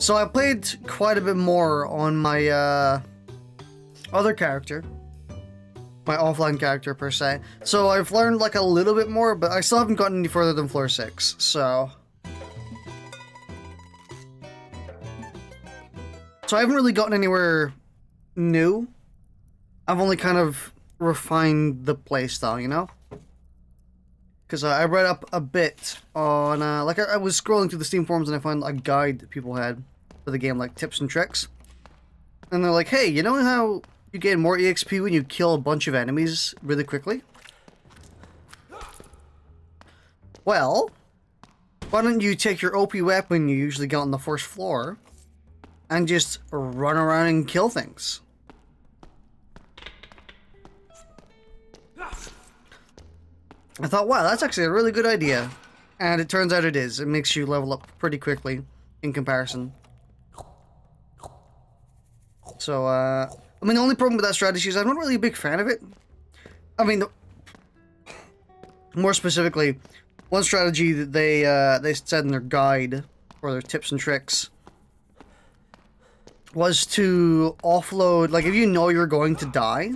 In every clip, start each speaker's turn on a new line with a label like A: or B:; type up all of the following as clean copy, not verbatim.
A: So I played quite a bit more on my other character. My offline character, per se. So I've learned like a little bit more, but I still haven't gotten any further than floor 6, so... So I haven't really gotten anywhere new. I've only kind of refined the playstyle, you know? Because I read up a bit on, like I was scrolling through the Steam forums and I found a guide that people had for the game, like tips and tricks. And they're like, hey, you know how you gain more EXP when you kill a bunch of enemies really quickly? Well, why don't you take your OP weapon you usually get on the first floor and just run around and kill things? I thought, wow, that's actually a really good idea. And it turns out it is. It makes you level up pretty quickly in comparison. So, I mean, the only problem with that strategy is I'm not really a big fan of it. I mean, more specifically, one strategy that they said in their guide, or their tips and tricks, was to offload, like, if you know you're going to die,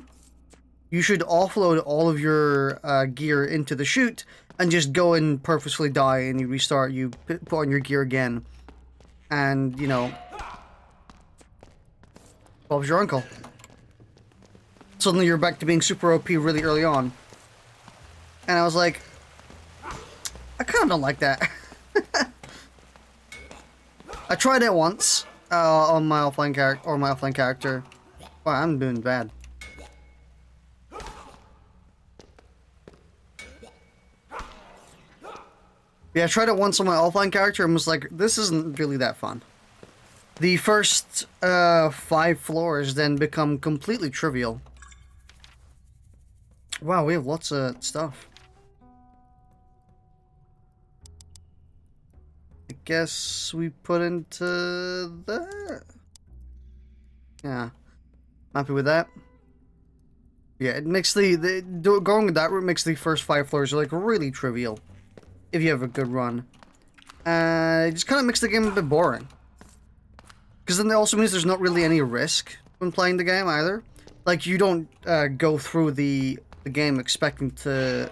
A: you should offload all of your gear into the chute and just go and purposefully die, and you restart, you put on your gear again, and, you know, Bob's your uncle. Suddenly you're back to being super OP really early on. And I was like, I kind of don't like that. I tried it once on my offline character. Wow, I'm doing bad. Yeah, I tried it once on my offline character and was like, this isn't really that fun. The first 5 floors then become completely trivial. Wow, we have lots of stuff. I guess we put into that. Yeah, happy with that. Yeah, it makes going with that route makes the first 5 floors like really trivial if you have a good run. It just kind of makes the game a bit boring. Because then it also means there's not really any risk when playing the game either. Like, you don't go through the game expecting to...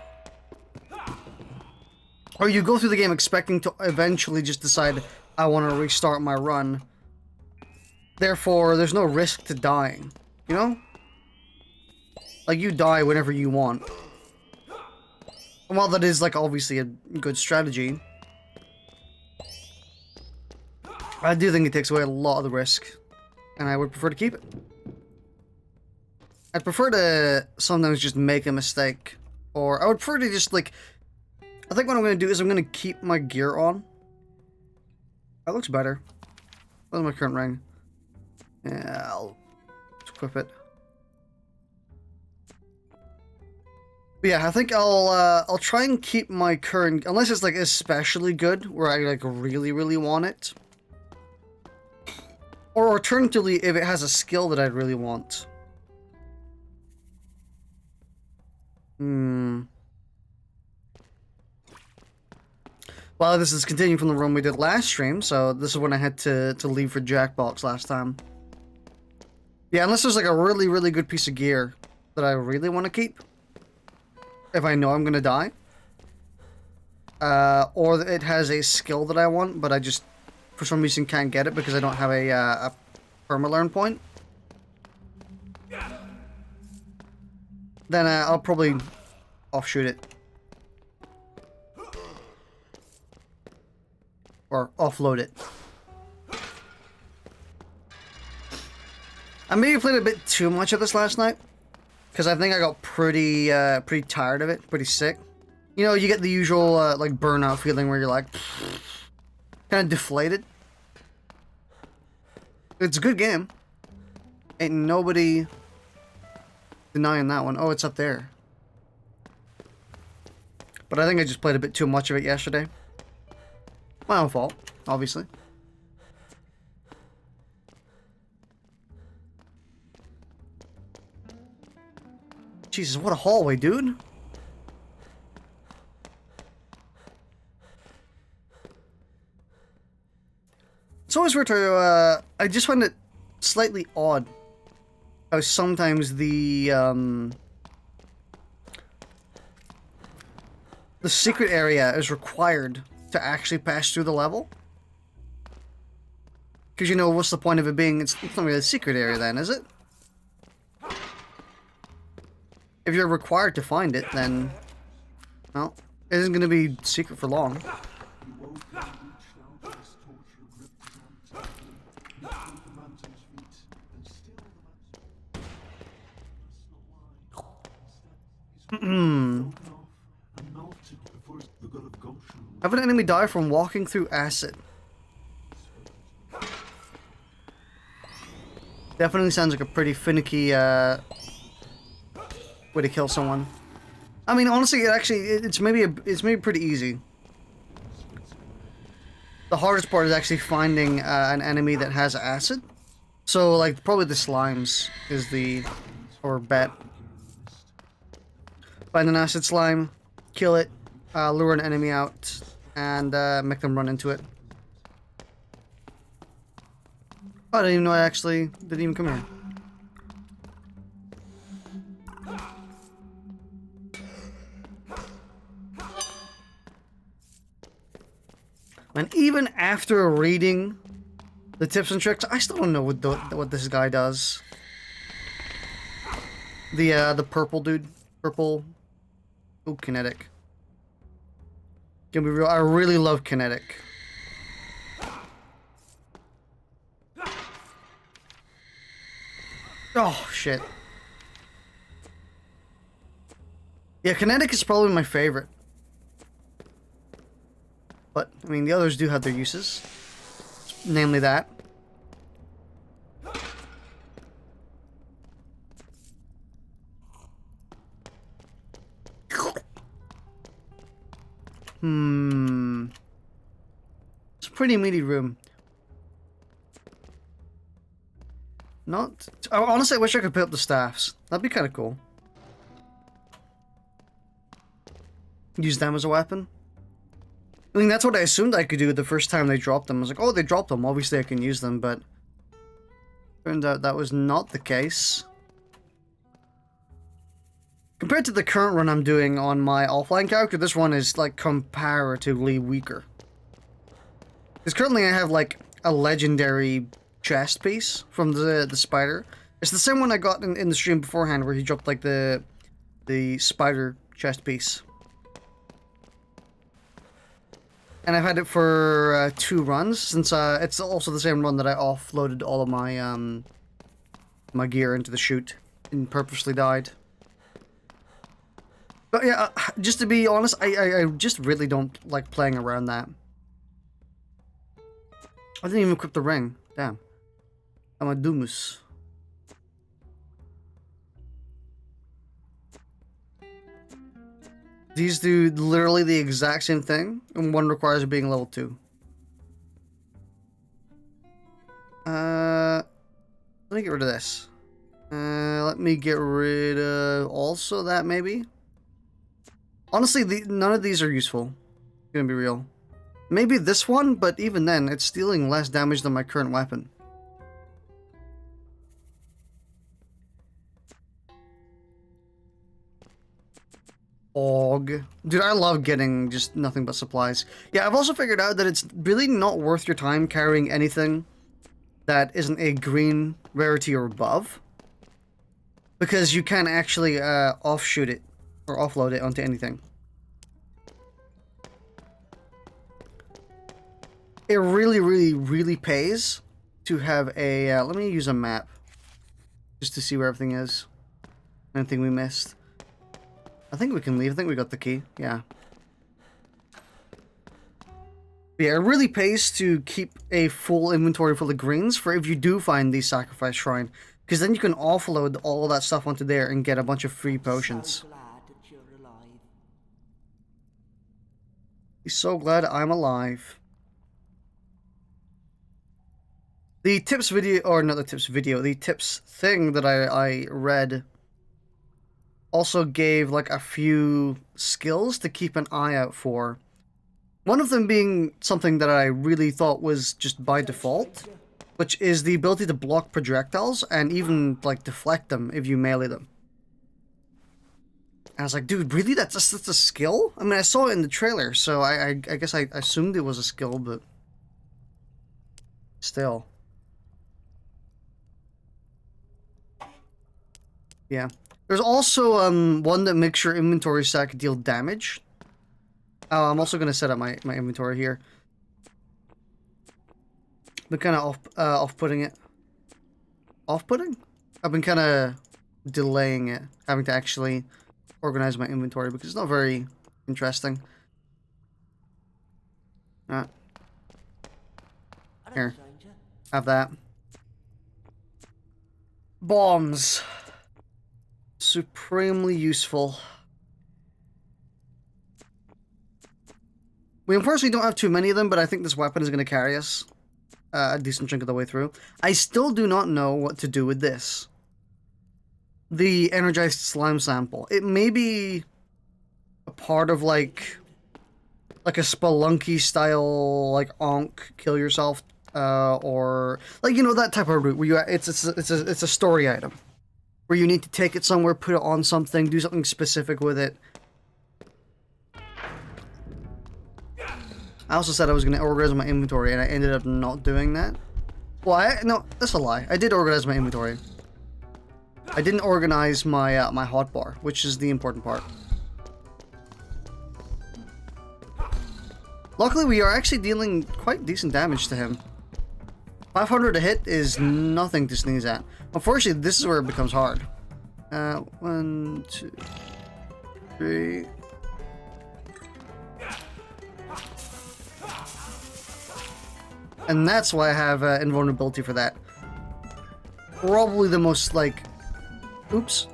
A: Or you go through the game expecting to eventually just decide, I want to restart my run. Therefore, there's no risk to dying. You know? Like, you die whenever you want. And while that is, like, obviously a good strategy, I do think it takes away a lot of the risk, and I would prefer to keep it. I'd prefer to sometimes just make a mistake, or I would prefer to just, like, I think what I'm going to do is I'm going to keep my gear on. That looks better. Where's my current ring? Yeah, I'll equip it. But yeah, I think I'll try and keep my current, unless it's, like, especially good, where I, like, really, really want it. Or alternatively, if it has a skill that I'd really want. Well, this is continuing from the run we did last stream, so this is when I had to leave for Jackbox last time. Yeah, unless there's like a really, really good piece of gear that I really want to keep. If I know I'm gonna die. Or it has a skill that I want, but I just for some reason can't get it because I don't have a perma-learn point. Then I'll probably offshoot it. Or offload it. I maybe played a bit too much of this last night. Because I think I got pretty tired of it. Pretty sick. You know, you get the usual, like, burnout feeling where you're like... kind of deflated. It's a good game. Ain't nobody denying that one. Oh, it's up there. But I think I just played a bit too much of it yesterday. My own fault, obviously. Jesus, what a hallway, dude. It's always weird to, I just find it slightly odd how sometimes the secret area is required to actually pass through the level. Because, you know, what's the point of it being, it's not really a secret area then, is it? If you're required to find it, then, well, it isn't going to be secret for long. Have an enemy die from walking through acid? Definitely sounds like a pretty finicky way to kill someone. I mean, honestly, it's maybe pretty easy. The hardest part is actually finding an enemy that has acid. So, like, probably the slimes is or bet. Find an acid slime, kill it, lure an enemy out, and make them run into it. Oh, I didn't even know I actually didn't even come here. And even after reading the tips and tricks, I still don't know what this guy does. The purple dude, purple. Ooh, kinetic. Gonna be real. I really love kinetic. Oh shit. Yeah, kinetic is probably my favorite. But I mean, the others do have their uses. Namely that. It's a pretty meaty room. Not... honestly, I wish I could pick up the staffs. That'd be kind of cool. Use them as a weapon. I mean, that's what I assumed I could do the first time they dropped them. I was like, oh, they dropped them. Obviously, I can use them, but... turned out that was not the case. Compared to the current run I'm doing on my offline character, this one is, like, comparatively weaker. Because currently I have, like, a legendary chest piece from the spider. It's the same one I got in the stream beforehand, where he dropped, like, the spider chest piece. And I've had it for 2 runs, since it's also the same run that I offloaded all of my my gear into the chute and purposely died. But yeah, just to be honest, I just really don't like playing around that. I didn't even equip the ring. Damn. I'm a Doomus. These do literally the exact same thing, and one requires being level 2. Let me get rid of this. Let me get rid of also that, maybe. Honestly, none of these are useful. Gonna be real. Maybe this one, but even then, it's dealing less damage than my current weapon. Og. Dude, I love getting just nothing but supplies. Yeah, I've also figured out that it's really not worth your time carrying anything that isn't a green rarity or above. Because you can actually offshoot it, or offload it onto anything. It really, really, really pays to have a... let me use a map. Just to see where everything is. Anything we missed. I think we can leave. I think we got the key. Yeah. Yeah, it really pays to keep a full inventory full of greens for if you do find the sacrifice shrine. Because then you can offload all of that stuff onto there and get a bunch of free potions.
B: So glad that you're alive.
A: He's so glad I'm alive. The tips video, or not the tips video, the tips thing that I read also gave like a few skills to keep an eye out for One of them being something that I really thought was just by default, which is the ability to block projectiles and even, like, deflect them if you melee them. And I was like, dude, really? That's a skill? I mean, I saw it in the trailer, so I guess I assumed it was a skill, but still. Yeah. There's also one that makes your inventory stack deal damage. Oh, I'm also going to set up my inventory here. Been kind of off-putting it. Off-putting? I've been kind of delaying it, having to actually organize my inventory because it's not very interesting. Here. Have that. Bombs. Supremely useful. We unfortunately don't have too many of them, but I think this weapon is going to carry us a decent chunk of the way through. I still do not know what to do with this. The energized slime sample. It may be a part of like a Spelunky style, like Ankh, kill yourself, or like, you know, that type of route where you it's a story item where you need to take it somewhere, put it on something, do something specific with it. I also said I was going to organize my inventory, and I ended up not doing that. Well, no, that's a lie. I did organize my inventory. I didn't organize my my hotbar, which is the important part. Luckily, we are actually dealing quite decent damage to him. 500 a hit is nothing to sneeze at. Unfortunately, this is where it becomes hard. 1, 2, 3... And that's why I have invulnerability for that. Probably the most, like... Oops.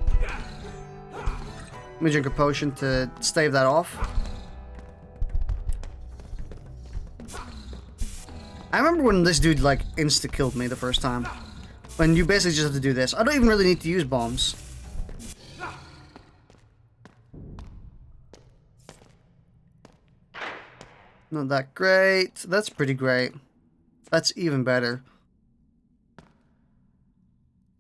A: Let me drink a potion to stave that off. I remember when this dude, like, insta-killed me the first time. When you basically just have to do this. I don't even really need to use bombs. Not that great. That's pretty great. That's even better.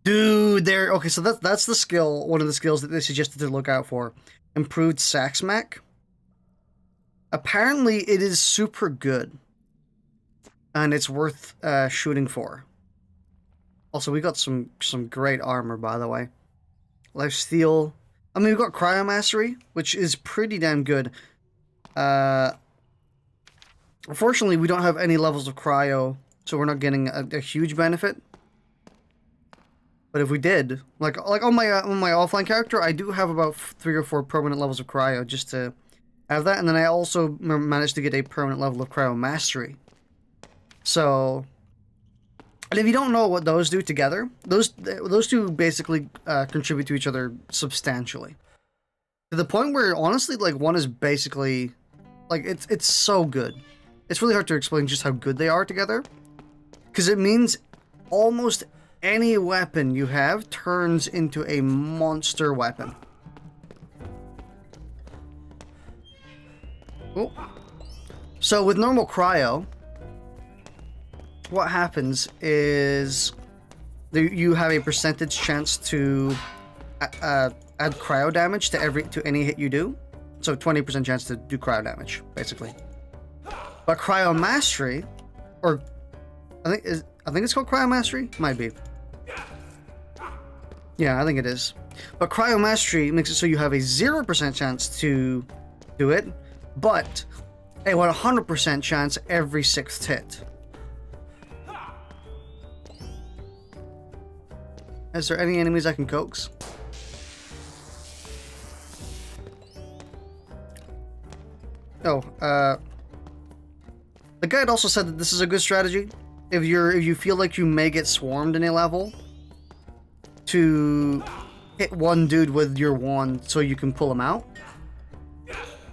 A: Dude, there. Okay, so that's the skill. One of the skills that they suggested to look out for. Improved Saxmac. Apparently, it is super good. And it's worth shooting for. Also, we got some great armor, by the way. Lifesteal. I mean, we've got Cryo Mastery, which is pretty damn good. Unfortunately, we don't have any levels of Cryo, so we're not getting a huge benefit. But if we did, like on my offline character, I do have about 3 or 4 permanent levels of Cryo just to have that, and then I also managed to get a permanent level of Cryo Mastery. So, and if you don't know what those do together, those two basically contribute to each other substantially. To the point where, honestly, like, one is basically, like, it's so good. It's really hard to explain just how good they are together. Because it means almost any weapon you have turns into a monster weapon. Oh. So with normal cryo, what happens is you have a percentage chance to add cryo damage to any hit you do. So 20% chance to do cryo damage, basically. But Cryo Mastery, or I think it's called Cryo Mastery? Might be. Yeah, I think it is. But Cryo Mastery makes it so you have a 0% chance to do it, but a 100% chance every 6th hit. Is there any enemies I can coax? Oh, the guide also said that this is a good strategy if you feel like you may get swarmed in a level, to hit one dude with your wand so you can pull him out.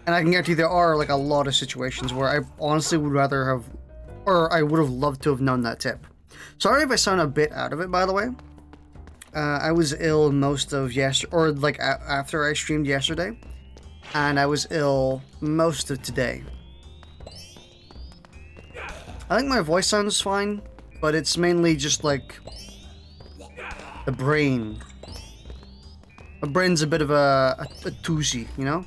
A: And I can guarantee there are like a lot of situations where I honestly would rather have, or I would have loved to have known that tip. Sorry if I sound a bit out of it, by the way. I was ill most of yesterday, or like after I streamed yesterday, and I was ill most of today. I think my voice sounds fine, but it's mainly just like the brain. My brain's a bit of a toozy, you know?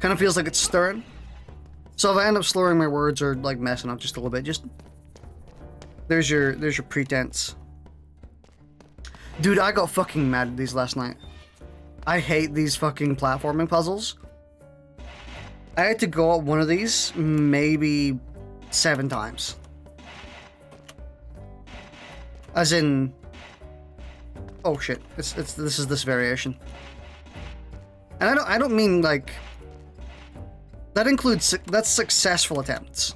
A: Kind of feels like it's stirring. So if I end up slurring my words or like messing up just a little bit, just there's your pretense. Dude, I got fucking mad at these last night. I hate these fucking platforming puzzles. I had to go at one of these maybe 7 times. As in, oh shit, this is this variation. And I don't mean like that includes that's successful attempts.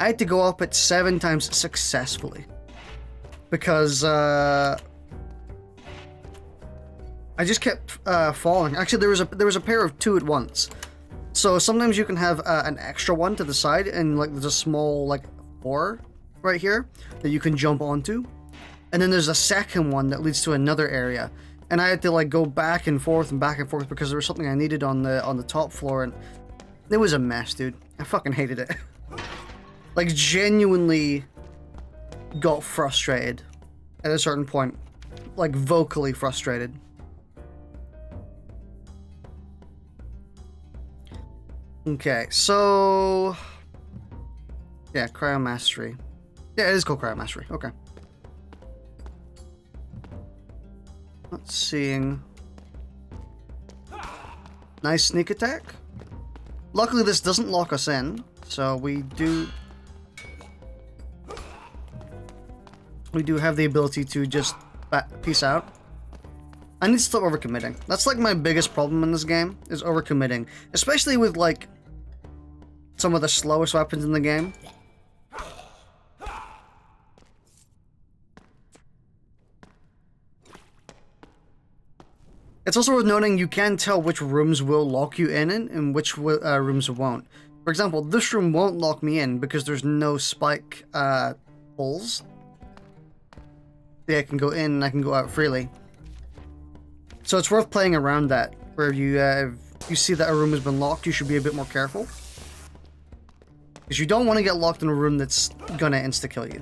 A: I had to go up it 7 times successfully because I just kept falling. Actually, there was a pair of 2 at once. So sometimes you can have an extra one to the side, and like there's a small like 4 right here that you can jump onto, and then there's a second one that leads to another area. And I had to like go back and forth because there was something I needed on the top floor, and it was a mess, dude. I fucking hated it. Like genuinely got frustrated at a certain point, like vocally frustrated. Okay, so yeah, Cryo Mastery. Yeah, it is called Cryo Mastery. Okay. Let's see. Nice sneak attack. Luckily, this doesn't lock us in, so we do have the ability to just peace out. I need to stop overcommitting. That's like my biggest problem in this game, is overcommitting. Especially with like some of the slowest weapons in the game. It's also worth noting you can tell which rooms will lock you in and which rooms won't. For example, this room won't lock me in because there's no spike holes. Yeah, I can go in and I can go out freely. So it's worth playing around that, where if you see that a room has been locked, you should be a bit more careful. Because you don't want to get locked in a room that's gonna insta-kill you.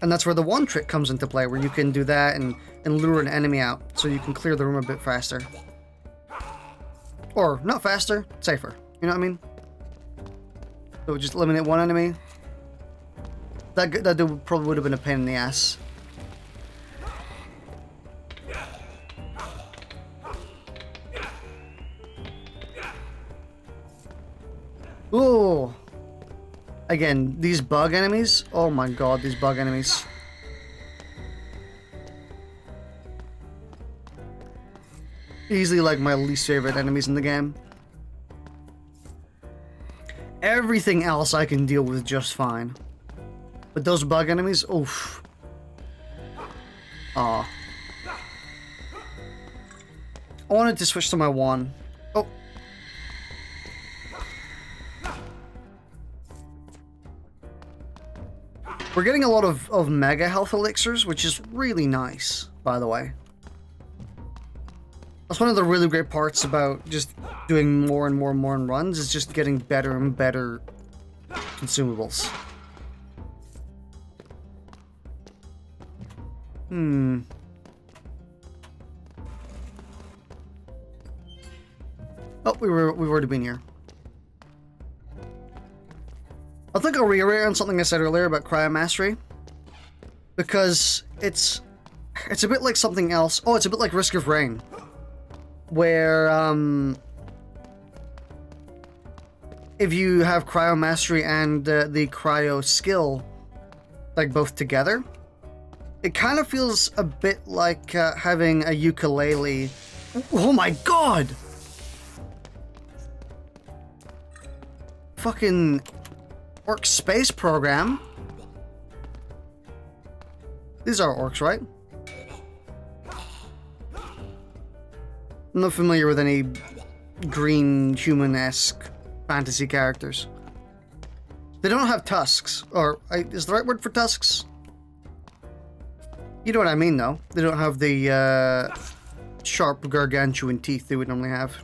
A: And that's where the one trick comes into play, where you can do that and lure an enemy out, so you can clear the room a bit faster. Or, not faster, safer. You know what I mean? So just eliminate one enemy. That dude probably would have been a pain in the ass. Ooh. Again, these bug enemies. Oh my god, these bug enemies. Easily like my least favorite enemies in the game. Everything else I can deal with just fine. But those bug enemies, oof. Aw. I wanted to switch to my one. Oh. We're getting a lot of mega health elixirs, which is really nice, by the way. That's one of the really great parts about just doing more and more and more in runs, is just getting better and better consumables. Oh, we've already been here. I think I'll reiterate on something I said earlier about Cryo Mastery, because it's a bit like something else. Oh, it's a bit like Risk of Rain, where if you have Cryo Mastery and the Cryo skill, like both together, it kind of feels a bit like having a ukulele. Oh my god! Fucking orc space program. These are orcs, right? I'm not familiar with any green human-esque fantasy characters. They don't have tusks, or is the right word for tusks? You know what I mean, though. They don't have the sharp gargantuan teeth they would normally have.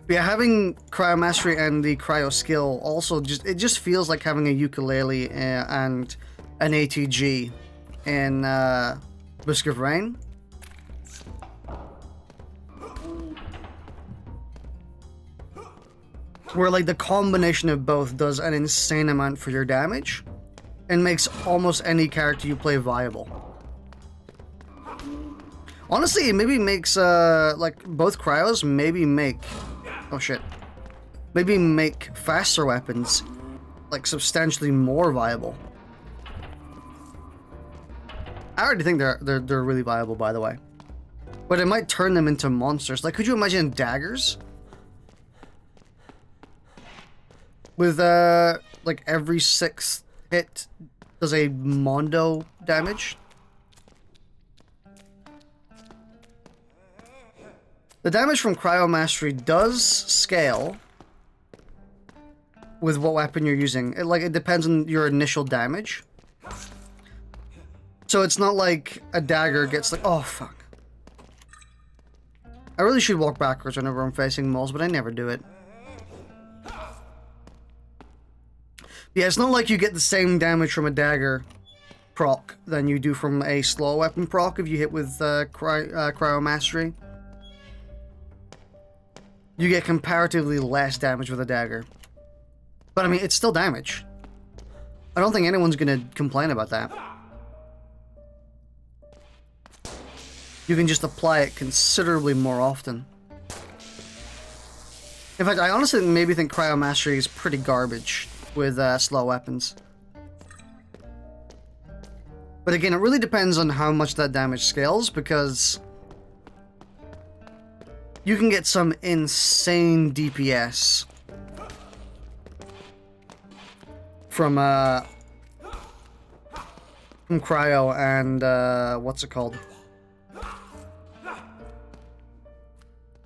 A: Yeah, having Cryo Mastery and the Cryo skill also just feels like having a ukulele and an ATG in Whisk of Rain. Where like the combination of both does an insane amount for your damage and makes almost any character you play viable. Honestly, it maybe makes like both cryos maybe make maybe make faster weapons like substantially more viable. I already think they're really viable, by the way. But it might turn them into monsters. Like, could you imagine daggers? With like every 6th hit does a mondo damage. The damage from Cryo Mastery does scale with what weapon you're using. It depends on your initial damage. So it's not like a dagger gets like, oh fuck. I really should walk backwards whenever I'm facing moles, but I never do it. Yeah, it's not like you get the same damage from a dagger proc than you do from a slow weapon proc if you hit with Cryo Mastery. You get comparatively less damage with a dagger. But I mean, it's still damage. I don't think anyone's gonna complain about that. You can just apply it considerably more often. In fact, I honestly maybe think Cryo Mastery is pretty garbage with slow weapons. But again, it really depends on how much that damage scales, because you can get some insane DPS from Cryo and what's it called?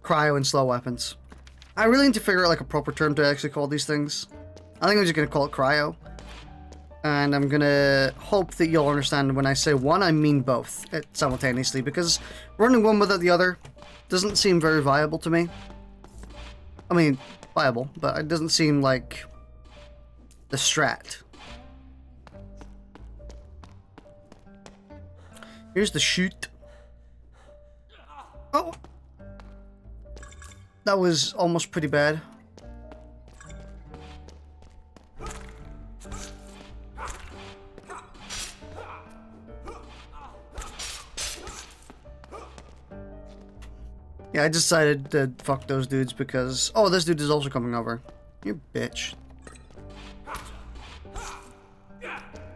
A: Cryo and slow weapons. I really need to figure out like a proper term to actually call these things. I think I'm just gonna call it Cryo. And I'm gonna hope that you'll understand when I say one, I mean both simultaneously, because running one without the other doesn't seem very viable to me. I mean, viable, but it doesn't seem like the strat. Here's the shoot. Oh! That was almost pretty bad. Yeah, I decided to fuck those dudes because... Oh, this dude is also coming over. You bitch.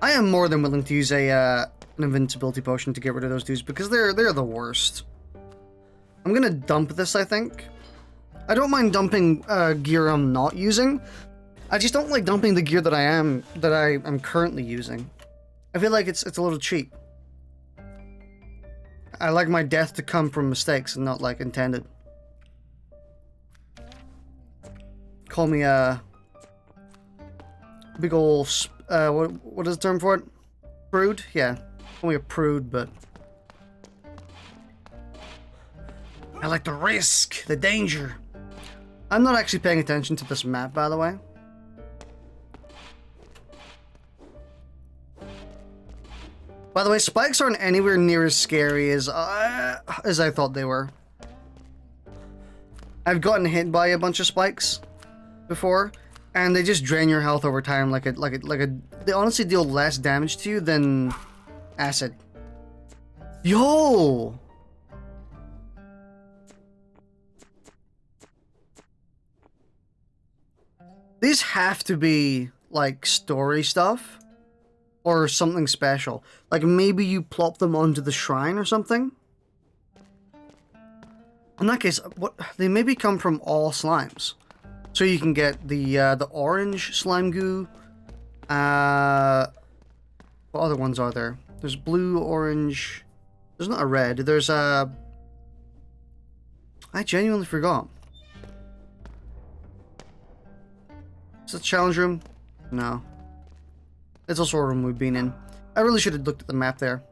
A: I am more than willing to use an invincibility potion to get rid of those dudes because they're the worst. I'm gonna dump this, I think. I don't mind dumping gear I'm not using. I just don't like dumping the gear that I am currently using. I feel like it's a little cheap. I like my death to come from mistakes and not like intended. Call me a big ol' what is the term for it? Prude? Yeah. Call me a prude, but I like the risk, the danger. I'm not actually paying attention to this map, by the way. By the way, spikes aren't anywhere near as scary as I thought they were. I've gotten hit by a bunch of spikes before, and they just drain your health over time. They honestly deal less damage to you than acid. Yo! These have to be like story stuff. Or something special. Like maybe you plop them onto the shrine or something? In that case, what they maybe come from all slimes. So you can get the orange slime goo. What other ones are there? There's blue, orange. There's not a red. There's a... I genuinely forgot. Is it challenge room? No. It's also a room we've been in. I really should have looked at the map there.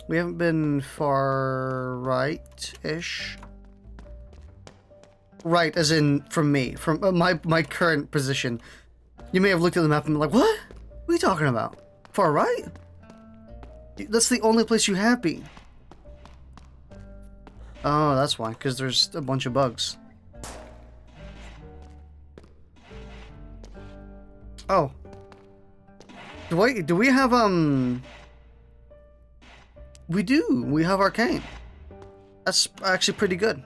A: We haven't been far right-ish. Right, as in from me, from my current position. You may have looked at the map and been like, what? What are you talking about? Far right? That's the only place you have been. Oh, that's why, because there's a bunch of bugs. Oh. Do we have, we do. We have Arcane. That's actually pretty good.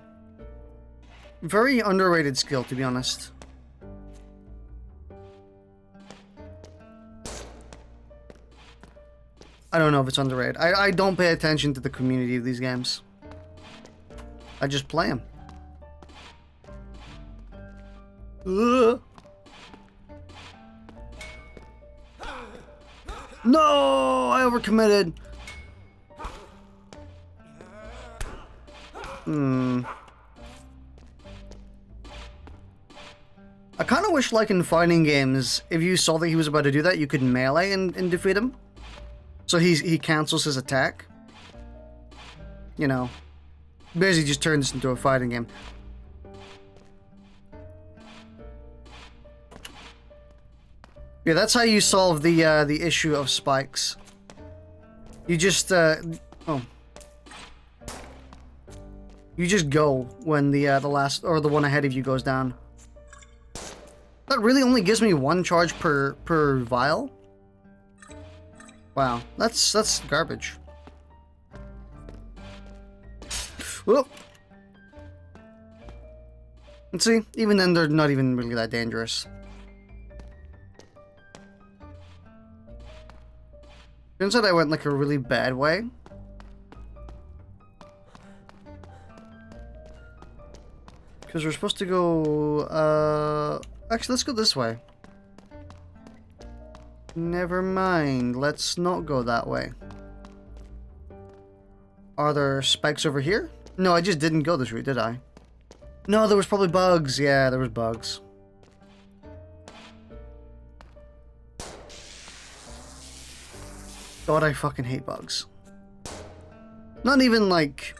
A: Very underrated skill, to be honest. I don't know if it's underrated. I don't pay attention to the community of these games. I just play them. No! I overcommitted. I kind of wish, like in fighting games, if you saw that he was about to do that, you could melee and defeat him. So he cancels his attack. You know, basically just turns this into a fighting game. Yeah, that's how you solve the issue of spikes. You just oh. You just go when the last or the one ahead of you goes down. That really only gives me 1 charge per vial. Wow, that's garbage. Whoop. And see, even then they're not even really that dangerous. Turns out I went like a really bad way. Because we're supposed to go, actually, let's go this way. Never mind, let's not go that way. Are there spikes over here? No, I just didn't go this route, did I? No, there was probably bugs. Yeah, there was bugs. God, I fucking hate bugs. Not even, like,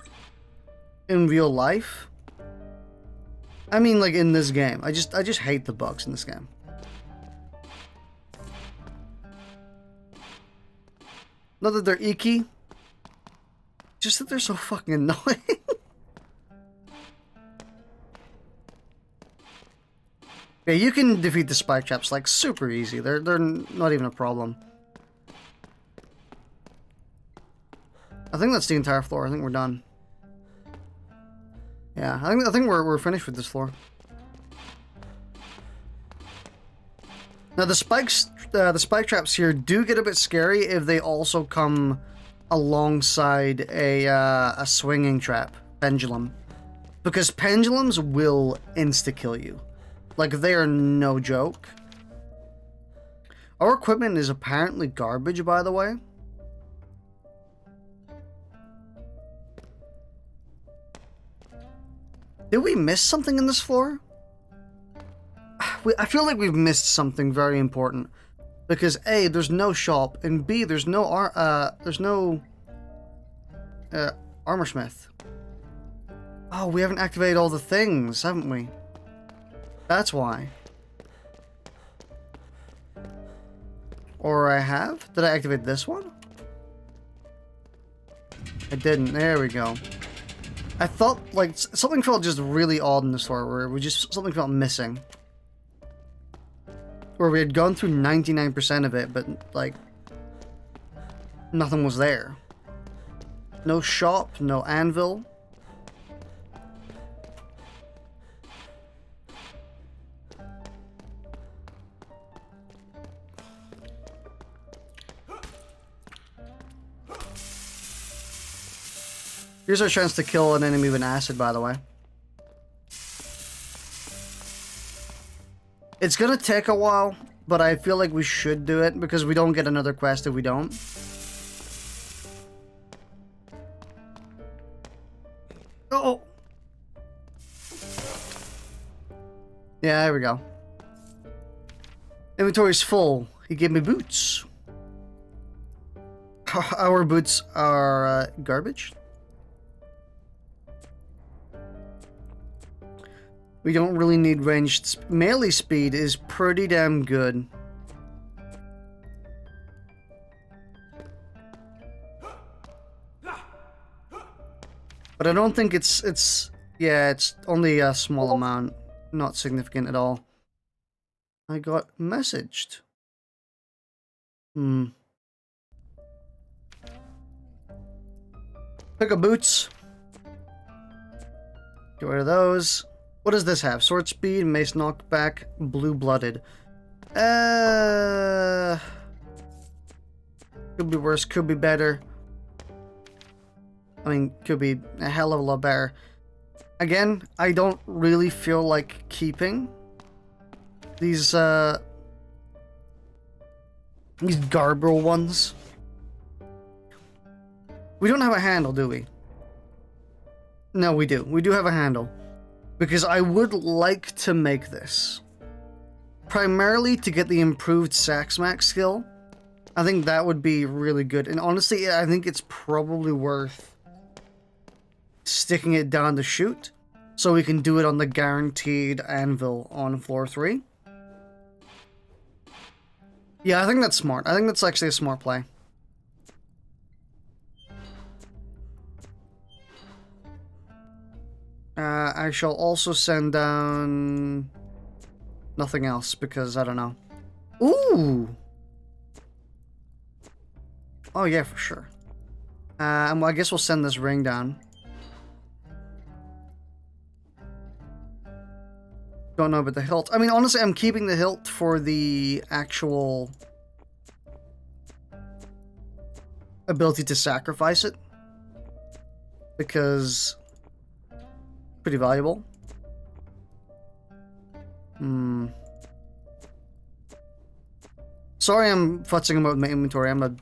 A: in real life. I mean, like, in this game. I just hate the bugs in this game. Not that they're icky. Just that they're so fucking annoying. Yeah, you can defeat the spike traps, like, super easy. They're not even a problem. I think that's the entire floor. I think we're done. Yeah, I think we're finished with this floor. Now the spike traps here do get a bit scary if they also come alongside a swinging trap, pendulum, because pendulums will insta-kill you. Like, they are no joke. Our equipment is apparently garbage, by the way. Did we miss something in this floor? I feel like we've missed something very important. Because A, there's no shop, and B, there's no armorsmith. Oh, we haven't activated all the things, haven't we? That's why. Or I have? Did I activate this one? I didn't. There we go. I thought, like, something felt just really odd in the store, where something felt missing. Where we had gone through 99% of it, but, like, nothing was there. No shop, no anvil. Here's our chance to kill an enemy with an acid, by the way. It's gonna take a while, but I feel like we should do it because we don't get another quest if we don't. Oh! Yeah, there we go. Inventory's full. He gave me boots. Our boots are garbage. We don't really need ranged. Melee speed is pretty damn good. But I don't think it's yeah, it's only a small amount, not significant at all. I got messaged. Pick up boots. Get rid of those. What does this have? Sword speed, mace knockback, blue-blooded. Could be worse, could be better. I mean, could be a hell of a lot better. Again, I don't really feel like keeping these Granblue ones. We don't have a handle, do we? No, we do. We do have a handle. Because I would like to make this. Primarily to get the improved Sax-Max skill. I think that would be really good. And honestly, I think it's probably worth sticking it down the chute. So we can do it on the guaranteed anvil on floor 3. Yeah, I think that's smart. I think that's actually a smart play. I shall also send down nothing else because I don't know. Ooh! Oh yeah, for sure. Well, I guess we'll send this ring down. Don't know about the hilt. I mean, honestly, I'm keeping the hilt for the actual ability to sacrifice it. Because pretty valuable. Sorry I'm futzing about my inventory. I was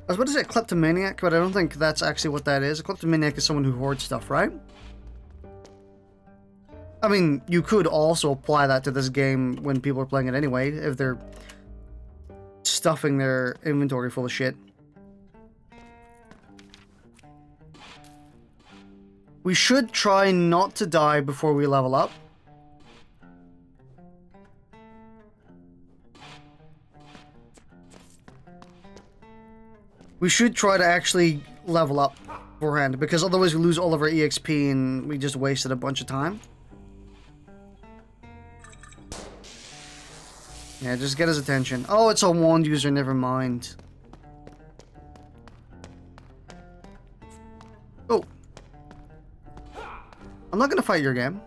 A: about to say a kleptomaniac, but I don't think that's actually what that is. A kleptomaniac is someone who hoards stuff, right? I mean, you could also apply that to this game when people are playing it anyway, if they're stuffing their inventory full of shit. We should try not to die before we level up. We should try to actually level up beforehand, because otherwise we lose all of our EXP and we just wasted a bunch of time. Yeah, just get his attention. Oh, it's a wand user, never mind. Oh. I'm not gonna fight your game.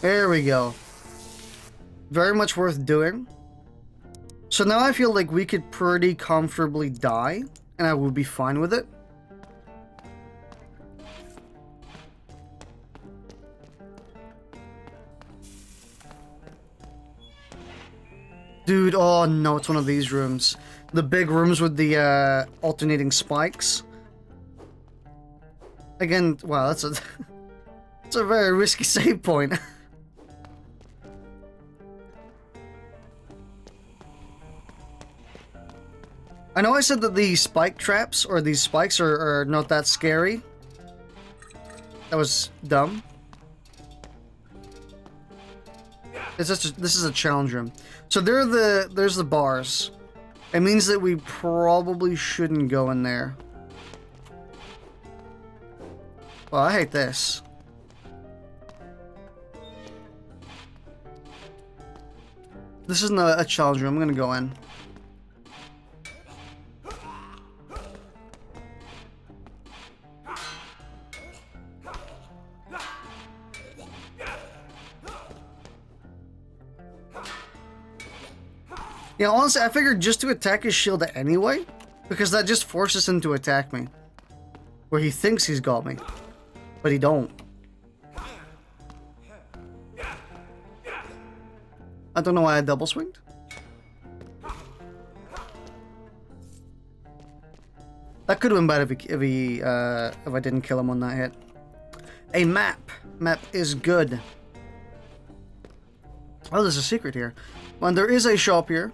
A: There we go. Very much worth doing. So now I feel like we could pretty comfortably die, and I would be fine with it. Dude, oh no, it's one of these rooms. The big rooms with the alternating spikes. Again, wow, that's a it's a very risky save point. I know I said that the spike traps, or these spikes, are not that scary. That was dumb. This is a challenge room. So there's the bars. It means that we probably shouldn't go in there. Well, I hate this. This isn't a challenge room. I'm gonna go in. Yeah, honestly, I figured just to attack his shield anyway, because that just forces him to attack me. Where he thinks he's got me, but he don't. I don't know why I double swinged. That could have been bad if I didn't kill him on that hit. A map. Map is good. Oh, there's a secret here. Well, there is a shop here.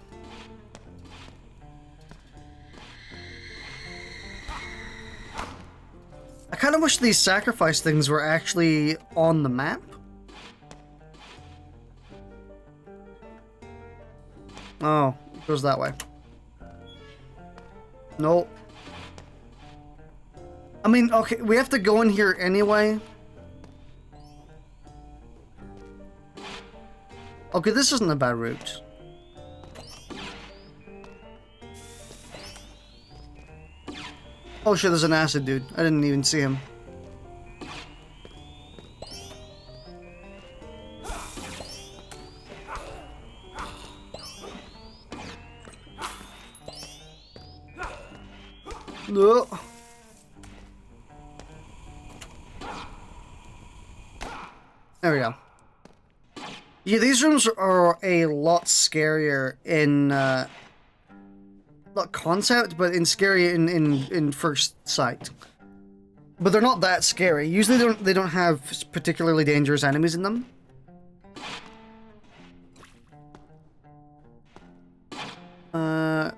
A: kind of wish these sacrifice things were actually on the map. Oh, it goes that way. Nope. I mean, okay, we have to go in here anyway. Okay, this isn't a bad route. Oh shit, there's an acid dude. I didn't even see him. No. There we go. Yeah, these rooms are a lot scarier in, not concept, but in scary in first sight. But they're not that scary. Usually they don't have particularly dangerous enemies in them.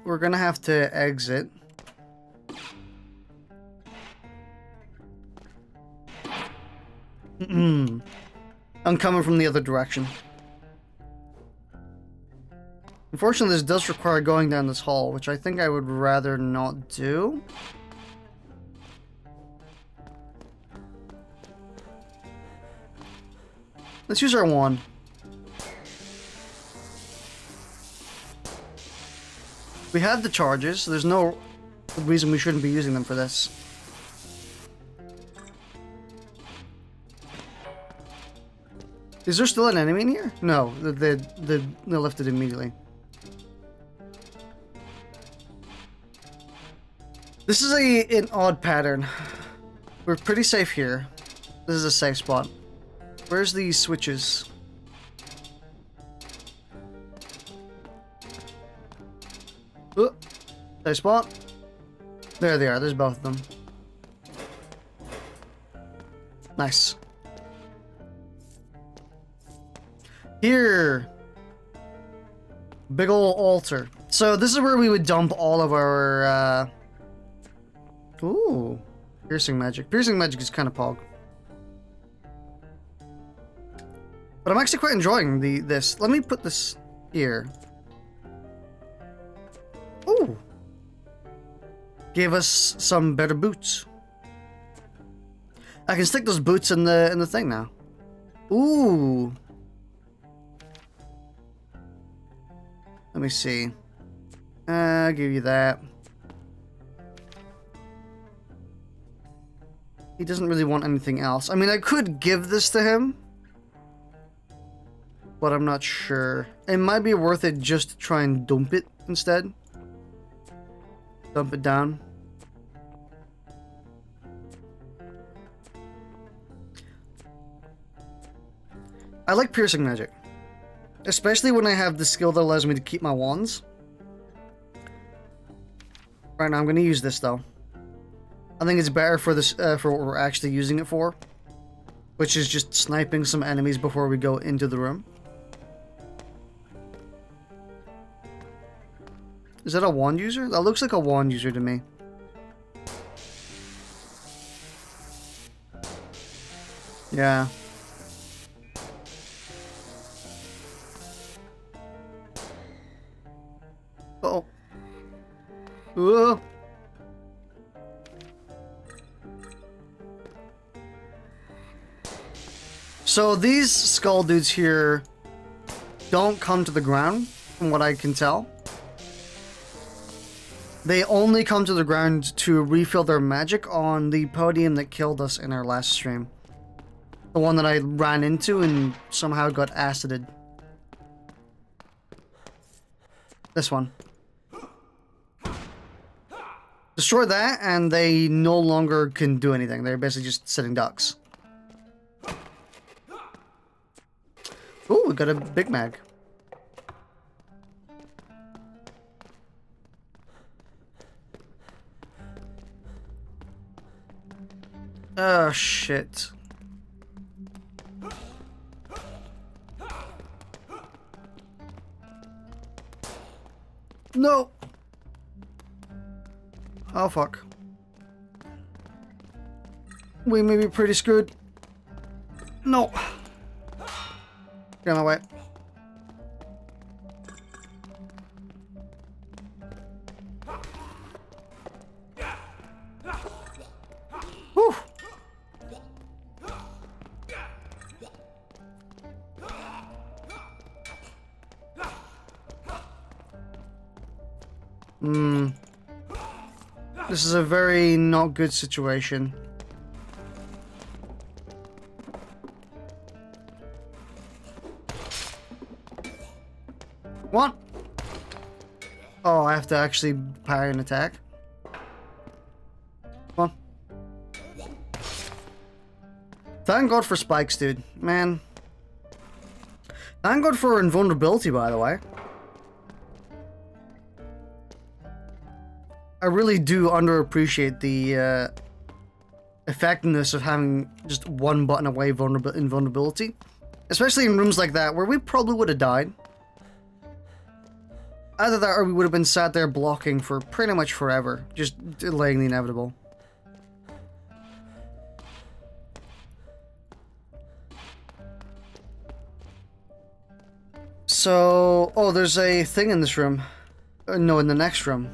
A: We're gonna have to exit. I'm coming from the other direction. Unfortunately, this does require going down this hall, which I think I would rather not do. Let's use our wand. We have the charges, so there's no reason we shouldn't be using them for this. Is there still an enemy in here? No, they left it immediately. This is an odd pattern. We're pretty safe here. This is a safe spot. Where's the switches? Oh, safe spot. There they are. There's both of them. Nice. Here. Big ol' altar. So this is where we would dump all of our, Ooh. Piercing magic. Piercing magic is kind of pog. But I'm actually quite enjoying this. Let me put this here. Ooh. Gave us some better boots. I can stick those boots in the thing now. Ooh. Let me see. I'll give you that. He doesn't really want anything else. I mean, I could give this to him, but I'm not sure. It might be worth it just to try and dump it instead. Dump it down. I like piercing magic. Especially when I have the skill that allows me to keep my wands. Right now I'm going to use this though. I think it's better for this for what we're actually using it for, which is just sniping some enemies before we go into the room. Is that a wand user? That looks like a wand user to me. Yeah. Uh-oh. Whoa. So these skull dudes here don't come to the ground, from what I can tell. They only come to the ground to refill their magic on the podium that killed us in our last stream. The one that I ran into and somehow got acided. This one. Destroy that and they no longer can do anything. They're basically just sitting ducks. Ooh, we got a Big Mag. Oh, shit. No! Oh, fuck. we may be pretty screwed. No. Get out of my way. Whew. This is a very not good situation. What? Oh, I have to actually parry an attack. Come on. Thank God for spikes, dude. Man. Thank God for invulnerability, by the way. I really do underappreciate the effectiveness of having just one button away invulnerability. Especially in rooms like that, where we probably would have died. Either that or we would have been sat there blocking for pretty much forever, just delaying the inevitable. So, oh, there's a thing in this room. No, in the next room.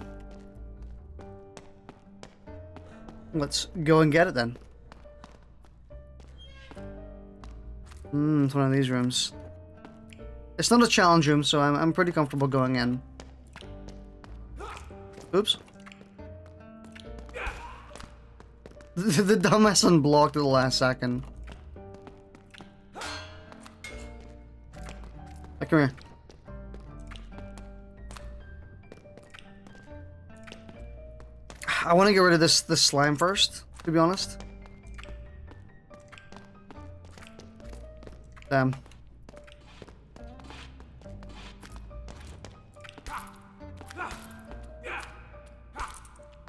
A: Let's go and get it then. It's one of these rooms. It's not a challenge room, so I'm pretty comfortable going in. Oops. The dumbass unblocked at the last second. Hey, come here. I want to get rid of this slime first, to be honest. Damn.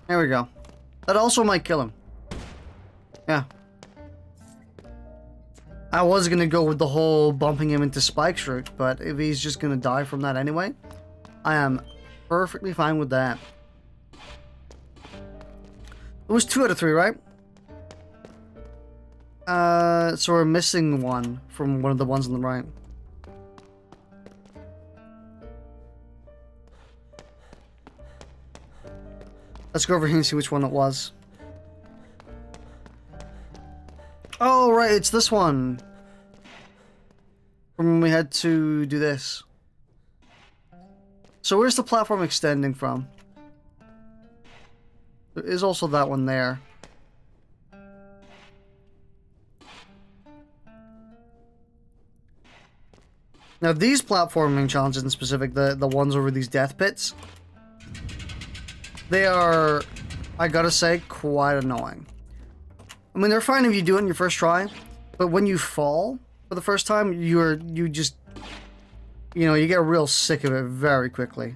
A: There we go. That also might kill him. Yeah. I was gonna go with the whole bumping him into spikes route, but if he's just gonna die from that anyway, I am perfectly fine with that. It was 2 out of 3, right? So we're missing one from one of the ones on the right. Let's go over here and see which one it was. Oh, right, it's this one. From when we had to do this. So where's the platform extending from? There is also that one there. Now these platforming challenges in specific, the ones over these death pits, they are, I gotta say, quite annoying. I mean, they're fine if you do it in your first try, but when you fall for the first time, you just, you know, you get real sick of it very quickly.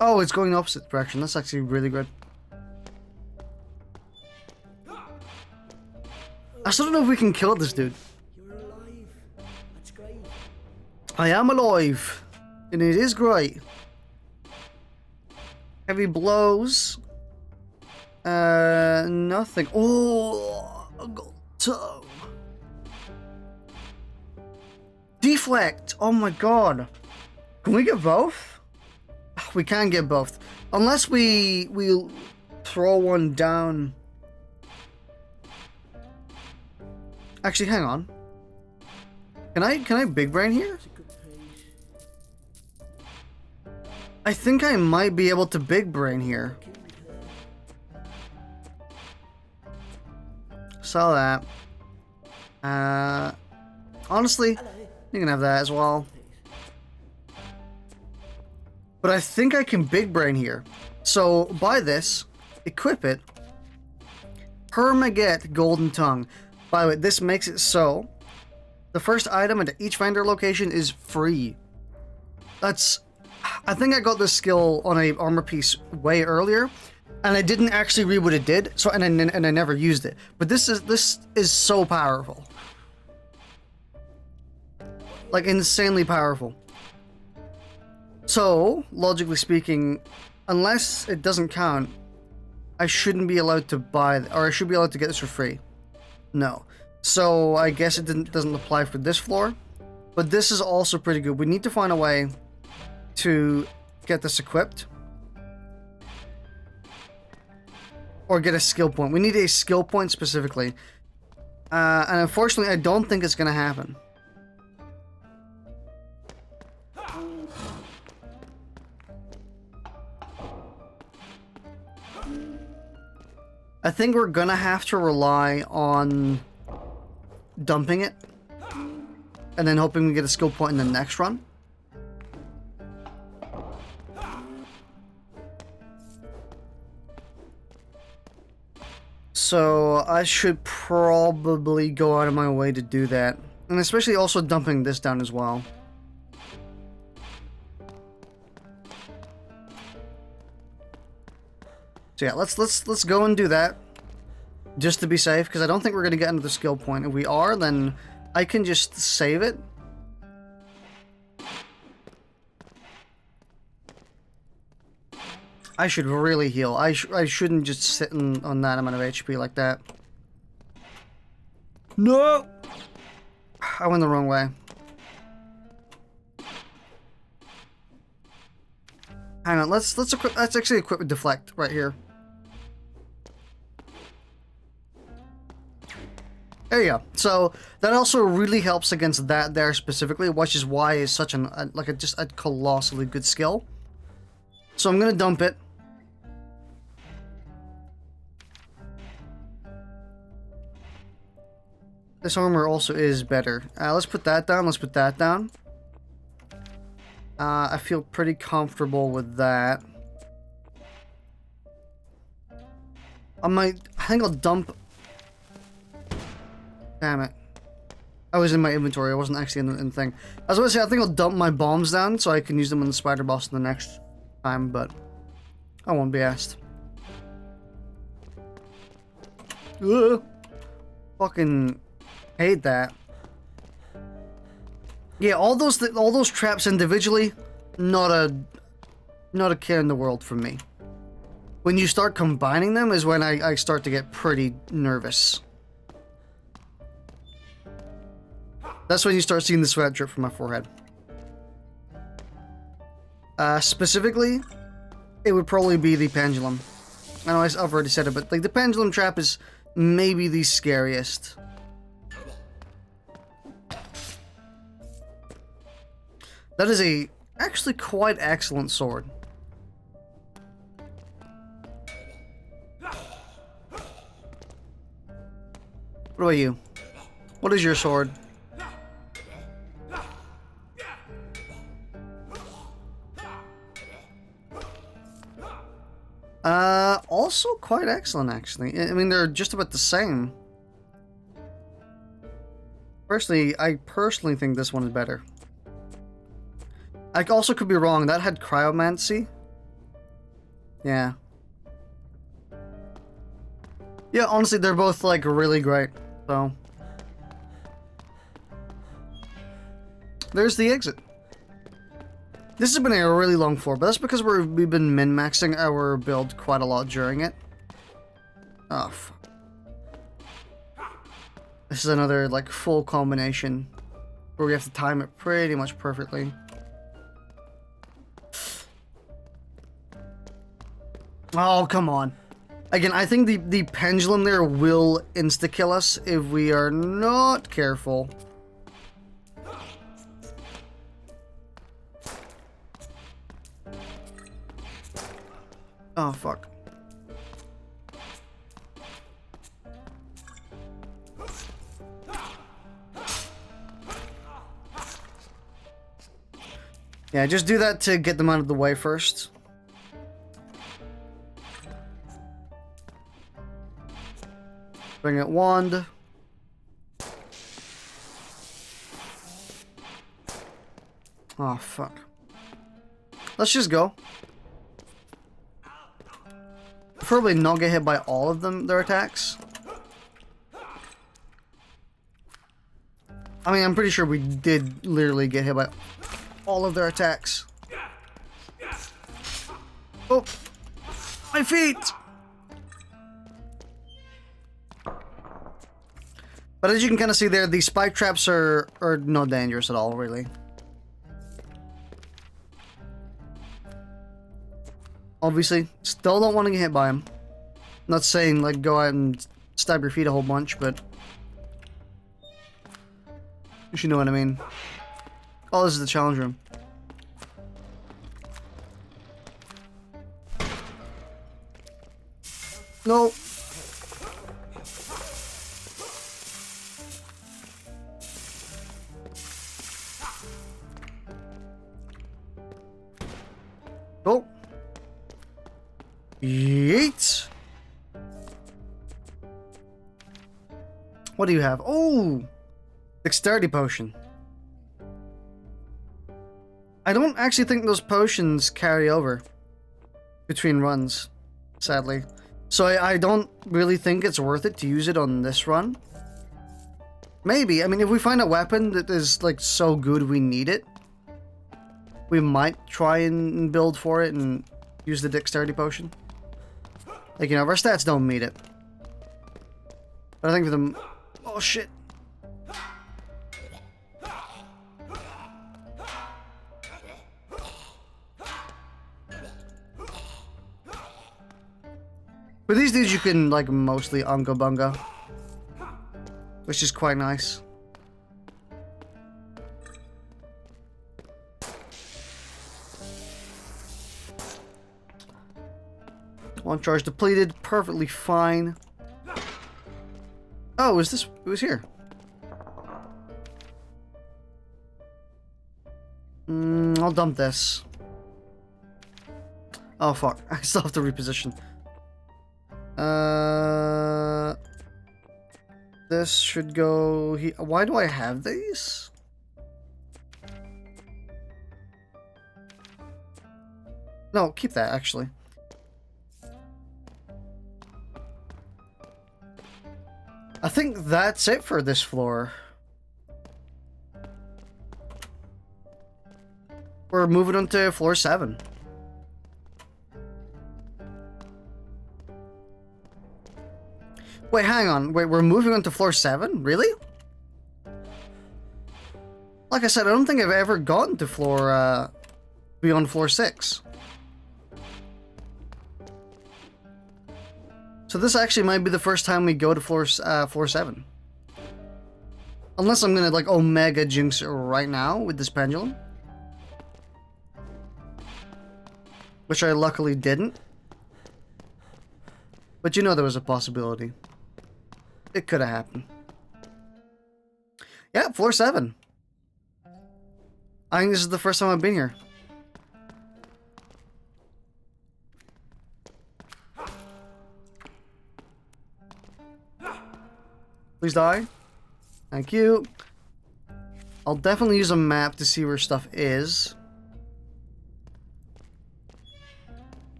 A: Oh, it's going the opposite direction. That's actually really good. I still don't know if we can kill this dude.
B: You're alive. That's great.
A: I am alive. And it is great. Heavy blows. Nothing. Oh, I got toe. Deflect. Oh my god. Can we get both? We can't get both. Unless we throw one down. Actually, hang on. Can I big brain here? I think I might be able to big brain here. Saw that. Honestly, you can have that as well. But I think I can big brain here. So buy this, equip it, permaget golden tongue. By the way, this makes it so the first item at each vendor location is free. That's, I think I got this skill on a armor piece way earlier, and I didn't actually read what it did. So and I never used it. But this is so powerful, like insanely powerful. So, logically speaking, unless it doesn't count, I shouldn't be allowed to buy, or I should be allowed to get this for free. No. So, I guess it doesn't apply for this floor. But this is also pretty good. We need to find a way to get this equipped. Or get a skill point. We need a skill point specifically. And unfortunately, I don't think it's going to happen. I think we're going to have to rely on dumping it. And then hoping we get a skill point in the next run. So I should probably go out of my way to do that. And especially also dumping this down as well. So yeah, let's go and do that. Just to be safe, because I don't think we're gonna get into the skill point. If we are, then I can just save it. I should really heal. I shouldn't just sit on that amount of HP like that. No! I went the wrong way. Hang on, let's actually equip with deflect right here. There you go. So that also really helps against that there specifically, which is why it's such just a colossally good skill. So I'm gonna dump it. This armor also is better. Let's put that down. Let's put that down. I feel pretty comfortable with that. I think I'll dump. Damn it. I was in my inventory. I wasn't actually in the thing. I was going to say, I think I'll dump my bombs down so I can use them on the spider boss the next time, but I won't be asked. Ugh. Fucking hate that. Yeah, all those traps individually, not a care in the world for me. When you start combining them is when I start to get pretty nervous. That's when you start seeing the sweat drip from my forehead. Specifically, it would probably be the pendulum. I know I've already said it, but like the pendulum trap is maybe the scariest. That is a actually quite excellent sword. What about you? What is your sword? Also quite excellent, actually. I mean, they're just about the same. I personally think this one is better. I also could be wrong. That had cryomancy. Yeah. Yeah, honestly, they're both, like, really great. So. There's the exit. This has been a really long floor, but that's because we've been min-maxing our build quite a lot during it. Oh, fuck. This is another, like, full combination where we have to time it pretty much perfectly. Oh, come on. Again, I think the pendulum there will insta-kill us if we are not careful. Oh, fuck. Yeah, just do that to get them out of the way first. Bring it wand. Oh, fuck. Let's just go. Preferably not get hit by all of their attacks. I mean, I'm pretty sure we did literally get hit by all of their attacks. Oh! My feet! But as you can kind of see there, the spike traps are not dangerous at all, really. Obviously, still don't want to get hit by them. Not saying, like, go out and stab your feet a whole bunch, but... you know what I mean. Oh, this is the challenge room. No. Oh. Yeet. What do you have? Oh! Dexterity potion. I don't actually think those potions carry over between runs, sadly. So I don't really think it's worth it to use it on this run. Maybe. I mean, if we find a weapon that is, like, so good we need it, we might try and build for it and use the dexterity potion. Like, you know, if our stats don't meet it. But I think for them... oh, shit. With these dudes, you can, like, mostly unga bunga, which is quite nice. One charge depleted, perfectly fine. Oh, it was here. I'll dump this. Oh, fuck. I still have to reposition. This should go here. Why do I have these? No, keep that, actually. I think that's it for this floor. We're moving on to floor 7. Wait, hang on. Wait, we're moving on to floor 7? Really? Like I said, I don't think I've ever gotten to floor, beyond floor 6. So this actually might be the first time we go to floor 7. Unless I'm gonna, like, omega jinx it right now with this pendulum. Which I luckily didn't. But you know there was a possibility. It could have happened. Yeah, floor 7. I think this is the first time I've been here. Please die. Thank you. I'll definitely use a map to see where stuff is.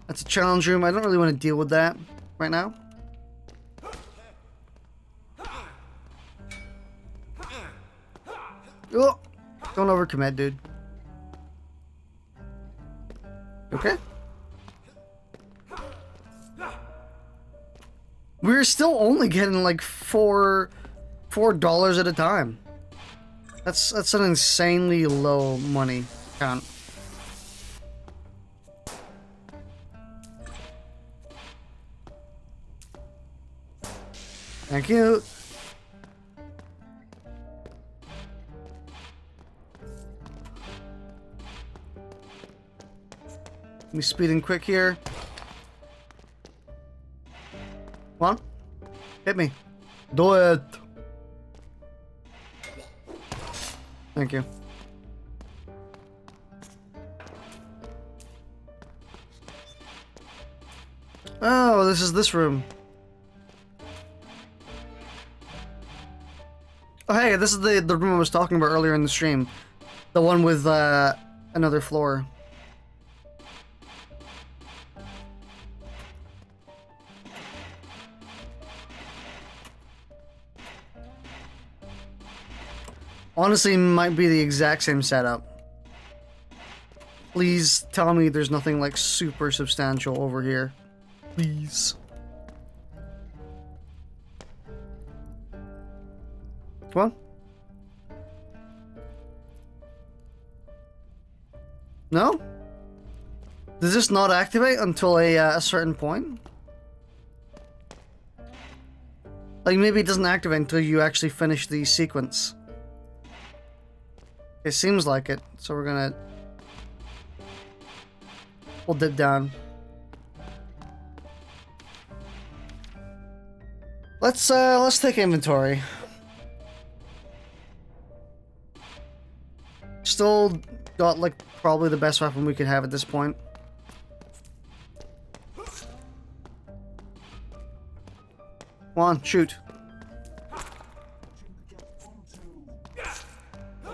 A: That's a challenge room. I don't really want to deal with that right now. Oh, don't overcommit, dude. Okay. We're still only getting like $4 at a time. That's an insanely low money count. Thank you. Let me speed in quick here. Come on. Hit me. Do it. Thank you. Oh, this is this room. Oh, hey, this is the room I was talking about earlier in the stream. The one with another floor. Honestly, might be the exact same setup. Please tell me there's nothing like super substantial over here. Please. Come on. No? Does this not activate until a certain point? Like maybe it doesn't activate until you actually finish the sequence. It seems like it, so we're gonna... We'll dip down. Let's take inventory. Still got like probably the best weapon we could have at this point. Come on, shoot.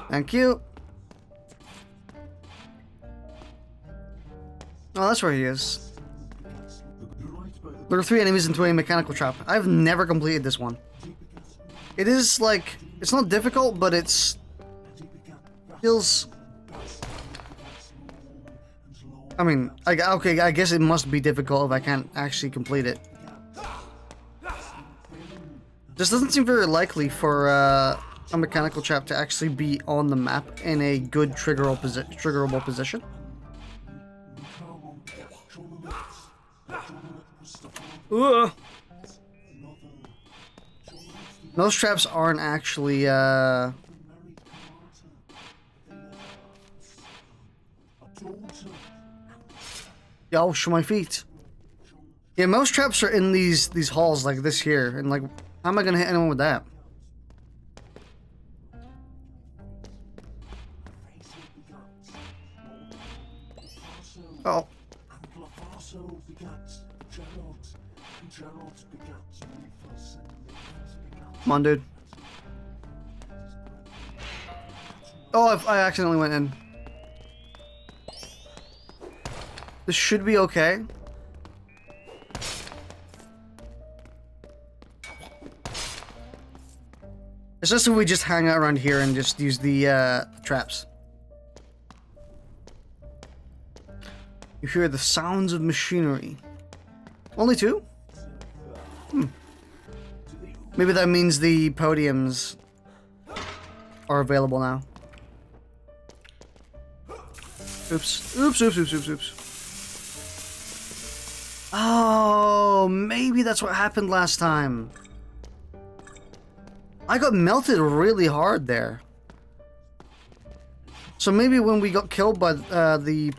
A: Thank you. Oh, that's where he is. There are 3 enemies into a mechanical trap. I've never completed this one. It is like, it's not difficult, but it's feels. I mean, okay, I guess it must be difficult if I can't actually complete it. This doesn't seem very likely for a mechanical trap to actually be on the map in a good triggerable position. Ugh. Those traps aren't actually Yo, show my feet. Yeah, most traps are in these halls like this here, and like, how am I gonna hit anyone with that? Oh. Come on, dude. Oh, I accidentally went in. This should be okay. It's just if we just hang out around here and just use the traps. You hear the sounds of machinery. Only 2? Maybe that means the podiums are available now. Oops. Oops, oops, oops, oops, oops. Oh, maybe that's what happened last time. I got melted really hard there. So maybe when we got killed by the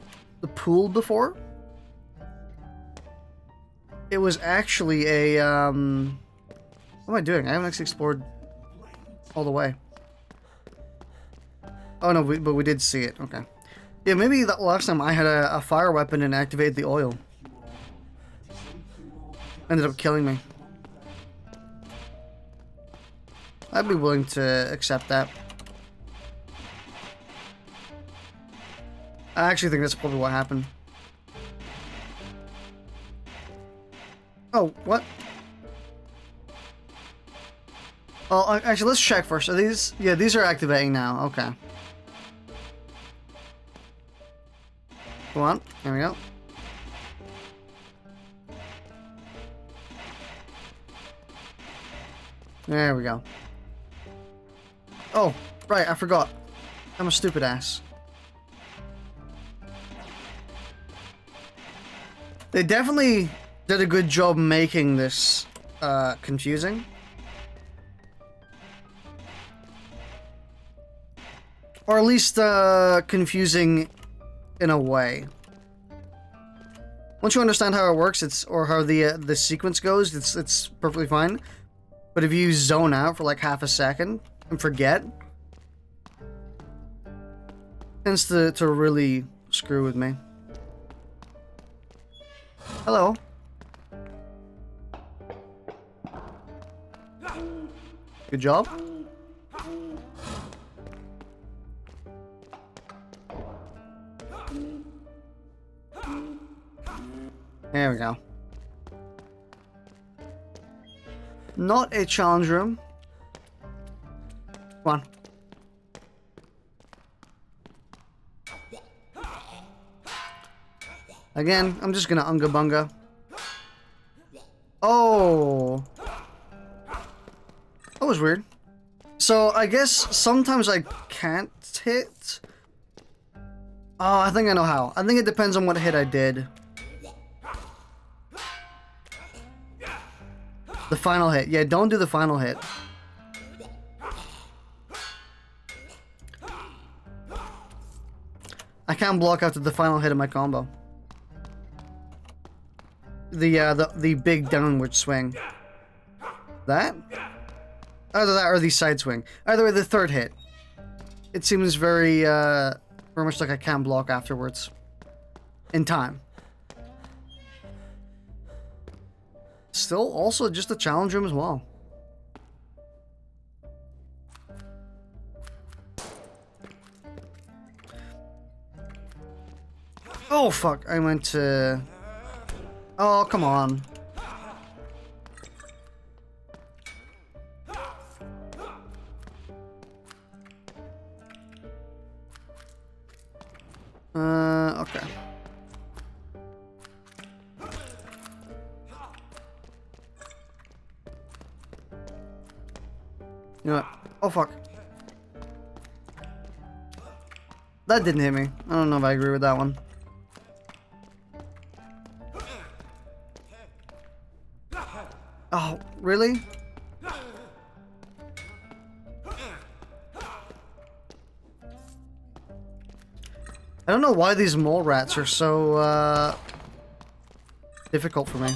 A: pool before, it was actually a what am I doing? I haven't actually explored all the way. Oh no, but we did see it. Okay. Yeah, maybe that last time I had a fire weapon and activated the oil. Ended up killing me. I'd be willing to accept that. I actually think that's probably what happened. Oh, what? Oh, actually, let's check first. Are these? Yeah, these are activating now. Okay. Come on. There we go. There we go. Oh, right, I forgot. I'm a stupid ass. They definitely did a good job making this confusing. Or at least confusing in a way. Once you understand how it works, or how the sequence goes, it's perfectly fine. But if you zone out for like half a second and forget, it tends to really screw with me. Hello. Good job. There we go. Not a challenge room. Come on. Again, I'm just gonna unga bunga. Oh. That was weird. So, I guess sometimes I can't hit. Oh, I think I know how. I think it depends on what hit I did. The final hit. Yeah, don't do the final hit. I can't block after the final hit of my combo. The big downward swing. That? Either that or the side swing. Either way, the third hit. It seems very much like I can't block afterwards. In time. Still, also just a challenge room as well. Oh fuck, I went to... Oh, come on. Okay. You know what? Oh fuck. That didn't hit me. I don't know if I agree with that one. Oh, really? I don't know why these mole rats are so difficult for me.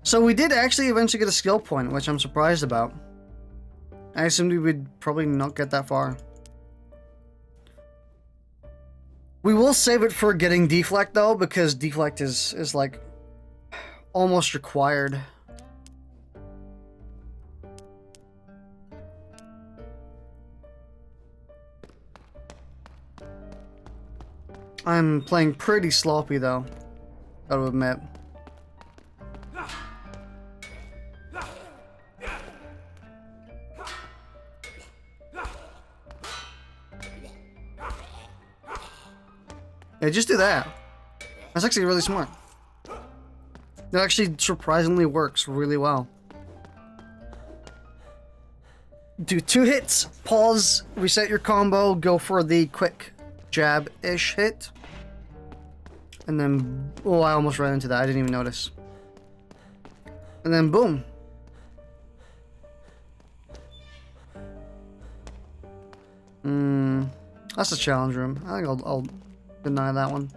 A: So we did actually eventually get a skill point, which I'm surprised about. I assumed we would probably not get that far. We will save it for getting deflect though, because deflect is like almost required. I'm playing pretty sloppy though, gotta admit. Yeah, just do that. That's actually really smart. It actually surprisingly works really well. Do 2 hits, pause, reset your combo, go for the quick jab-ish hit. And then, oh, I almost ran into that. I didn't even notice. And then boom. That's a challenge room. I think I'll deny that one.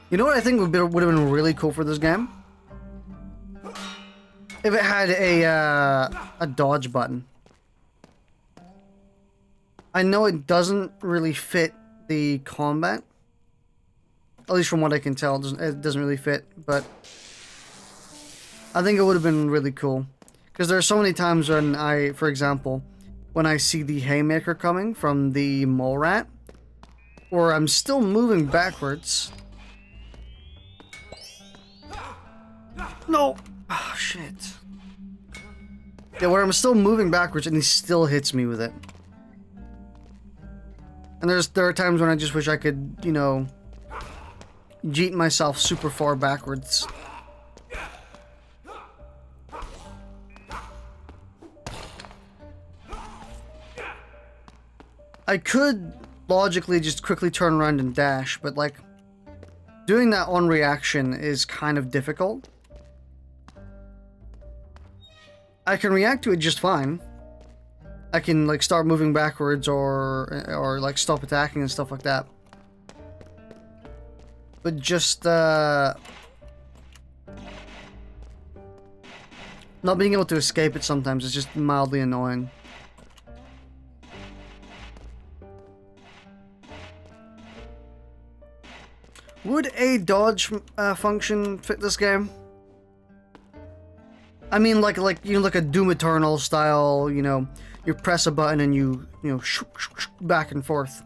A: You know what I think would have been really cool for this game? If it had a dodge button. I know it doesn't really fit the combat. At least from what I can tell, it doesn't really fit, but I think it would have been really cool. Because there are so many times when for example, when I see the haymaker coming from the mole rat, or I'm still moving backwards. No! Oh, shit. Yeah, where I'm still moving backwards and he still hits me with it. And there are times when I just wish I could, you know, jeet myself super far backwards. I could logically just quickly turn around and dash, but like, doing that on reaction is kind of difficult. I can react to it just fine. I can like start moving backwards or like stop attacking and stuff like that. But just not being able to escape it sometimes is just mildly annoying. Would a dodge function fit this game? I mean, like you know, like a Doom Eternal style. You know, you press a button and you know, back and forth.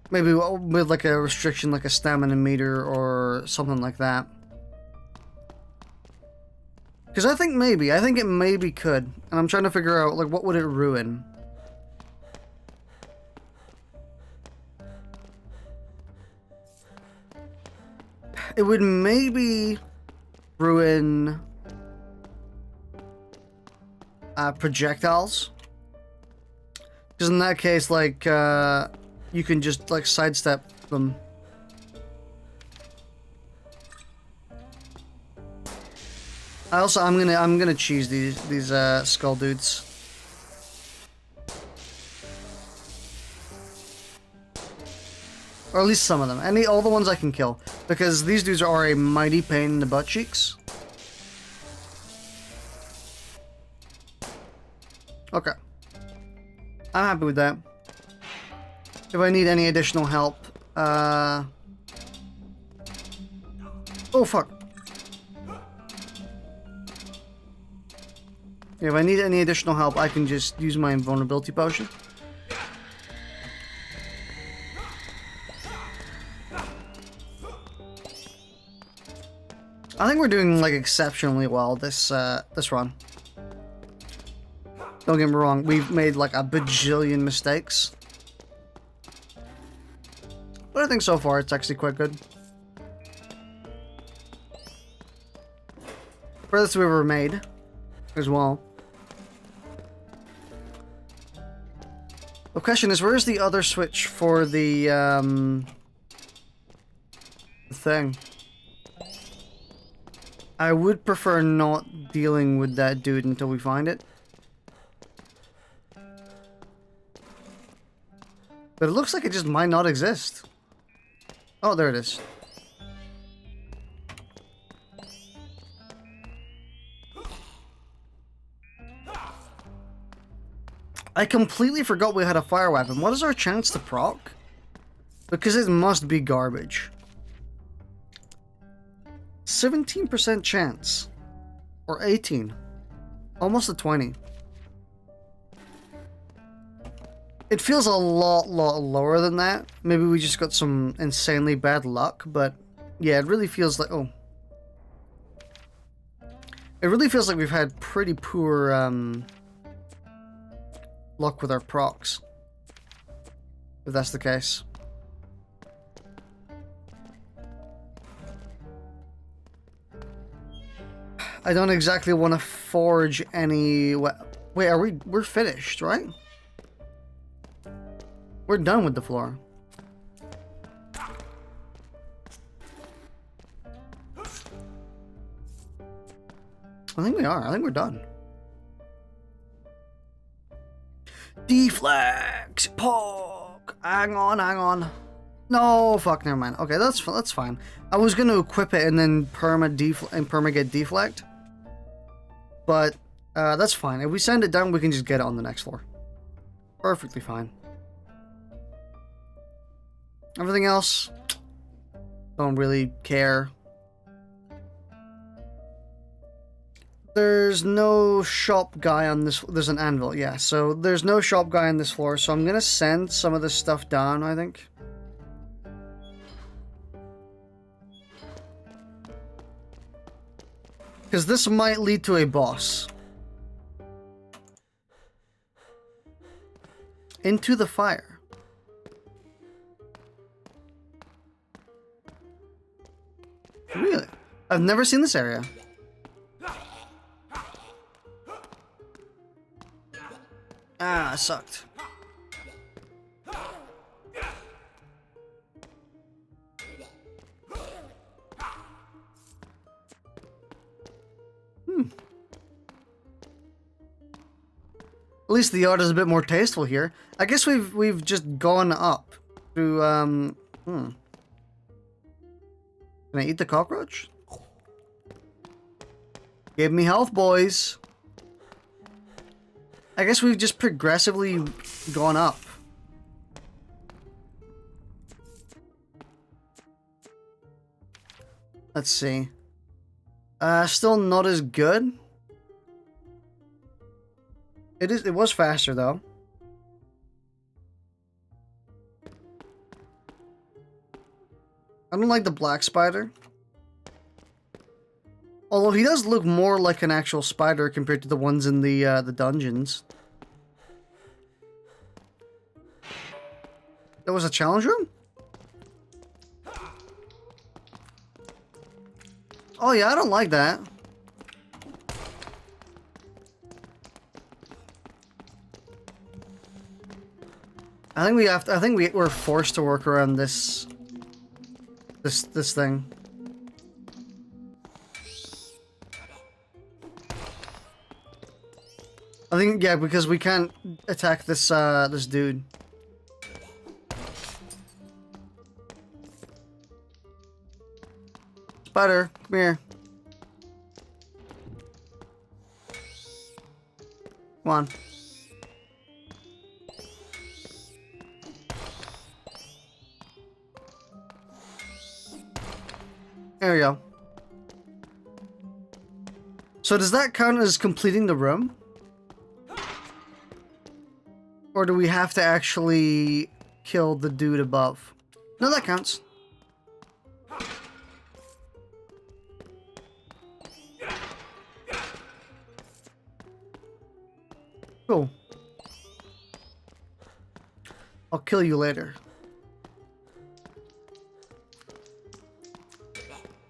A: Maybe with like a restriction, like a stamina meter or something like that. Because I think it maybe could. And I'm trying to figure out, like, what would it ruin? It would maybe ruin projectiles. Because in that case, like, you can just, like, sidestep them. I'm gonna cheese these skull dudes. Or at least some of them. All the ones I can kill. Because these dudes are a mighty pain in the butt cheeks. Okay. I'm happy with that. If I need any additional help, oh fuck. If I need any additional help, I can just use my invulnerability potion. I think we're doing, like, exceptionally well this run. Don't get me wrong, we've made like a bajillion mistakes. But I think so far it's actually quite good. Furthest we've ever made as well. The question is, where's the other switch for the thing? I would prefer not dealing with that dude until we find it. But it looks like it just might not exist. Oh, there it is. I completely forgot we had a fire weapon. What is our chance to proc? Because it must be garbage. 17% chance. Or 18. Almost a 20. It feels a lot lower than that. Maybe we just got some insanely bad luck, but yeah, it really feels like, oh. It really feels like we've had pretty poor luck with our procs. If that's the case. I don't exactly want to forge any... Wait, we're finished, right? We're done with the floor. I think we are. I think we're done. Deflex! Poke! Hang on. No, fuck, never mind. Okay, that's fine. I was gonna equip it and then perma get deflect. But, that's fine. If we send it down, we can just get it on the next floor. Perfectly fine. Everything else, don't really care. There's no shop guy on this. There's an anvil, yeah. So there's no shop guy on this floor. So I'm gonna send some of this stuff down, I think. Because this might lead to a boss. Into the fire. Really? I've never seen this area. Ah, it sucked. At least the art is a bit more tasteful here. I guess we've just gone up to Can I eat the cockroach? Give me health, boys. I guess we've just progressively gone up. Let's see. Still not as good. It was faster though. I don't like the black spider. Although he does look more like an actual spider compared to the ones in the dungeons. That was a challenge room? Oh yeah, I don't like that. I think we have to, I think we're forced to work around this thing. I think, yeah, because we can't attack this this dude. Spider, come here. Come on. There we go. So does that count as completing the room? Or do we have to actually kill the dude above? No, that counts. Cool. I'll kill you later.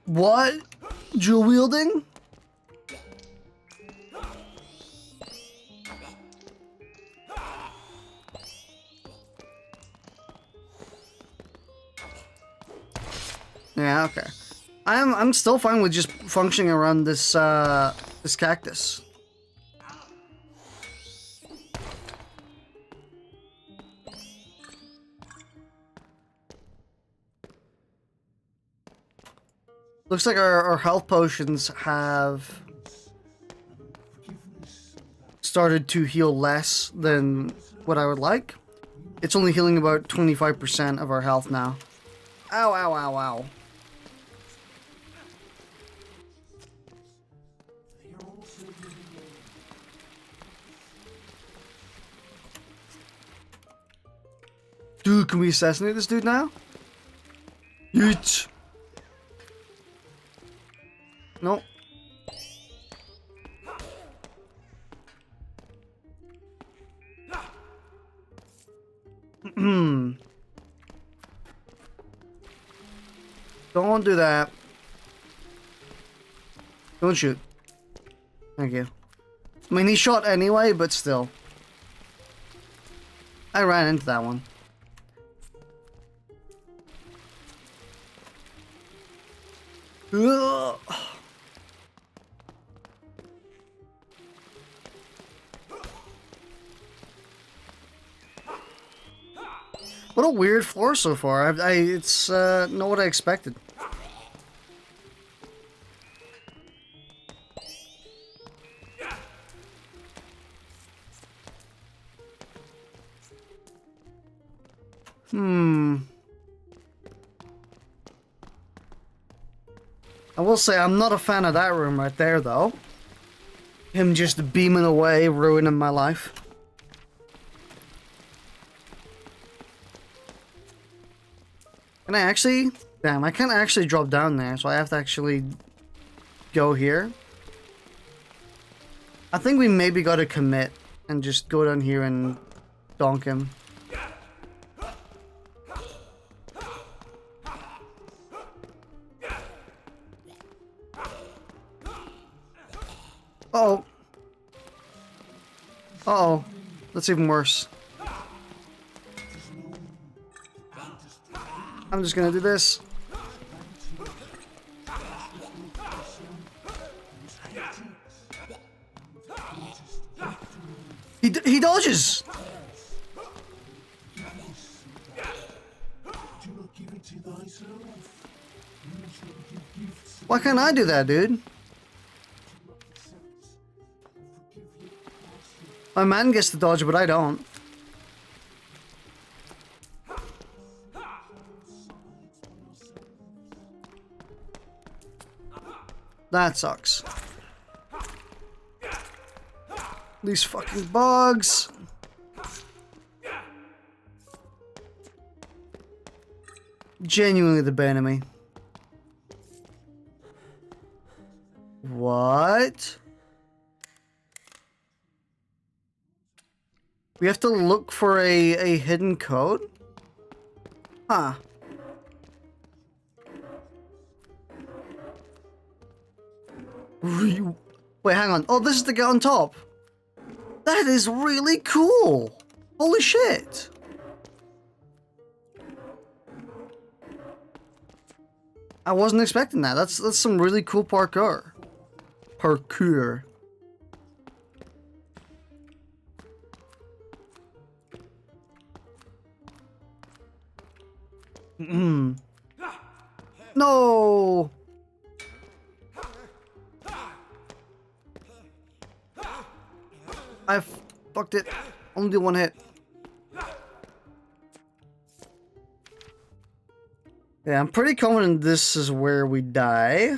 A: What? Dual wielding? Yeah, okay. I'm still fine with just functioning around this this cactus. Looks like our health potions have started to heal less than what I would like. It's only healing about 25% of our health now. Ow, ow, ow, ow. Dude, can we assassinate this dude now? Yeet. Nope. Don't do that. Don't shoot. Thank you. I mean, he shot anyway, but still. I ran into that one. Ugh. What a weird floor so far. It's not what I expected. I will say I'm not a fan of that room right there, though. Him just beaming away, ruining my life. Can I actually? Damn, I can't actually drop down there, so I have to actually go here. I think we maybe gotta commit and just go down here and donk him. Uh-oh. Uh-oh. That's even worse. I'm just gonna do this. He dodges! Why can't I do that, dude? My man gets to dodge, but I don't. That sucks. These fucking bugs. genuinely the bane of me. What? We have to look for a hidden code? Huh. Wait, hang on. Oh, this is the guy on top. That is really cool. Holy shit. I wasn't expecting that. That's some really cool parkour. Parkour. No. I fucked it. Only one hit. Yeah, I'm pretty confident this is where we die.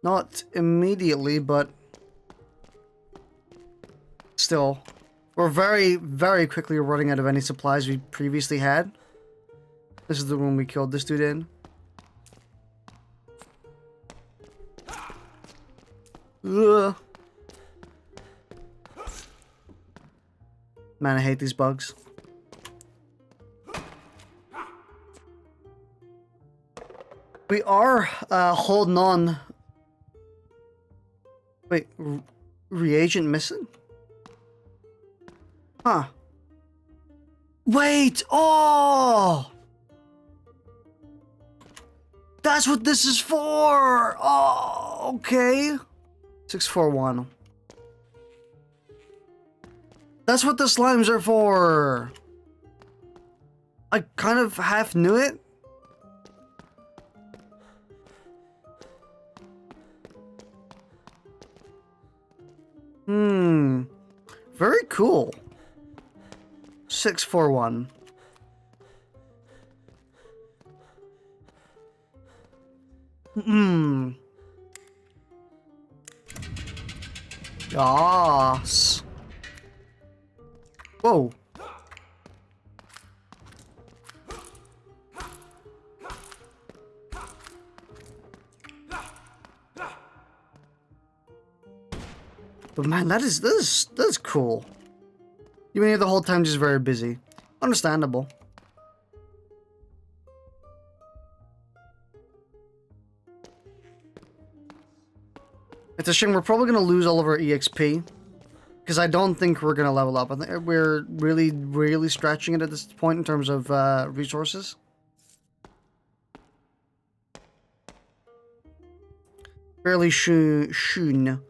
A: Not immediately, but still. We're very, very quickly running out of any supplies we previously had. This is the one we killed this dude in. Ugh. Man, I hate these bugs. We are holding on. Wait, reagent missing? Huh. Wait! Oh! That's what this is for! Oh, okay. 641. That's what the slimes are for! I kind of half knew it. Very cool. 641. Yas. Whoa. But man, that is cool. You've been here the whole time, just very busy. Understandable. It's a shame we're probably gonna lose all of our EXP, because I don't think we're gonna level up. I think we're really stretching it at this point in terms of resources. Fairly soon,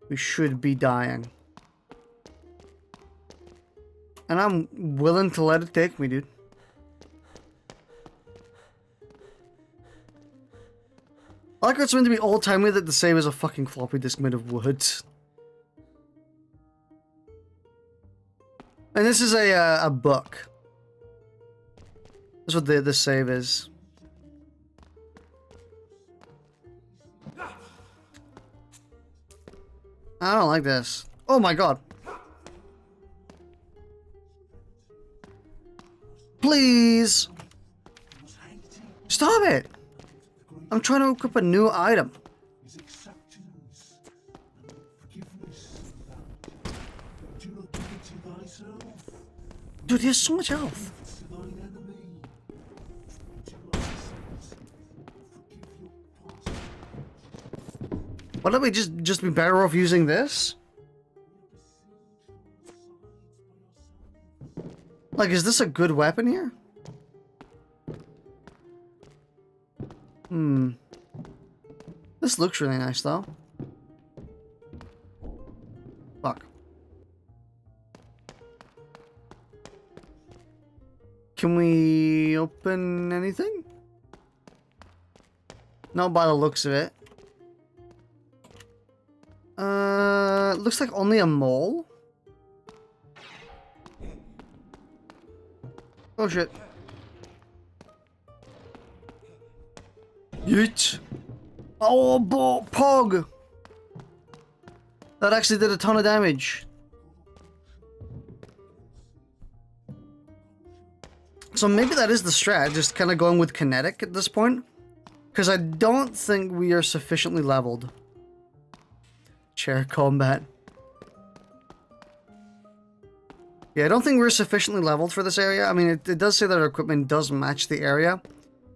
A: we should be dying. And I'm willing to let it take me, dude. I like how it's meant to be old-timey that the save is a fucking floppy disk made of wood. And this is a book. That's what the save is. I don't like this. Oh my god. Please! Stop it! I'm trying to equip a new item. Dude, he has so much health. Why don't we just be better off using this? Like, is this a good weapon here? This looks really nice, though. Fuck. Can we open anything? Not by the looks of it. Looks like only a mole. Oh shit. Yeet. Oh, Pog! That actually did a ton of damage. So maybe that is the strat, just kind of going with kinetic at this point. Because I don't think we are sufficiently leveled. Chair combat. Yeah, I don't think we're sufficiently leveled for this area. I mean, it does say that our equipment does match the area.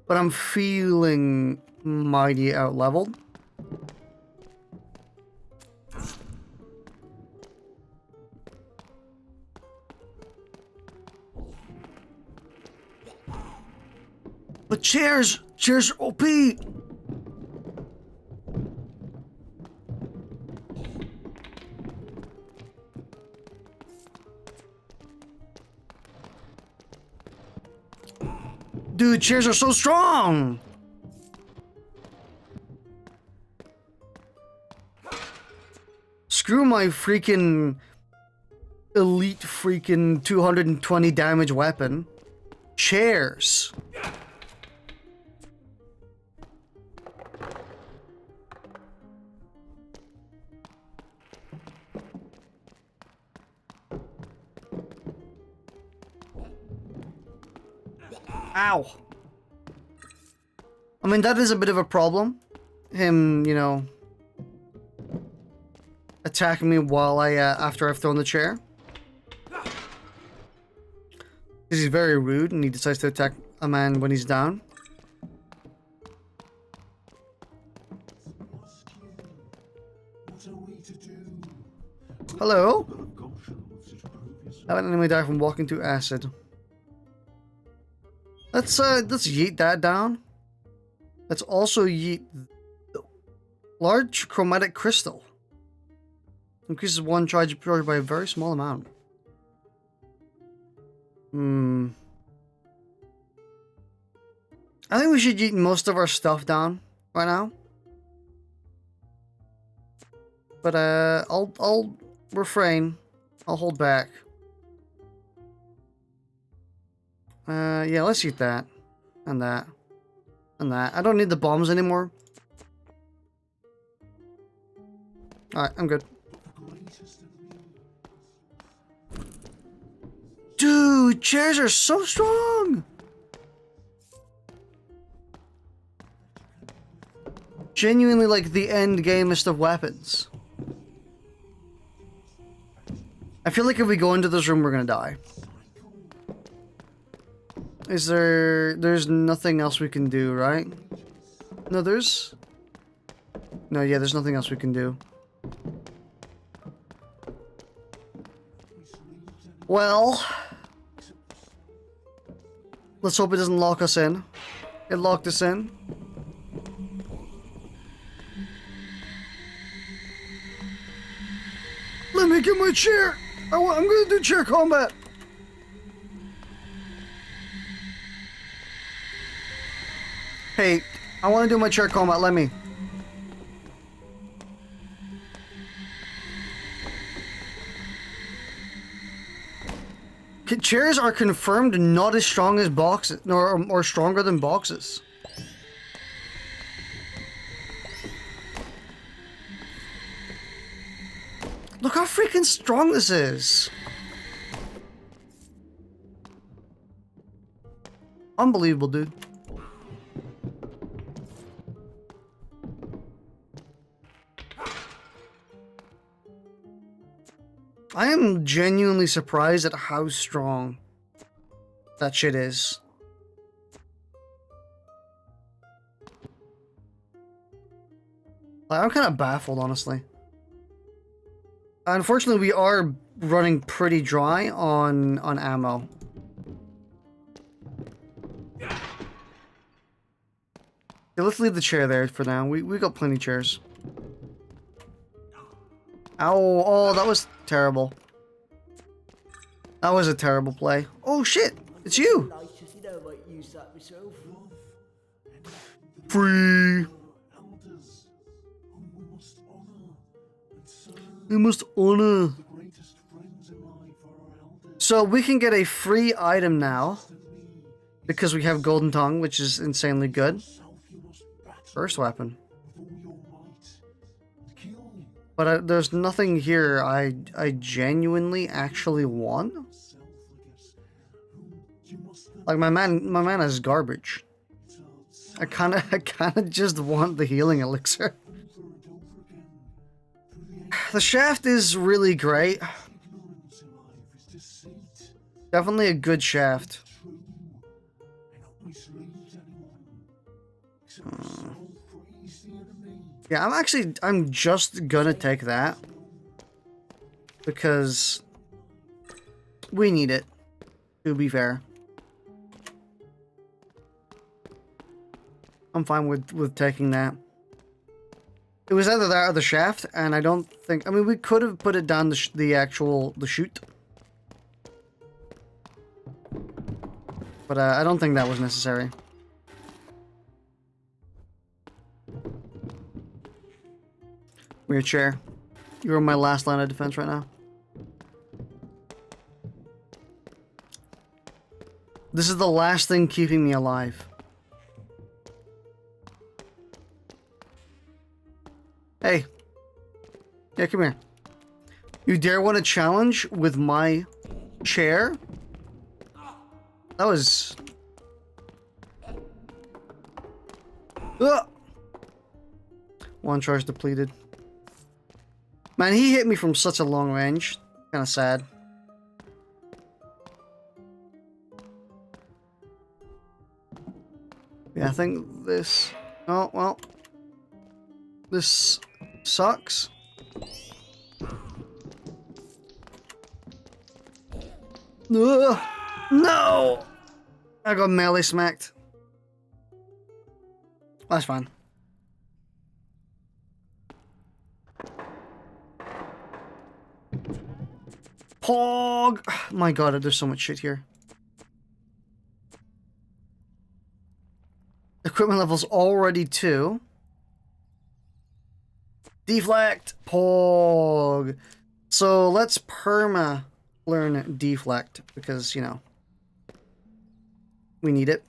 A: But I'm feeling mighty out-leveled. But chairs OP. Dude, chairs are so strong. Screw my freaking elite freaking 220 damage weapon. Chairs. Ow. I mean, that is a bit of a problem. Him, you know, attacking me while after I've thrown the chair. Because he's very rude and he decides to attack a man when he's down. Hello? How an enemy die from walking to acid? Let's yeet that down. Let's also yeet large chromatic crystal. Increases one charge by a very small amount. I think we should yeet most of our stuff down right now. But I'll refrain. I'll hold back. Yeah, let's eat that. And that. And that. I don't need the bombs anymore. Alright, I'm good. Dude, chairs are so strong! Genuinely like the end gamest of weapons. I feel like if we go into this room, we're gonna die. Is there's nothing else we can do, right? No, there's nothing else we can do. Well, let's hope it doesn't lock us in. It locked us in. Let me get my chair. I'm gonna do chair combat. Hey, I want to do my chair combat, let me. Chairs are confirmed not as strong as boxes, or stronger than boxes. Look how freaking strong this is. Unbelievable, dude. I am genuinely surprised at how strong that shit is. I'm kind of baffled, honestly. Unfortunately, we are running pretty dry on ammo. Yeah, let's leave the chair there for now. We got plenty of chairs. Ow, oh, that was terrible. That was a terrible play. Oh shit, it's you! Free! We must honor. So we can get a free item now. Because we have Golden Tongue, which is insanely good. First weapon. But there's nothing here I genuinely actually want. Like my man is garbage. I kind of just want the healing elixir. The shaft is really great. Definitely a good shaft. Yeah, I'm just gonna take that. Because we need it, to be fair. I'm fine with taking that. It was either that or the shaft, and I don't think... I mean, we could have put it down the chute. But I don't think that was necessary. Weird chair. You're on my last line of defense right now. This is the last thing keeping me alive. Hey. Yeah, come here. You dare want a challenge with my chair? That was... Ugh. One charge depleted. Man, he hit me from such a long range. Kinda sad. Yeah, I think this... Oh, well. This sucks. Ugh. No! I got melee smacked. That's fine. Pog! My god, there's so much shit here. Equipment level's already 2. Deflect! Pog! So let's perma learn deflect because, you know, we need it.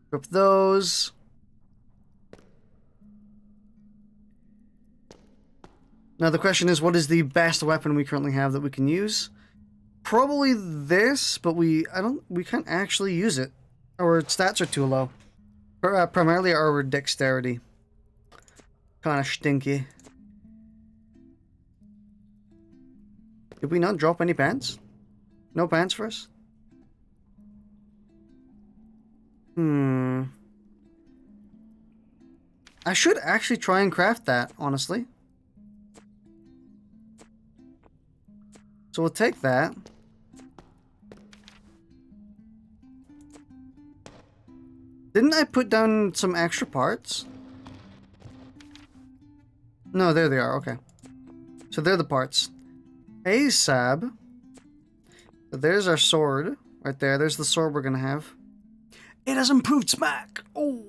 A: Equip those. Now the question is, what is the best weapon we currently have that we can use? Probably this, but we can't actually use it. Our stats are too low. Primarily our dexterity. Kind of stinky. Did we not drop any pants? No pants for us? I should actually try and craft that, honestly. So we'll take that. Didn't I put down some extra parts? No, there they are, okay. So they're the parts. Hey, Sab. So there's our sword. Right there, there's the sword we're gonna have. It has improved smack! Oh!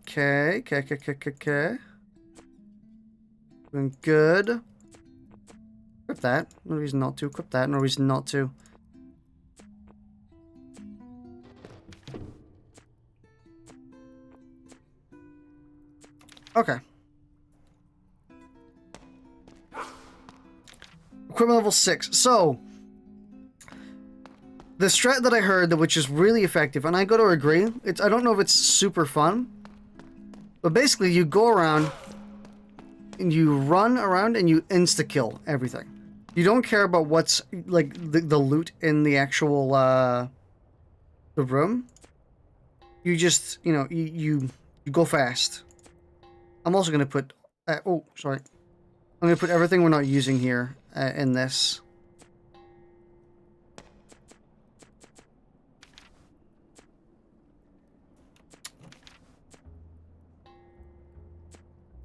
A: Okay. Doing good. Equip that. No reason not to. Equip that. No reason not to. Okay. Equipment level 6. So, the strat that I heard, which is really effective, and I got to agree, I don't know if it's super fun, but basically you go around and you run around and you insta-kill everything. You don't care about what's, like, the loot in the actual, the room. You just, you know, you go fast. I'm also going to put, oh, sorry. I'm going to put everything we're not using here in this.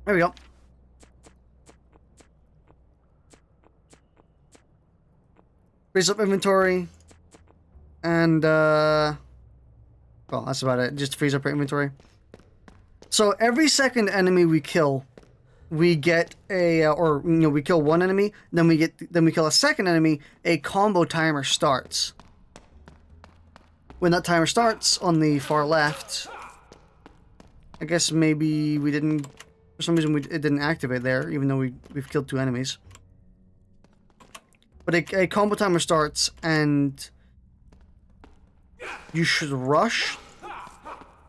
A: There we go. Freeze up inventory. And, well, that's about it. Just freeze up our inventory. So every second enemy we kill, we get a, or you know, we kill one enemy, then we kill a second enemy, a combo timer starts. When that timer starts on the far left, I guess maybe we didn't, for some reason it didn't activate there, even though we've killed 2 enemies. But a combo timer starts, and you should rush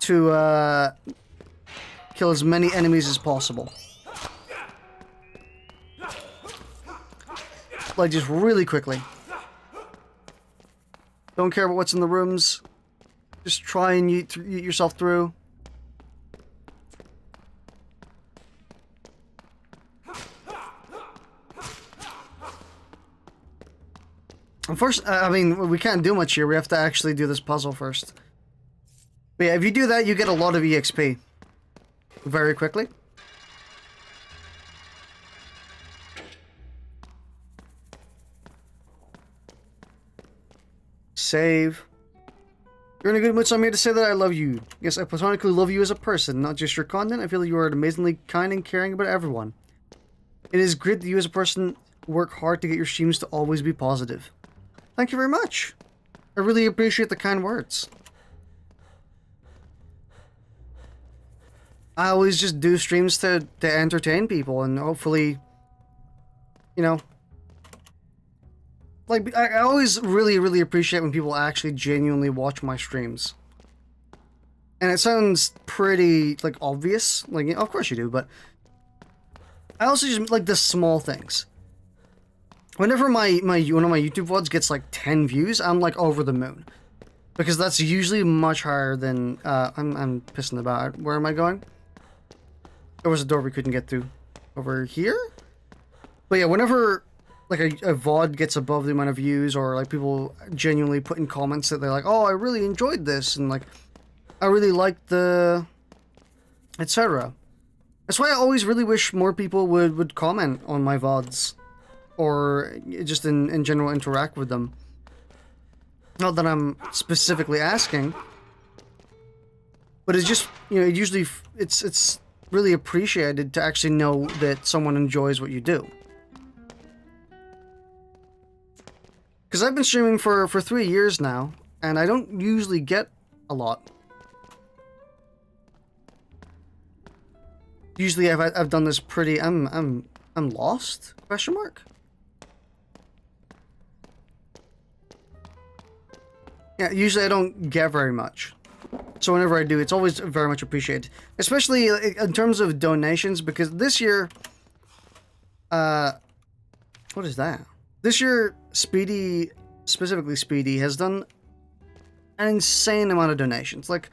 A: to kill as many enemies as possible. Like, just really quickly. Don't care about what's in the rooms. Just try and yeet yourself through. First, I mean, we can't do much here. We have to actually do this puzzle first. But yeah, if you do that, you get a lot of EXP. Very quickly. Save. You're in a good mood, so I'm here to say that I love you. Yes, I platonically love you as a person, not just your content. I feel you are amazingly kind and caring about everyone. It is great that you as a person work hard to get your streams to always be positive. Thank you very much. I really appreciate the kind words. I always just do streams to entertain people and hopefully, you know, like, I always really appreciate when people actually genuinely watch my streams. And it sounds pretty, like, obvious. Like, of course you do, but I also just like the small things. Whenever one of my YouTube VODs gets like 10 views, I'm like over the moon. Because that's usually much higher than, I'm pissing about. Where am I going? There was a door we couldn't get through. Over here? But yeah, whenever like a VOD gets above the amount of views, or like people genuinely put in comments that they're like, oh, I really enjoyed this, and like, I really liked the, etc. That's why I always really wish more people would comment on my VODs. Or just in general interact with them. Not that I'm specifically asking, but it's just, you know, usually it's really appreciated to actually know that someone enjoys what you do. Because I've been streaming for 3 years now, and I don't usually get a lot. Usually I've done this pretty, I'm lost? Question mark? Yeah, usually I don't get very much. So whenever I do, it's always very much appreciated. Especially in terms of donations, because this year... what is that? This year, Speedy, specifically Speedy, has done an insane amount of donations. Like,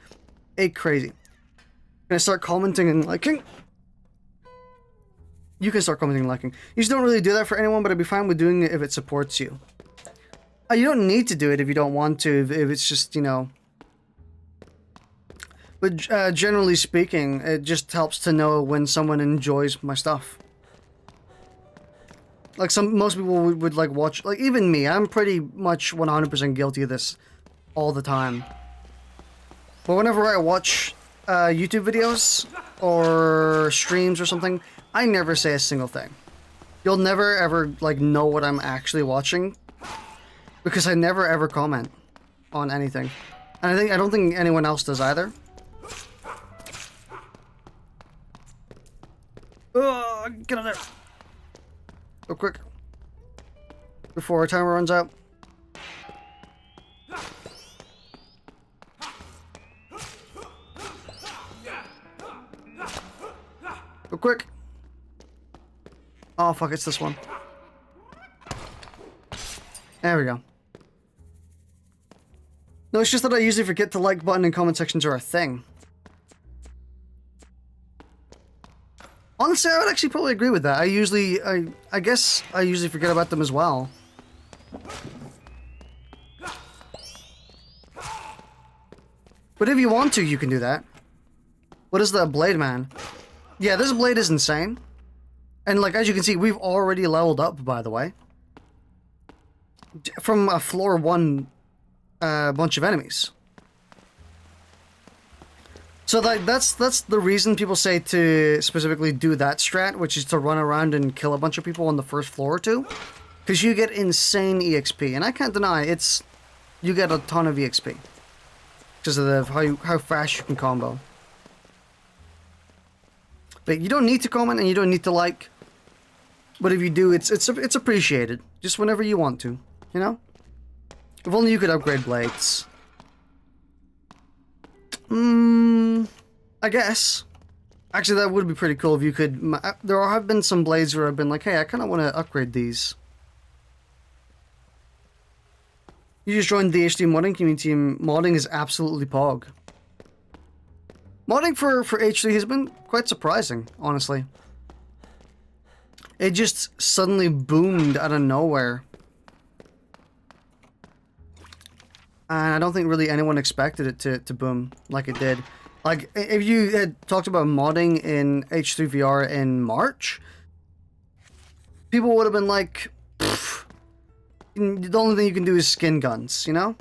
A: crazy. Can I start commenting and liking? You can start commenting and liking. You just don't really do that for anyone, but I'd be fine with doing it if it supports you. You don't need to do it if you don't want to, if it's just, you know... But generally speaking, it just helps to know when someone enjoys my stuff. Like, most people would like watch... Like, even me, I'm pretty much 100% guilty of this all the time. But whenever I watch YouTube videos or streams or something, I never say a single thing. You'll never ever, like, know what I'm actually watching. Because I never ever comment on anything. And I don't think anyone else does either. Oh, get on there. Go quick. Before our timer runs out. Go quick. Oh fuck, it's this one. There we go. No, it's just that I usually forget the like button and comment sections are a thing. Honestly, I would actually probably agree with that. I guess I usually forget about them as well. But if you want to, you can do that. What is the blade, man? Yeah, this blade is insane. And like, as you can see, we've already leveled up, by the way. From a floor 1 bunch of enemies. So that's the reason people say to specifically do that strat, which is to run around and kill a bunch of people on the first floor or two, because you get insane EXP, and I can't deny you get a ton of EXP because of how fast you can combo. But you don't need to comment and you don't need to like. But if you do, it's appreciated. Just whenever you want to, you know. If only you could upgrade blades. I guess. Actually, that would be pretty cool if you could. There have been some blades where I've been like, hey, I kind of want to upgrade these. You just joined the HD modding community, and modding is absolutely pog. Modding for H3 has been quite surprising, honestly. It just suddenly boomed out of nowhere. And I don't think really anyone expected it to boom like it did. Like, if you had talked about modding in H3 VR in March, people would have been like, pfft, the only thing you can do is skin guns, you know?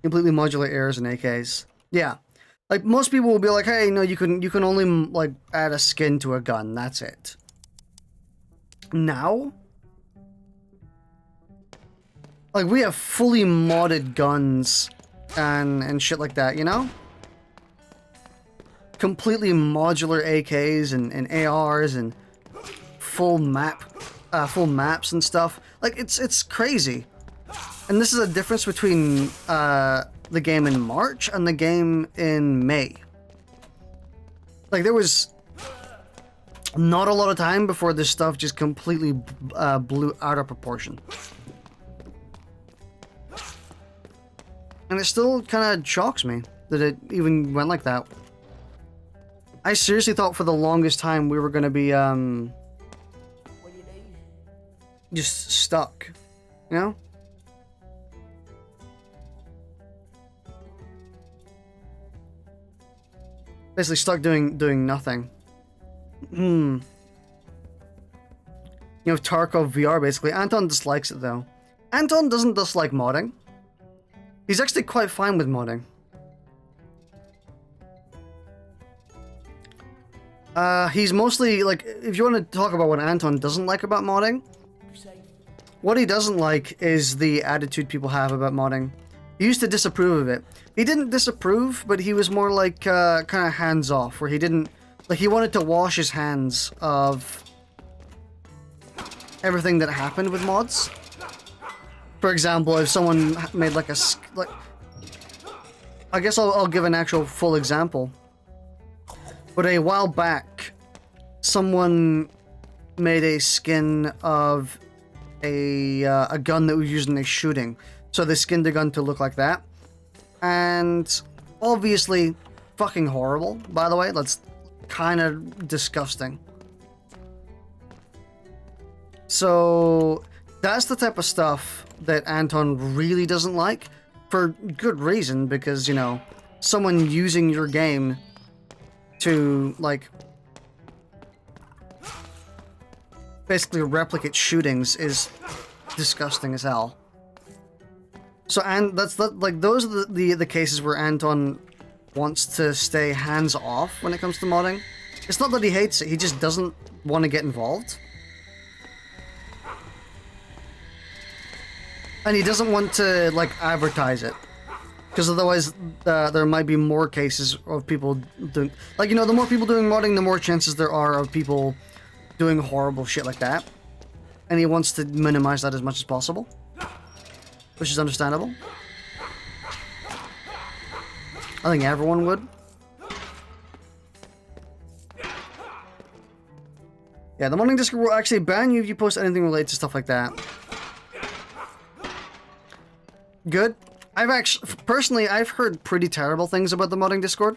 A: Completely modular ARs and AKs. Yeah. Like, most people will be like, hey, no, you can only, like, add a skin to a gun, that's it. Now? Like, we have fully modded guns and shit like that, you know? Completely modular AKs and ARs and full maps and stuff. Like, it's crazy. And this is a difference between the game in March and the game in May. Like, there was not a lot of time before this stuff just completely blew out of proportion. And it still kind of shocks me that it even went like that. I seriously thought for the longest time we were going to be just stuck, you know? Basically stuck doing nothing. You know, Tarkov VR basically. Anton dislikes it though. Anton doesn't dislike modding. He's actually quite fine with modding. He's mostly, like, if you want to talk about what Anton doesn't like about modding, what he doesn't like is the attitude people have about modding. He used to disapprove of it. He didn't disapprove, but he was more like, kind of hands-off, where he didn't, like, he wanted to wash his hands of everything that happened with mods. For example, if someone made like I guess I'll give an actual full example. But a while back, someone made a skin of a gun that was used in a shooting. So they skinned the gun to look like that. And obviously, fucking horrible, by the way. That's kind of disgusting. So that's the type of stuff that Anton really doesn't like, for good reason, because, you know, someone using your game to, like, basically replicate shootings is disgusting as hell. So, and those are the cases where Anton wants to stay hands off when it comes to modding. It's not that he hates it, he just doesn't want to get involved. And he doesn't want to, like, advertise it. Because otherwise, there might be more cases of people doing... Like, you know, the more people doing modding, the more chances there are of people doing horrible shit like that. And he wants to minimize that as much as possible. Which is understandable. I think everyone would. Yeah, the modding Discord will actually ban you if you post anything related to stuff like that. Good. I've actually, personally, I've heard pretty terrible things about the modding Discord.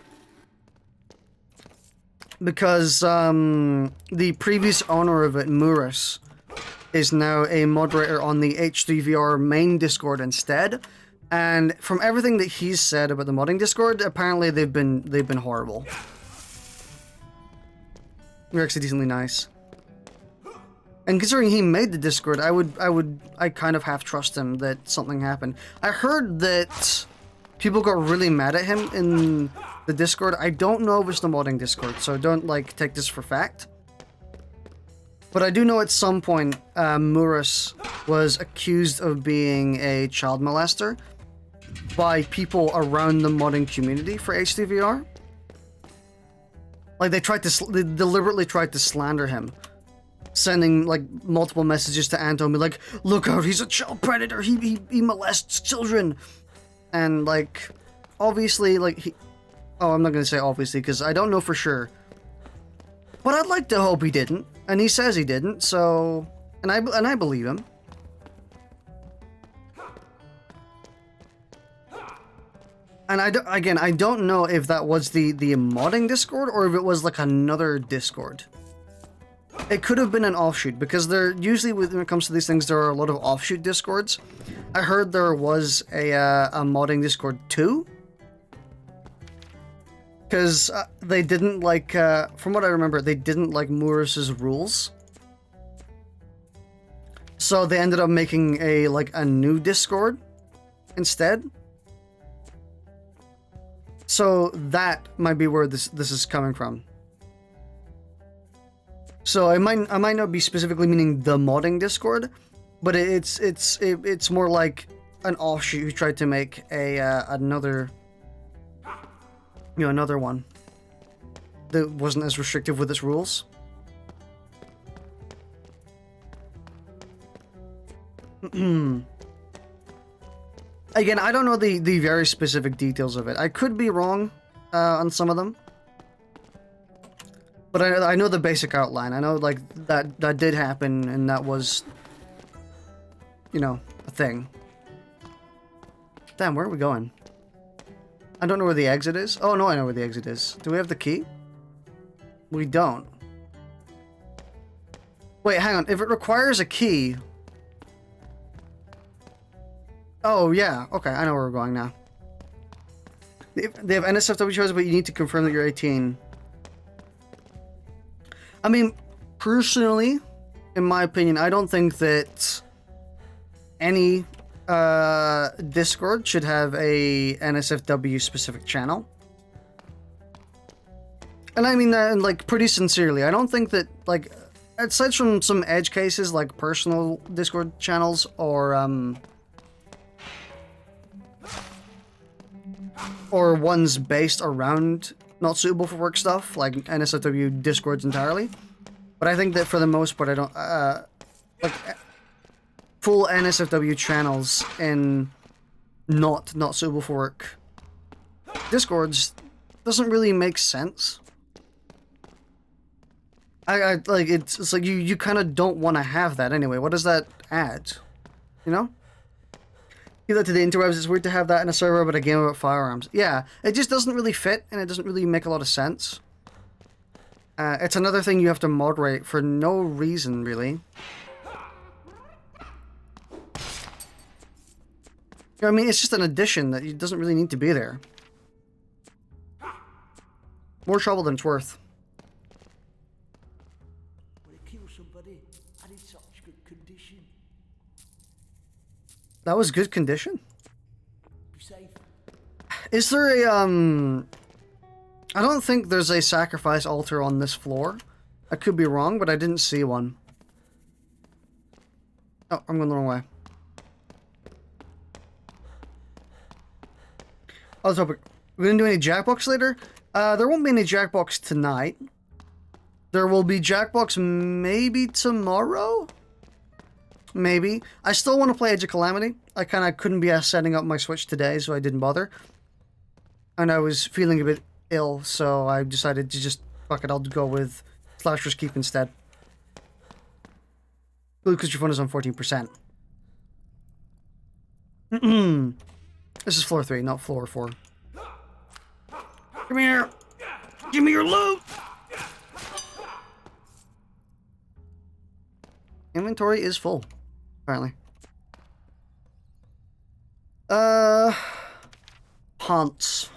A: Because, the previous owner of it, Muris, is now a moderator on the H3VR main Discord instead. And from everything that he's said about the modding Discord, apparently they've been horrible. They're actually decently nice. And considering he made the Discord, I kind of half trust him that something happened. I heard that people got really mad at him in the Discord. I don't know if it's the modding Discord, so don't like take this for fact. But I do know at some point, Muris was accused of being a child molester by people around the modding community for HDVR. Like, they deliberately tried to slander him, sending, like, multiple messages to Anton, be like, look out, he's a child predator, he molests children. And, like, obviously, like, oh, I'm not gonna say obviously, because I don't know for sure. But I'd like to hope he didn't, and he says he didn't, so... And I believe him. And I don't know if that was the modding Discord, or if it was, like, another Discord. It could have been an offshoot, because there usually, when it comes to these things, there are a lot of offshoot Discords. I heard there was a modding Discord too. Because they didn't like, from what I remember, they didn't like Muris's rules. So they ended up making a new Discord instead. So that might be where this is coming from. So I might not be specifically meaning the modding Discord, but it's more like an offshoot who tried to make another one that wasn't as restrictive with its rules. Again, I don't know the very specific details of it. I could be wrong on some of them. But I know the basic outline. I know, like, that did happen, and that was, you know, a thing. Damn, where are we going? I don't know where the exit is. Oh, no, I know where the exit is. Do we have the key? We don't. Wait, hang on. If it requires a key... Oh, yeah. Okay, I know where we're going now. They have NSFW choices, but you need to confirm that you're 18. I mean, personally, in my opinion, I don't think that any Discord should have a NSFW specific channel. And I mean that, like, pretty sincerely. I don't think that, like, aside from some edge cases, like personal Discord channels or ones based around not suitable for work stuff, like NSFW Discords entirely. But I think that for the most part, I don't, like, full NSFW channels in not suitable for work Discords doesn't really make sense. I like, it's like you kind of don't want to have that anyway. What does that add? You know? Give that to the interwebs. It's weird to have that in a server, but a game about firearms. Yeah, it just doesn't really fit, and it doesn't really make a lot of sense. It's another thing you have to moderate for no reason, really. I mean, it's just an addition that doesn't really need to be there. More trouble than it's worth.
B: When I kill somebody, and it's such good condition.
A: That was good condition?
B: Be safe.
A: Is there a, I don't think there's a sacrifice altar on this floor. I could be wrong, but I didn't see one. Oh, I'm going the wrong way. Other topic. We're gonna do any Jackbox later? There won't be any Jackbox tonight. There will be Jackbox maybe tomorrow? Maybe. I still want to play Edge of Calamity. I kind of couldn't be asked setting up my Switch today, so I didn't bother. And I was feeling a bit ill, so I decided to just, fuck it, I'll go with Slasher's Keep instead. Because your phone is on 14%. This is floor 3, not floor 4. Come here! Give me your loot! Inventory is full, apparently. Haunts.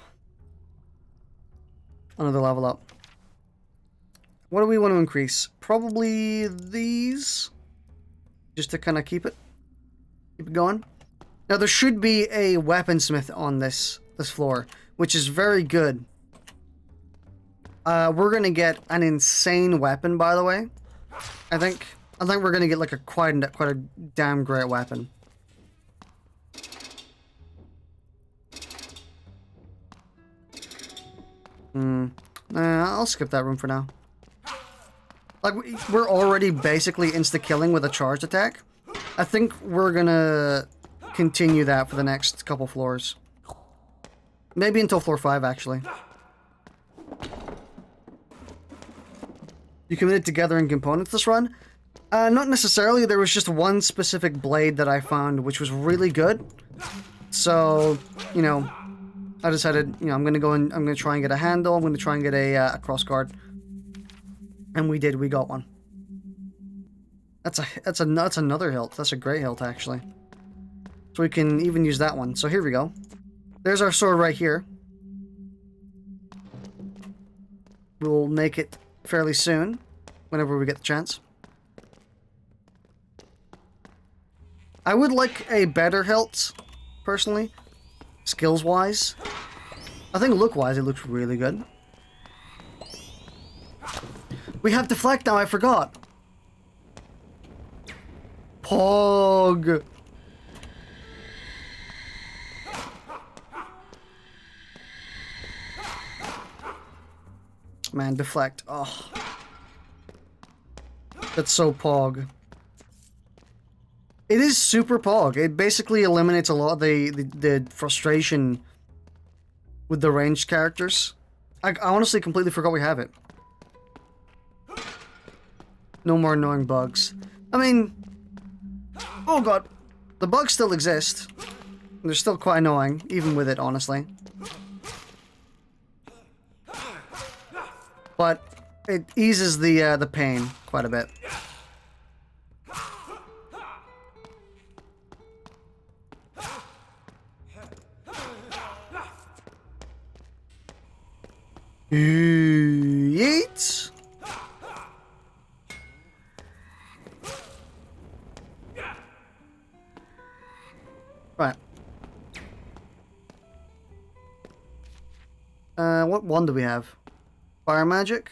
A: Another level up. What do we want to increase? Probably these. Just to kind of keep it going. Now there should be a weaponsmith on this this floor, which is very good. We're gonna get an insane weapon, by the way. I think we're gonna get like a quite a damn great weapon. I'll skip that room for now. Like, we're already basically insta-killing with a charged attack. I think we're gonna continue that for the next couple floors. Maybe until floor 5, actually. You committed to gathering components this run? Not necessarily. There was just one specific blade that I found which was really good. So, you know, I decided, you know, I'm gonna try and get a handle. I'm gonna try and get a crossguard. And we did. We got one. That's another hilt. That's a great hilt, actually. So we can even use that one. So here we go. There's our sword right here. We'll make it fairly soon, whenever we get the chance. I would like a better hilt, personally, skills-wise. I think look-wise, it looks really good. We have deflect now, I forgot. Pog. Man, deflect. Oh. That's so pog. It is super pog. It basically eliminates a lot of the frustration with the ranged characters. I honestly completely forgot we have it. No more annoying bugs. I mean, oh god, the bugs still exist. They're still quite annoying, even with it, honestly. But it eases the pain quite a bit. Yeet. Right. What one do we have? Fire magic?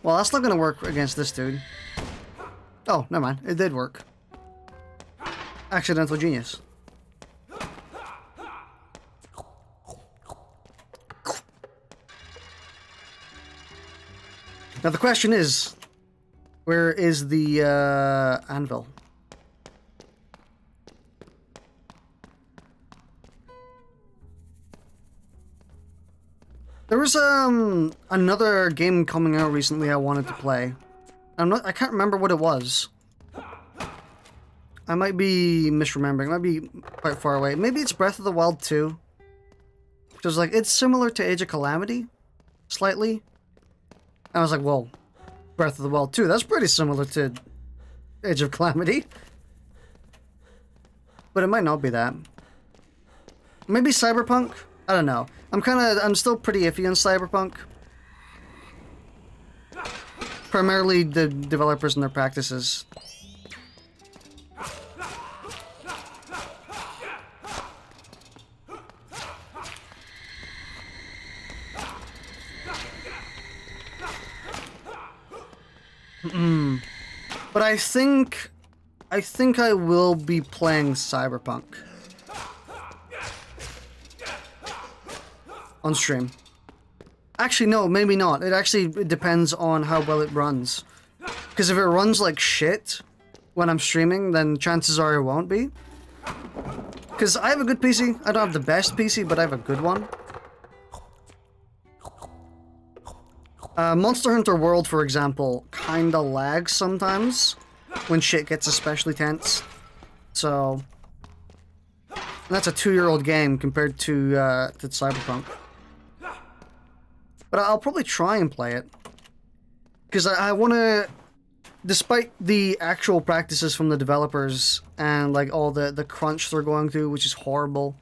A: Well, that's not gonna work against this dude. Oh, never mind. It did work. Accidental genius. Now the question is, where is the anvil? There was another game coming out recently I wanted to play. I can't remember what it was. I might be misremembering. It might be quite far away. Maybe it's Breath of the Wild 2. Because like it's similar to Age of Calamity, slightly. I was like, well, Breath of the Wild 2, that's pretty similar to Age of Calamity. But it might not be that. Maybe Cyberpunk? I don't know. I'm still pretty iffy on Cyberpunk. Primarily the developers and their practices. But I think I will be playing Cyberpunk on stream. Actually, no, maybe not. It depends on how well it runs. Because if it runs like shit when I'm streaming, then chances are it won't be. Because I have a good PC. I don't have the best PC, but I have a good one. Monster Hunter World, for example, kinda lags sometimes when shit gets especially tense. So that's a 2-year-old game compared to Cyberpunk. But I'll probably try and play it. Because I want to, despite the actual practices from the developers and like all the crunch they're going through, which is horrible,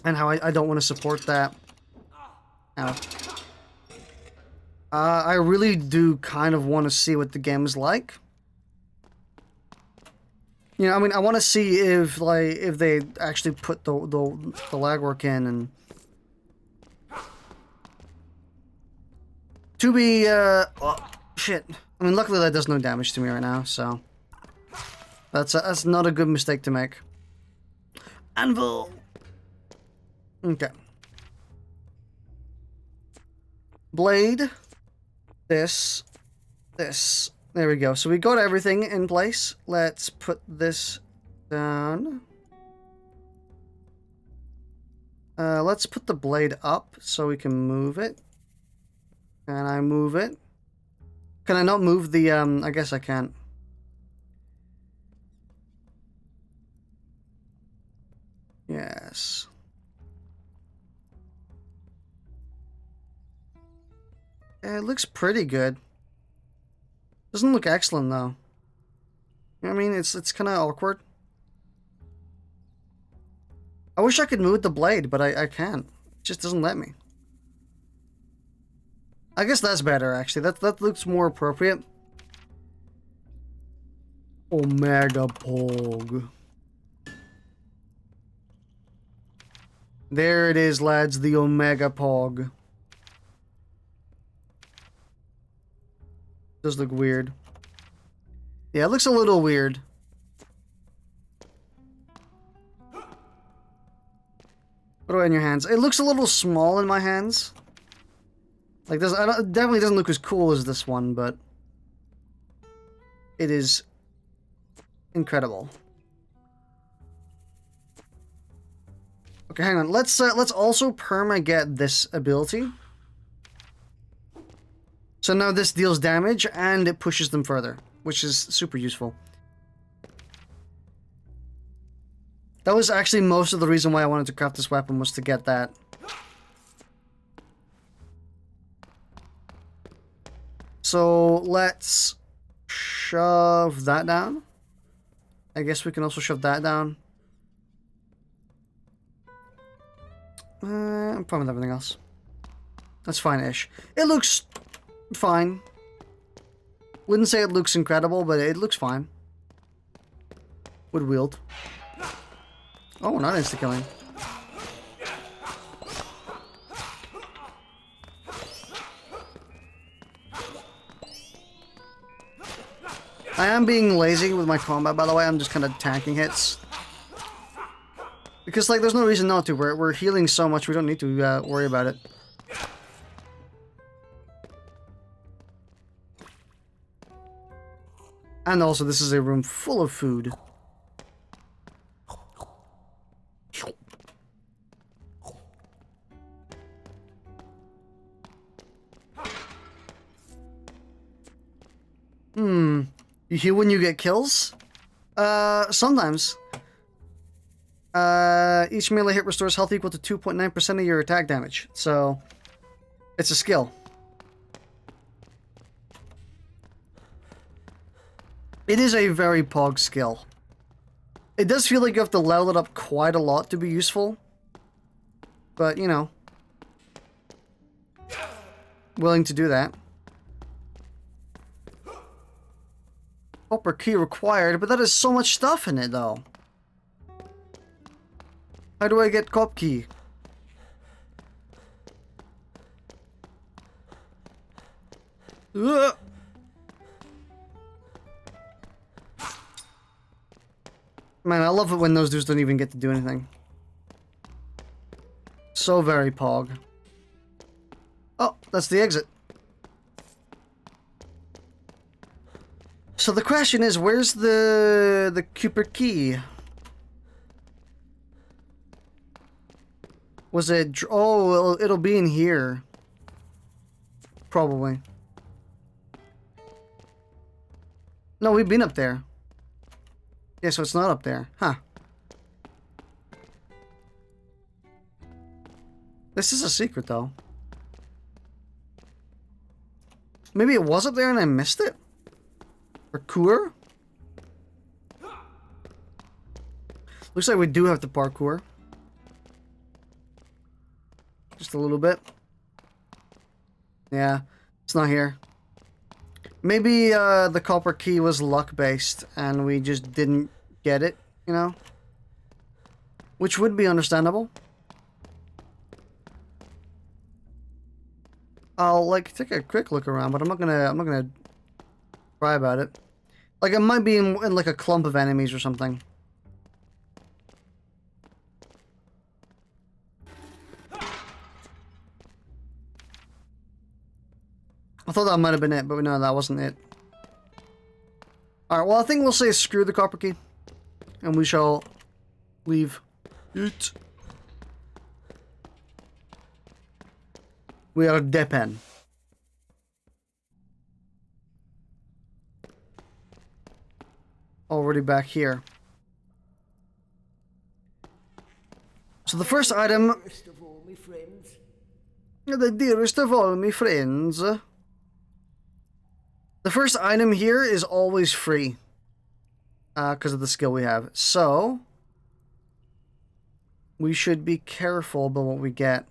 A: and how I don't want to support that. Ow. I really do kind of want to see what the game is like. You know, I mean, I want to see if like if they actually put the legwork in and to be oh, shit. I mean, luckily that does no damage to me right now, so that's not a good mistake to make. Anvil. Okay. Blade. This. There we go. So we got everything in place. Let's put this down. Let's put the blade up so we can move it. Can I move it? Can I not move the, I guess I can't. Yes. It looks pretty good. Doesn't look excellent though. You know what I mean? It's kind of awkward. I wish I could move the blade, but I can't. It just doesn't let me. I guess that's better actually. That looks more appropriate. Omega Pog. There it is, lads, the Omega Pog. Does look weird. Yeah, it looks a little weird. What do I in your hands? It looks a little small in my hands. Like this, it definitely doesn't look as cool as this one, but it is incredible. Okay, hang on. Let's also perma get this ability. So now this deals damage and it pushes them further, which is super useful. That was actually most of the reason why I wanted to craft this weapon, was to get that. So let's shove that down. I guess we can also shove that down. I'm fine with everything else. That's fine-ish. It looks fine. Wouldn't say it looks incredible, but it looks fine. Would wield. Oh, not insta-killing. I am being lazy with my combat, by the way. I'm just kind of tanking hits. Because, like, there's no reason not to. We're healing so much, we don't need to worry about it. And also, this is a room full of food. You heal when you get kills? Sometimes. Each melee hit restores health equal to 2.9% of your attack damage. So, it's a skill. It is a very pog skill. It does feel like you have to level it up quite a lot to be useful. But, you know. Willing to do that. Copper key required, but that is so much stuff in it, though. How do I get cop key? Ugh. Man, I love it when those dudes don't even get to do anything. So very pog. Oh, that's the exit. So the question is, where's the Cooper key? Was it... Oh, it'll be in here. Probably. No, we've been up there. Yeah, so it's not up there. Huh. This is a secret, though. Maybe it was up there and I missed it? Parkour? Looks like we do have to parkour. Just a little bit. Yeah, it's not here. Maybe the copper key was luck-based and we just didn't get it, you know? Which would be understandable. I'll like take a quick look around, but I'm not gonna cry about it. Like it might be in like a clump of enemies or something. I thought that might have been it, but no, that wasn't it. Alright, well I think we'll say screw the copper key. And we shall leave it. We are dipping. Already back here. So the first item...
B: Dearest of all my friends.
A: The dearest of all my friends. The first item here is always free. Because of the skill we have. So... we should be careful about what we get.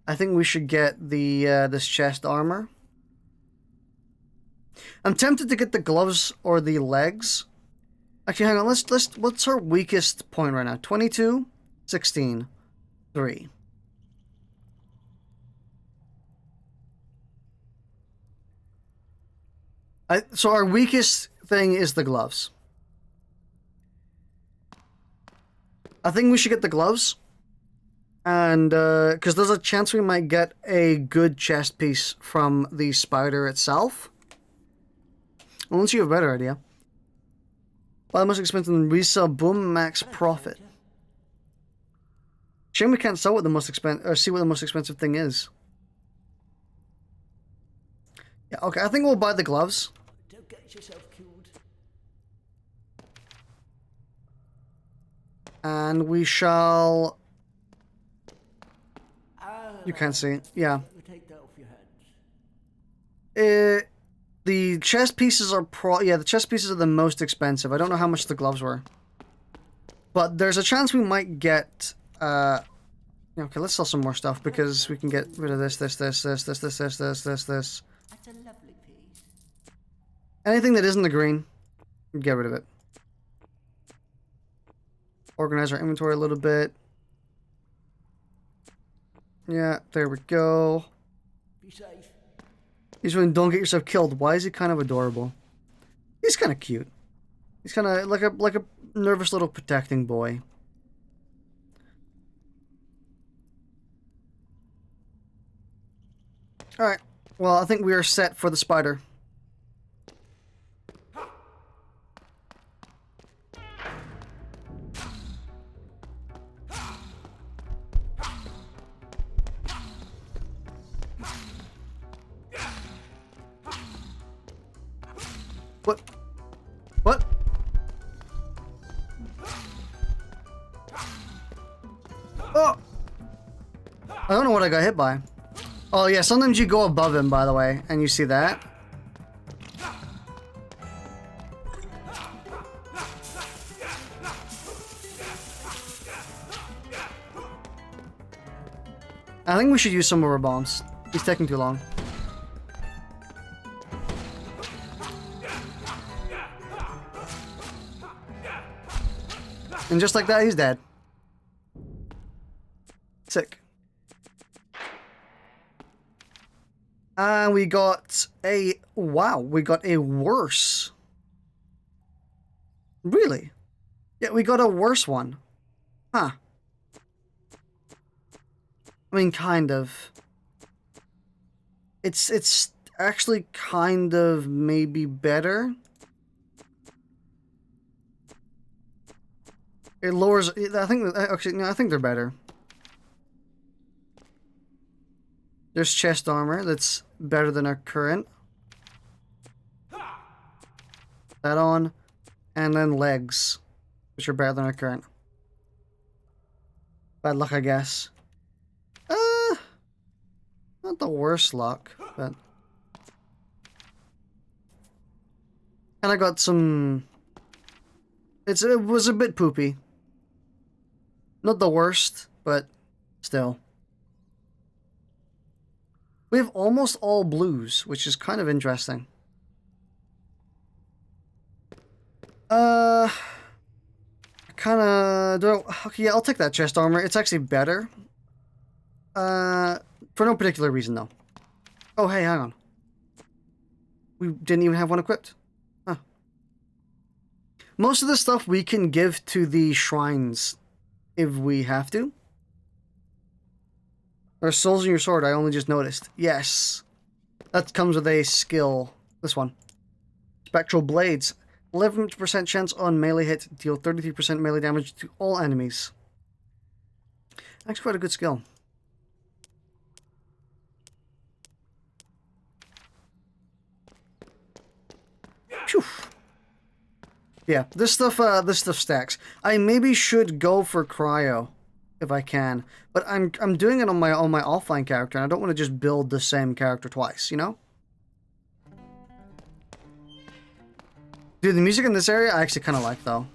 A: I think we should get the this chest armor. I'm tempted to get the gloves or the legs. Actually, hang on. Let's what's our weakest point right now? 22, 16, 3. So our weakest thing is the gloves. I think we should get the gloves. And, because there's a chance we might get a good chest piece from the spider itself. Unless you have a better idea. Buy the most expensive and resell, boom, max profit. Shame we can't sell what the most expensive, or see what the most expensive thing is. Yeah, okay, I think we'll buy the gloves.
B: Don't get yourself killed.
A: And we shall... you can't see it. Yeah.
B: Let me take that off your hands.
A: The chest pieces are the chest pieces are the most expensive. I don't know how much the gloves were. But there's a chance we might get, okay, let's sell some more stuff because we can get rid of this.
B: That's a lovely piece.
A: Anything that isn't the green, get rid of it. Organize our inventory a little bit. Yeah, there we go.
B: Be safe.
A: He's really don't get yourself killed. Why is he kind of adorable? He's kind of cute. He's kind of like a nervous little protecting boy. All right. Well, I think we are set for the spider. What? What? Oh! I don't know what I got hit by. Oh yeah, sometimes you go above him, by the way, and you see that. I think we should use some more bombs. He's taking too long. And just like that, he's dead. Sick. And we got a... wow, we got a worse. Really? Yeah, we got a worse one. Huh. I mean, kind of. It's actually kind of maybe better. It lowers... I think... actually, no, I think they're better. There's chest armor that's better than our current. That on. And then legs, which are better than our current. Bad luck, I guess. Not the worst luck, but... and I got some... it was a bit poopy. Not the worst, but still. We have almost all blues, which is kind of interesting. Kinda don't. Okay, yeah, I'll take that chest armor. It's actually better. For no particular reason though. Oh, hey, hang on. We didn't even have one equipped. Huh. Most of the stuff we can give to the shrines if we have to. There's souls in your sword, I only just noticed. Yes. That comes with a skill. This one. Spectral Blades. 11% chance on melee hit. Deal 33% melee damage to all enemies. Actually quite a good skill. Phew. Yeah, this stuff stacks. I maybe should go for cryo if I can, but I'm doing it on my offline character, and I don't want to just build the same character twice, you know? Dude, the music in this area I actually kind of like though.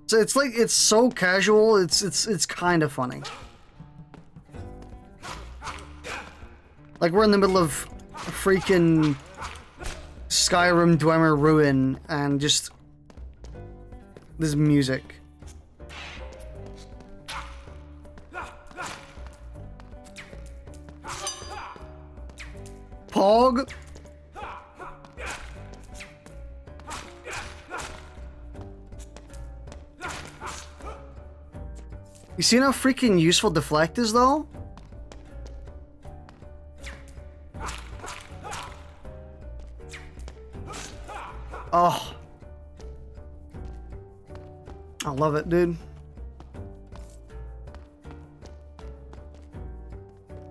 A: So it's like it's so casual. It's kind of funny. Like we're in the middle of a freaking Skyrim Dwemer ruin and just this music. Pog. You see how freaking useful deflect is though? Oh. I love it, dude.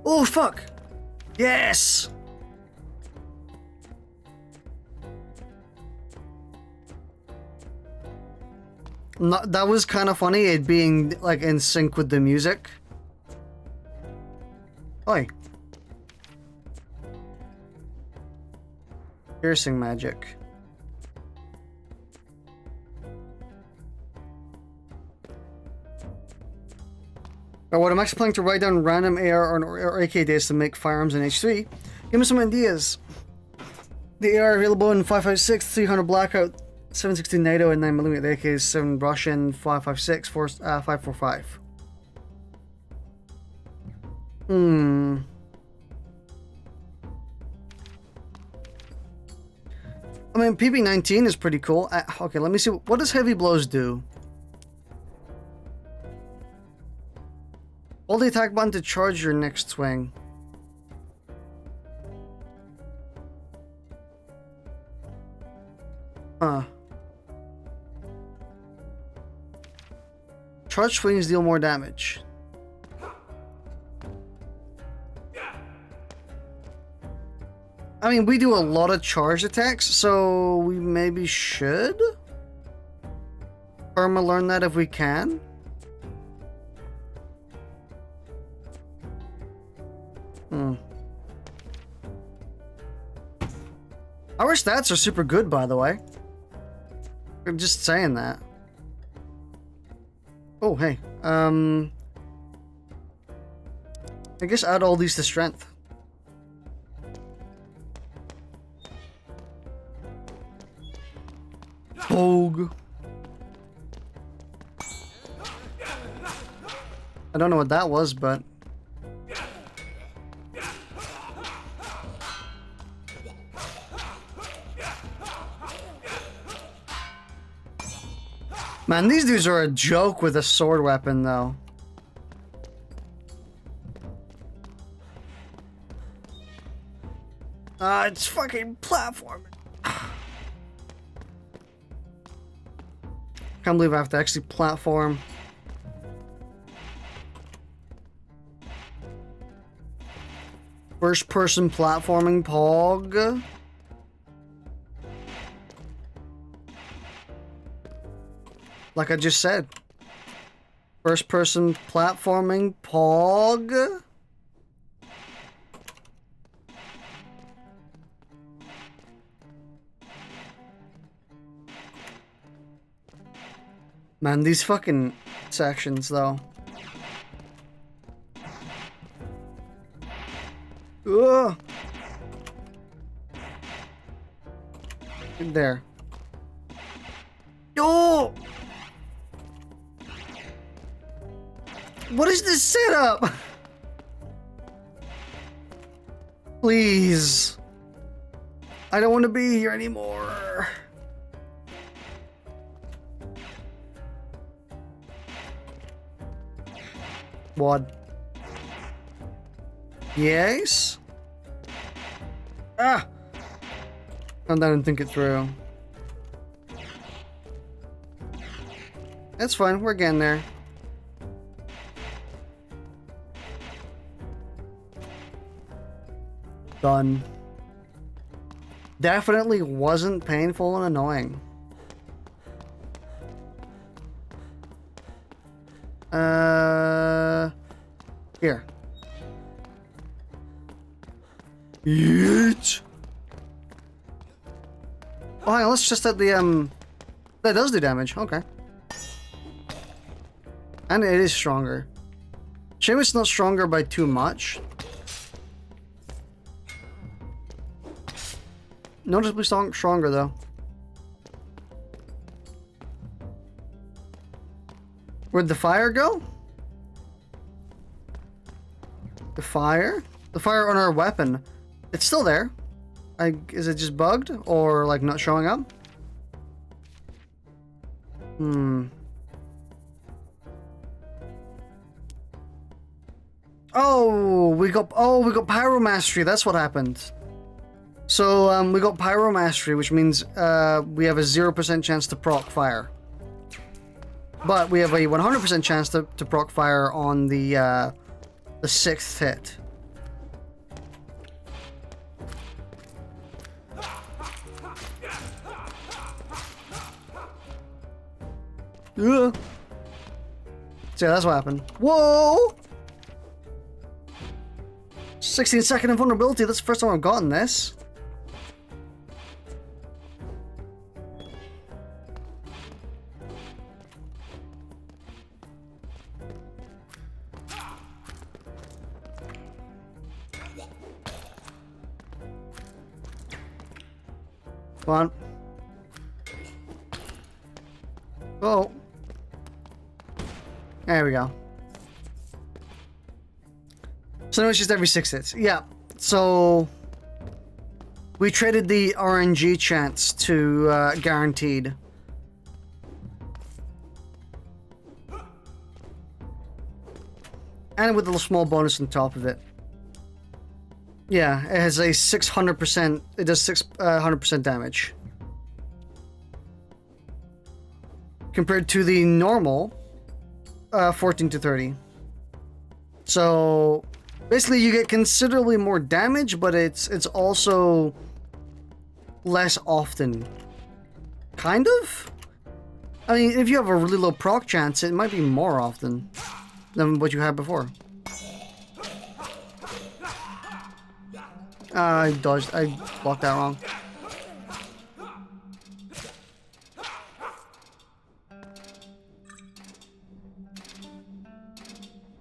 A: Oh, fuck. Yes. That was kind of funny, it being like in sync with the music. Oi. Piercing magic. What I'm actually planning to write down random AR or AK days to make firearms in H3. Give me some ideas. The AR available in 5.56, 300 blackout, 7.16 NATO, and 9mm. The AK is 7 Russian, 5.56, 5.45. I mean, PP19 is pretty cool. Okay, let me see. What does heavy blows do? Hold the attack button to charge your next swing. Charge swings deal more damage. I mean, we do a lot of charged attacks, so we maybe should learn that if we can. Our stats are super good, by the way. I'm just saying that. Oh, hey. I guess add all these to strength. Bogue. I don't know what that was, but... Man, these dudes are a joke with a sword weapon, though. It's fucking platforming. Can't believe I have to actually platform. First person platforming pog. Like I just said. First person platforming pog. Man, these fucking sections though. There. Yo! What is this setup? Please. I don't want to be here anymore. What? Yes? Ah! I didn't think it through. That's fine, we're getting there. Done. Definitely wasn't painful and annoying. Here. Yeet. Oh, hang on, let's just let the, that does do damage, okay. And it is stronger. Shame it's not stronger by too much. Noticeably stronger, though. Where'd the fire go? The fire? The fire on our weapon. It's still there. Is it just bugged? Or, like, not showing up? Oh, we got Pyro Mastery. That's what happened. So, we got Pyro Mastery, which means, we have a 0% chance to proc fire. But we have a 100% chance to proc fire on the 6th hit. Yeah. So that's what happened. Whoa! 16-second invulnerability. That's the first time I've gotten this. Come on. Oh. There we go. So now it's just every 6 hits. Yeah. So we traded the RNG chance to guaranteed. And with a little small bonus on top of it. Yeah, it has a 600%. It does 600% damage. Compared to the normal 14 to 30. So basically you get considerably more damage, but it's also less often. Kind of? I mean, if you have a really low proc chance, it might be more often than what you had before. I dodged. I blocked that wrong.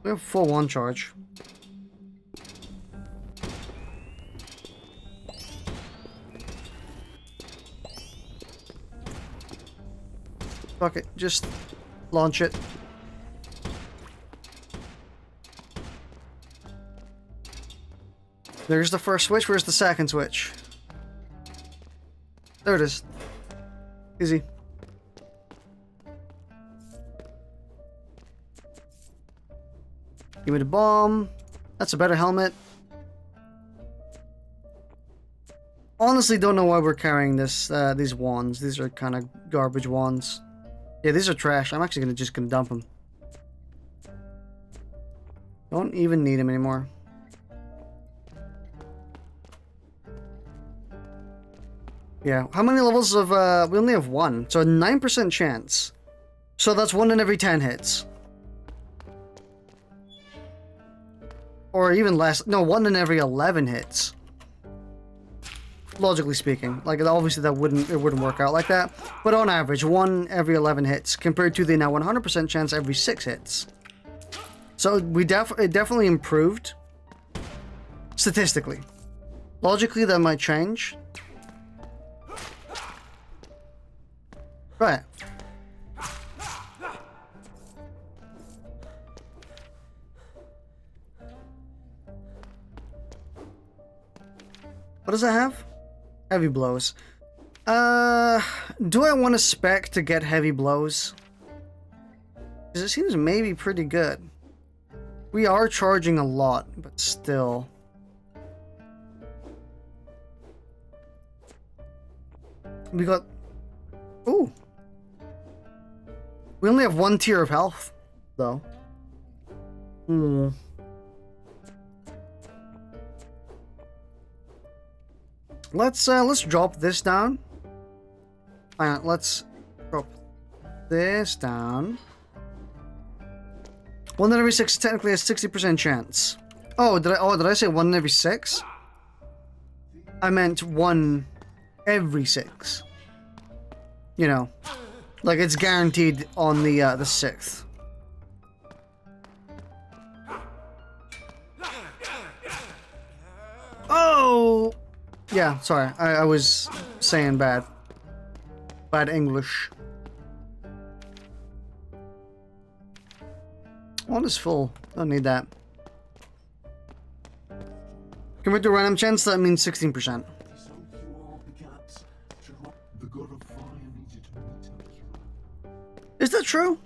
A: We have full one charge. Fuck it, just launch it. There's the first switch, where's the second switch? There it is. Easy. Give me the bomb. That's a better helmet. Honestly, don't know why we're carrying this. These wands. These are kind of garbage wands. Yeah, these are trash. I'm actually just gonna dump them. Don't even need them anymore. Yeah. How many levels of? We only have one, so a 9% chance. So that's 1 in every 10 hits. Or even less. No, 1 in every 11 hits. Logically speaking, like obviously it wouldn't work out like that, but on average 1 every 11 hits compared to the now 100% chance every 6 hits. So it definitely improved statistically. Logically that might change, Right. What does it have? Heavy blows. Do I want a spec to get heavy blows? Because it seems maybe pretty good. We are charging a lot, but still. We got... Ooh. We only have 1 tier of health, though. Hmm. Let's drop this down. Let's drop this down. 1 in every 6 technically has 60% chance. Oh, did I say 1 in every 6? I meant 1 every 6. You know, like it's guaranteed on the 6th. Oh! Yeah, sorry. I was saying bad English. One is full. Don't need that. Compared to random chance, that means 16%. Is that true?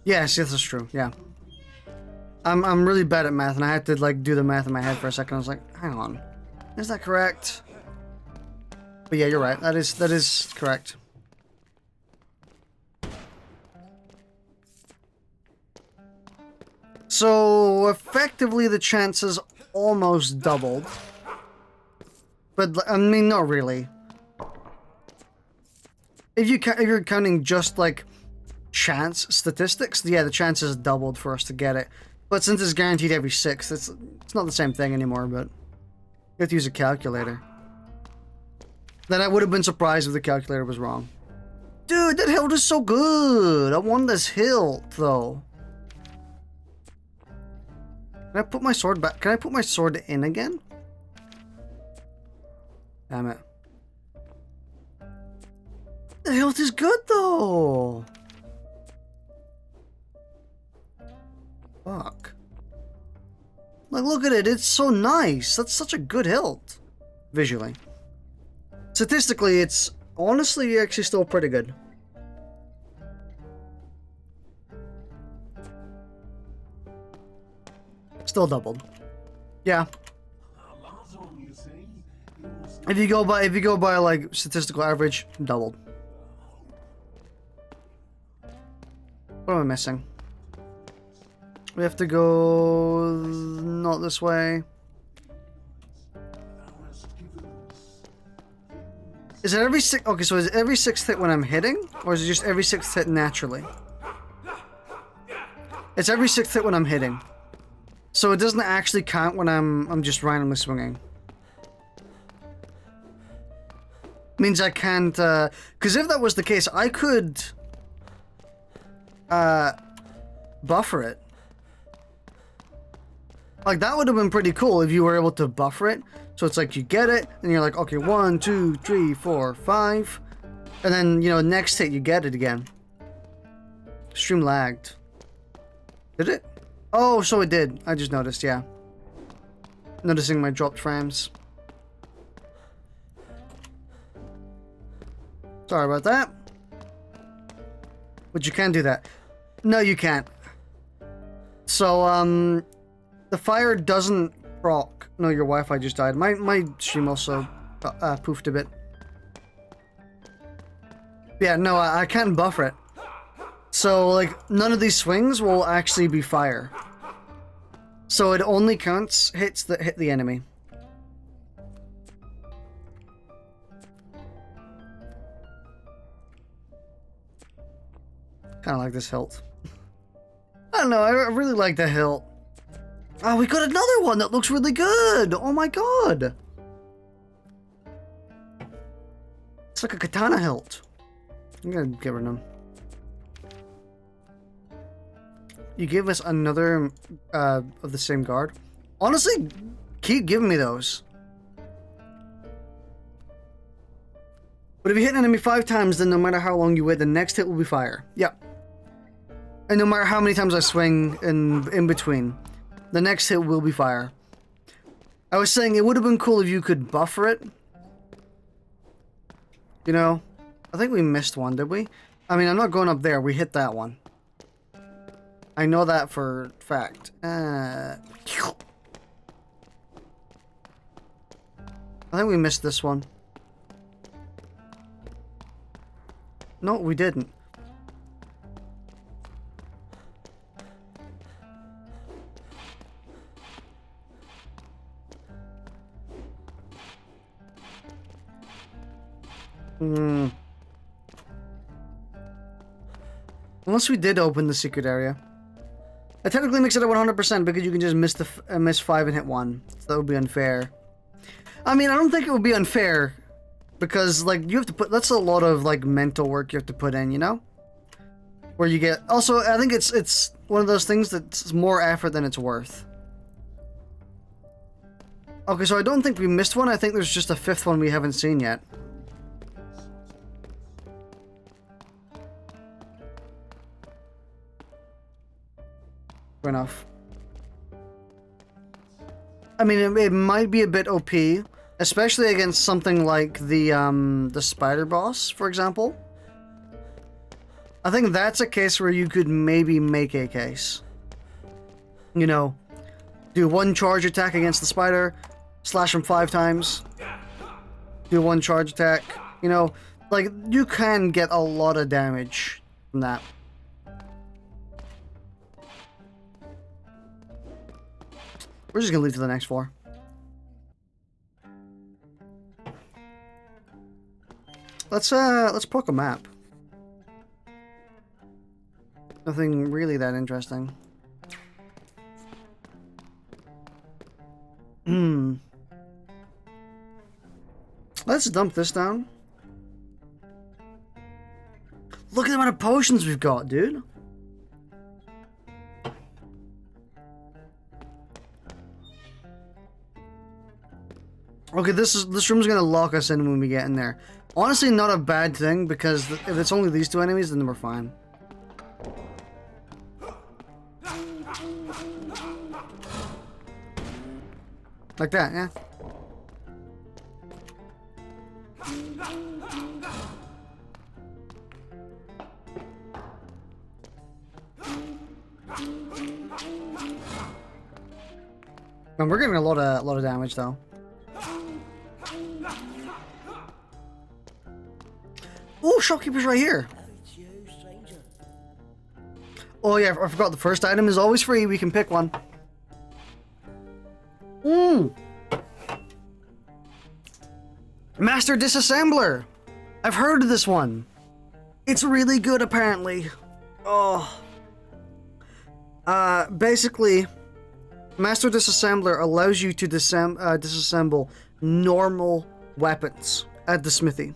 A: Yes, that's true. Yeah. I'm really bad at math, and I had to like do the math in my head for a second. I was like, hang on, is that correct? But yeah, you're right. That is correct. So effectively, the chances almost doubled. But I mean, not really. If you're counting just like chance statistics, yeah, the chances doubled for us to get it. But since it's guaranteed every 6th, it's not the same thing anymore, but you have to use a calculator. Then I would have been surprised if the calculator was wrong. Dude, that hilt is so good! I want this hilt, though. Can I put my sword back? Can I put my sword in again? Damn it. The hilt is good, though! Fuck. Like, look at it. It's so nice. That's such a good hilt. Visually. Statistically, it's honestly actually still pretty good. Still doubled. Yeah. If you go by like statistical average, doubled. What am I missing? We have to go not this way. Is it every six? Okay, so is it every 6th hit when I'm hitting, or is it just every 6th hit naturally? It's every 6th hit when I'm hitting, so it doesn't actually count when I'm just randomly swinging. Means I can't, because if that was the case, I could buffer it. Like, that would have been pretty cool if you were able to buffer it. So it's like you get it, and you're like, okay, 1, 2, 3, 4, 5. And then, you know, next hit you get it again. Stream lagged. Did it? Oh, so it did. I just noticed, yeah. Noticing my dropped frames. Sorry about that. But you can do that. No, you can't. So, the fire doesn't proc. No, your Wi-Fi just died. My stream also poofed a bit. Yeah, no, I can't buffer it. So, like, none of these swings will actually be fire. So it only counts hits that hit the enemy. Kind of like this hilt. I don't know, I really like the hilt. Oh, we got another one that looks really good! Oh my god! It's like a katana hilt. I'm gonna get rid of them. You gave us another of the same guard. Honestly, keep giving me those. But if you hit an enemy 5 times, then no matter how long you wait, the next hit will be fire. Yep. And no matter how many times I swing in between, the next hit will be fire. I was saying it would have been cool if you could buffer it. You know, I think we missed one, did we? I mean, I'm not going up there. We hit that one. I know that for fact. I think we missed this one. No, we didn't. Unless we did open the secret area. It technically makes it a 100% because you can just miss 5 and hit 1. So that would be unfair. I mean, I don't think it would be unfair because, like, you have to put... That's a lot of, like, mental work you have to put in, you know? Where you get... Also, I think it's one of those things that's more effort than it's worth. Okay, so I don't think we missed one. I think there's just a 5th one we haven't seen yet. Fair enough. I mean, it might be a bit OP, especially against something like the spider boss, for example. I think that's a case where you could maybe make a case. You know, do 1 charge attack against the spider, slash him 5 times, do 1 charge attack. You know, like, you can get a lot of damage from that. We're just gonna leave to the next floor. Let's poke a map. Nothing really that interesting. Let's dump this down. Look at the amount of potions we've got, dude. Okay, this room's gonna lock us in when we get in there. Honestly, not a bad thing, because if it's only these 2 enemies, then we're fine. Like that, yeah. And we're getting a lot of damage though. Oh, shopkeeper's right here. Oh yeah, I forgot the first item is always free. We can pick one. Master Disassembler. I've heard of this one. It's really good, apparently. Oh. Basically, Master Disassembler allows you to disassemble normal weapons at the smithy.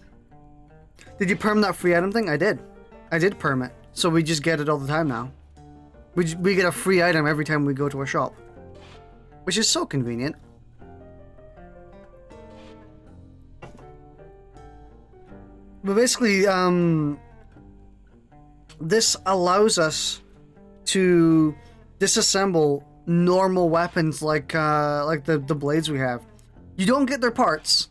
A: Did you perm that free item thing? I did. I did perm it. So we just get it all the time now. We get a free item every time we go to a shop. Which is so convenient. But basically, this allows us to disassemble normal weapons like the blades we have. You don't get their parts.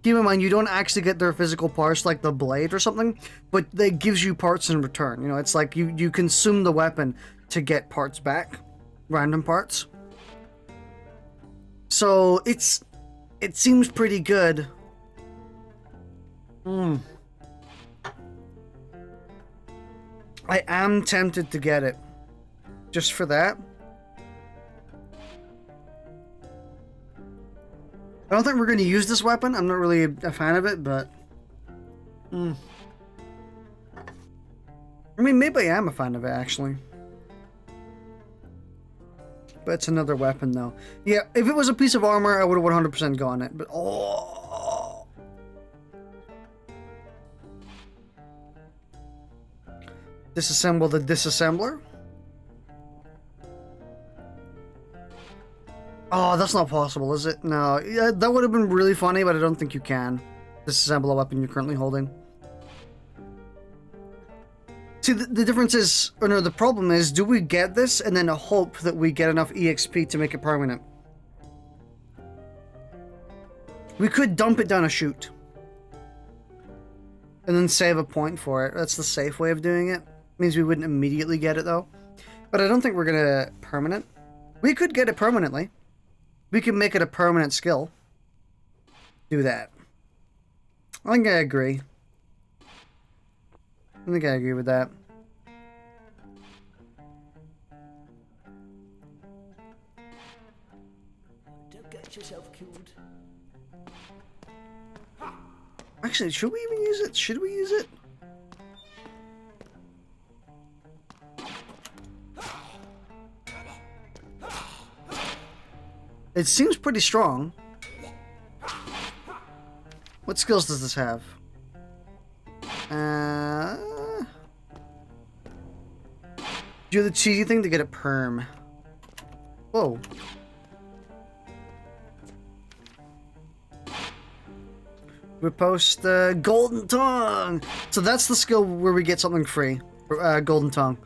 A: Keep in mind, you don't actually get their physical parts like the blade or something, but it gives you parts in return. You know, it's like you consume the weapon to get parts back, random parts. So it seems pretty good. I am tempted to get it, just for that. I don't think we're going to use this weapon. I'm not really a fan of it, but... I mean, maybe I am a fan of it, actually. But it's another weapon, though. Yeah, if it was a piece of armor, I would have 100% gone it, but... Oh! Disassemble the disassembler? Oh, that's not possible, is it? No, yeah, that would have been really funny, but I don't think you can. Disassemble a weapon you're currently holding. See, the difference is, or no, the problem is, do we get this and then hope that we get enough EXP to make it permanent? We could dump it down a chute. And then save a point for it. That's the safe way of doing it. Means we wouldn't immediately get it, though. But I don't think we're gonna permanent. We could get it permanently. We can make it a permanent skill. Do that. I think I agree. I think I agree with that.
B: Don't get yourself killed.
A: Actually, should we even use it? Should we use it? It seems pretty strong. What skills does this have? Do the cheesy thing to get it perm. Whoa. Repost Golden Tongue. So that's the skill where we get something free. Golden Tongue.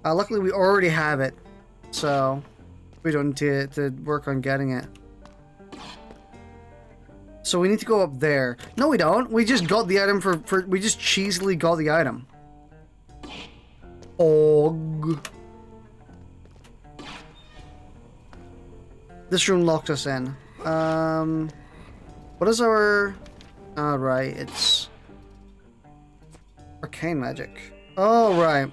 A: Luckily we already have it. So we don't need to work on getting it. So we need to go up there. No, we don't. We just got the item we just cheesily got the item. Og. This room locked us in. What is our... Oh, right. It's... Arcane magic. Oh, right.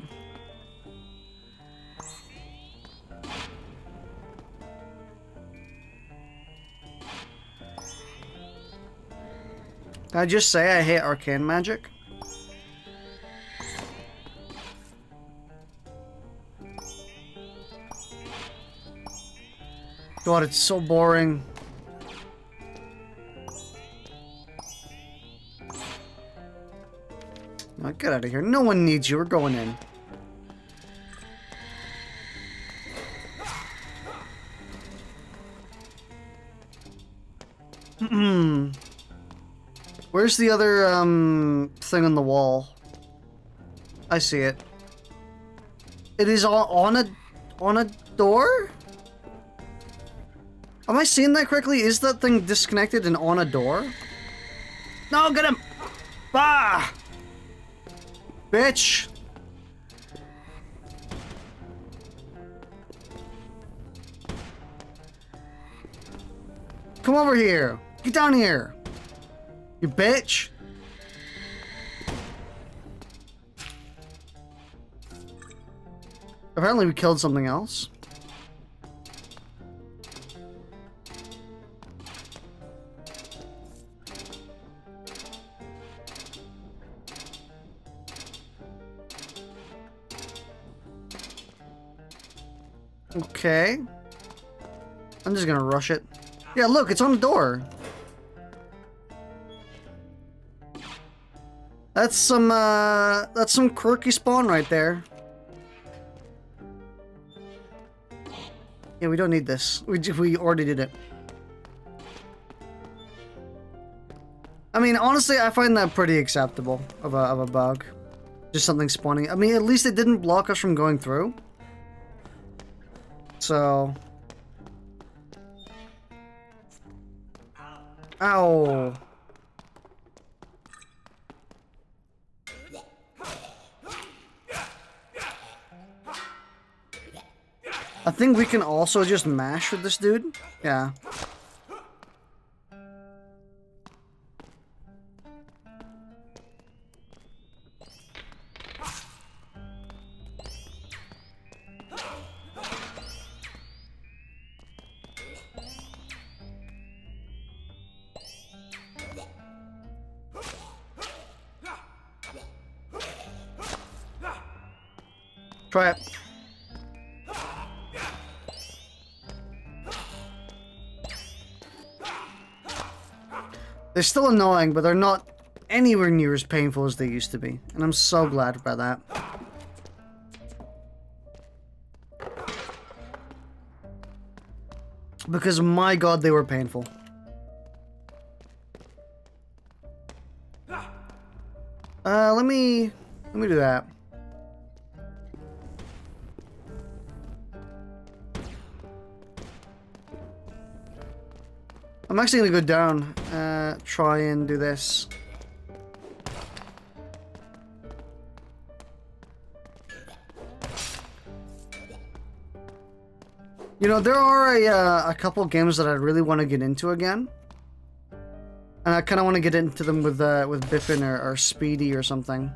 A: Can I just say I hate arcane magic? God, it's so boring. Oh, get out of here. No one needs you. We're going in. Where's the other, thing on the wall? I see it. It is on a door? Am I seeing that correctly? Is that thing disconnected and on a door? No, get him! Bah! Bitch! Come over here! Get down here! You bitch! Apparently we killed something else. Okay. I'm just gonna rush it. Yeah, look, it's on the door. That's some quirky spawn right there. Yeah, we don't need this. We already did it. I mean, honestly, I find that pretty acceptable of a bug. Just something spawning. I mean, at least it didn't block us from going through. So... Ow. I think we can also just mash with this dude. Yeah. Try it. They're still annoying, but they're not anywhere near as painful as they used to be. And I'm so glad about that. Because my god, they were painful. Let me do that. I'm actually gonna go down, try and do this. You know, there are a couple games that I really want to get into again. And I kind of want to get into them with Bippin or Speedy or something.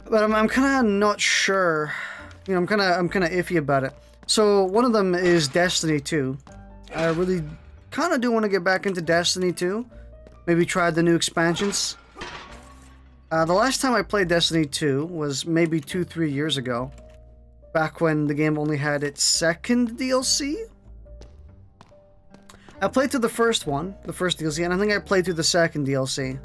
A: But I'm kind of not sure. You know, I'm kind of iffy about it. So one of them is Destiny 2. I really kind of do want to get back into Destiny 2. Maybe try the new expansions. The last time I played Destiny 2 was maybe 2-3 years ago. Back when the game only had its second DLC. I played through the first one, the first DLC, and I think I played through the second DLC.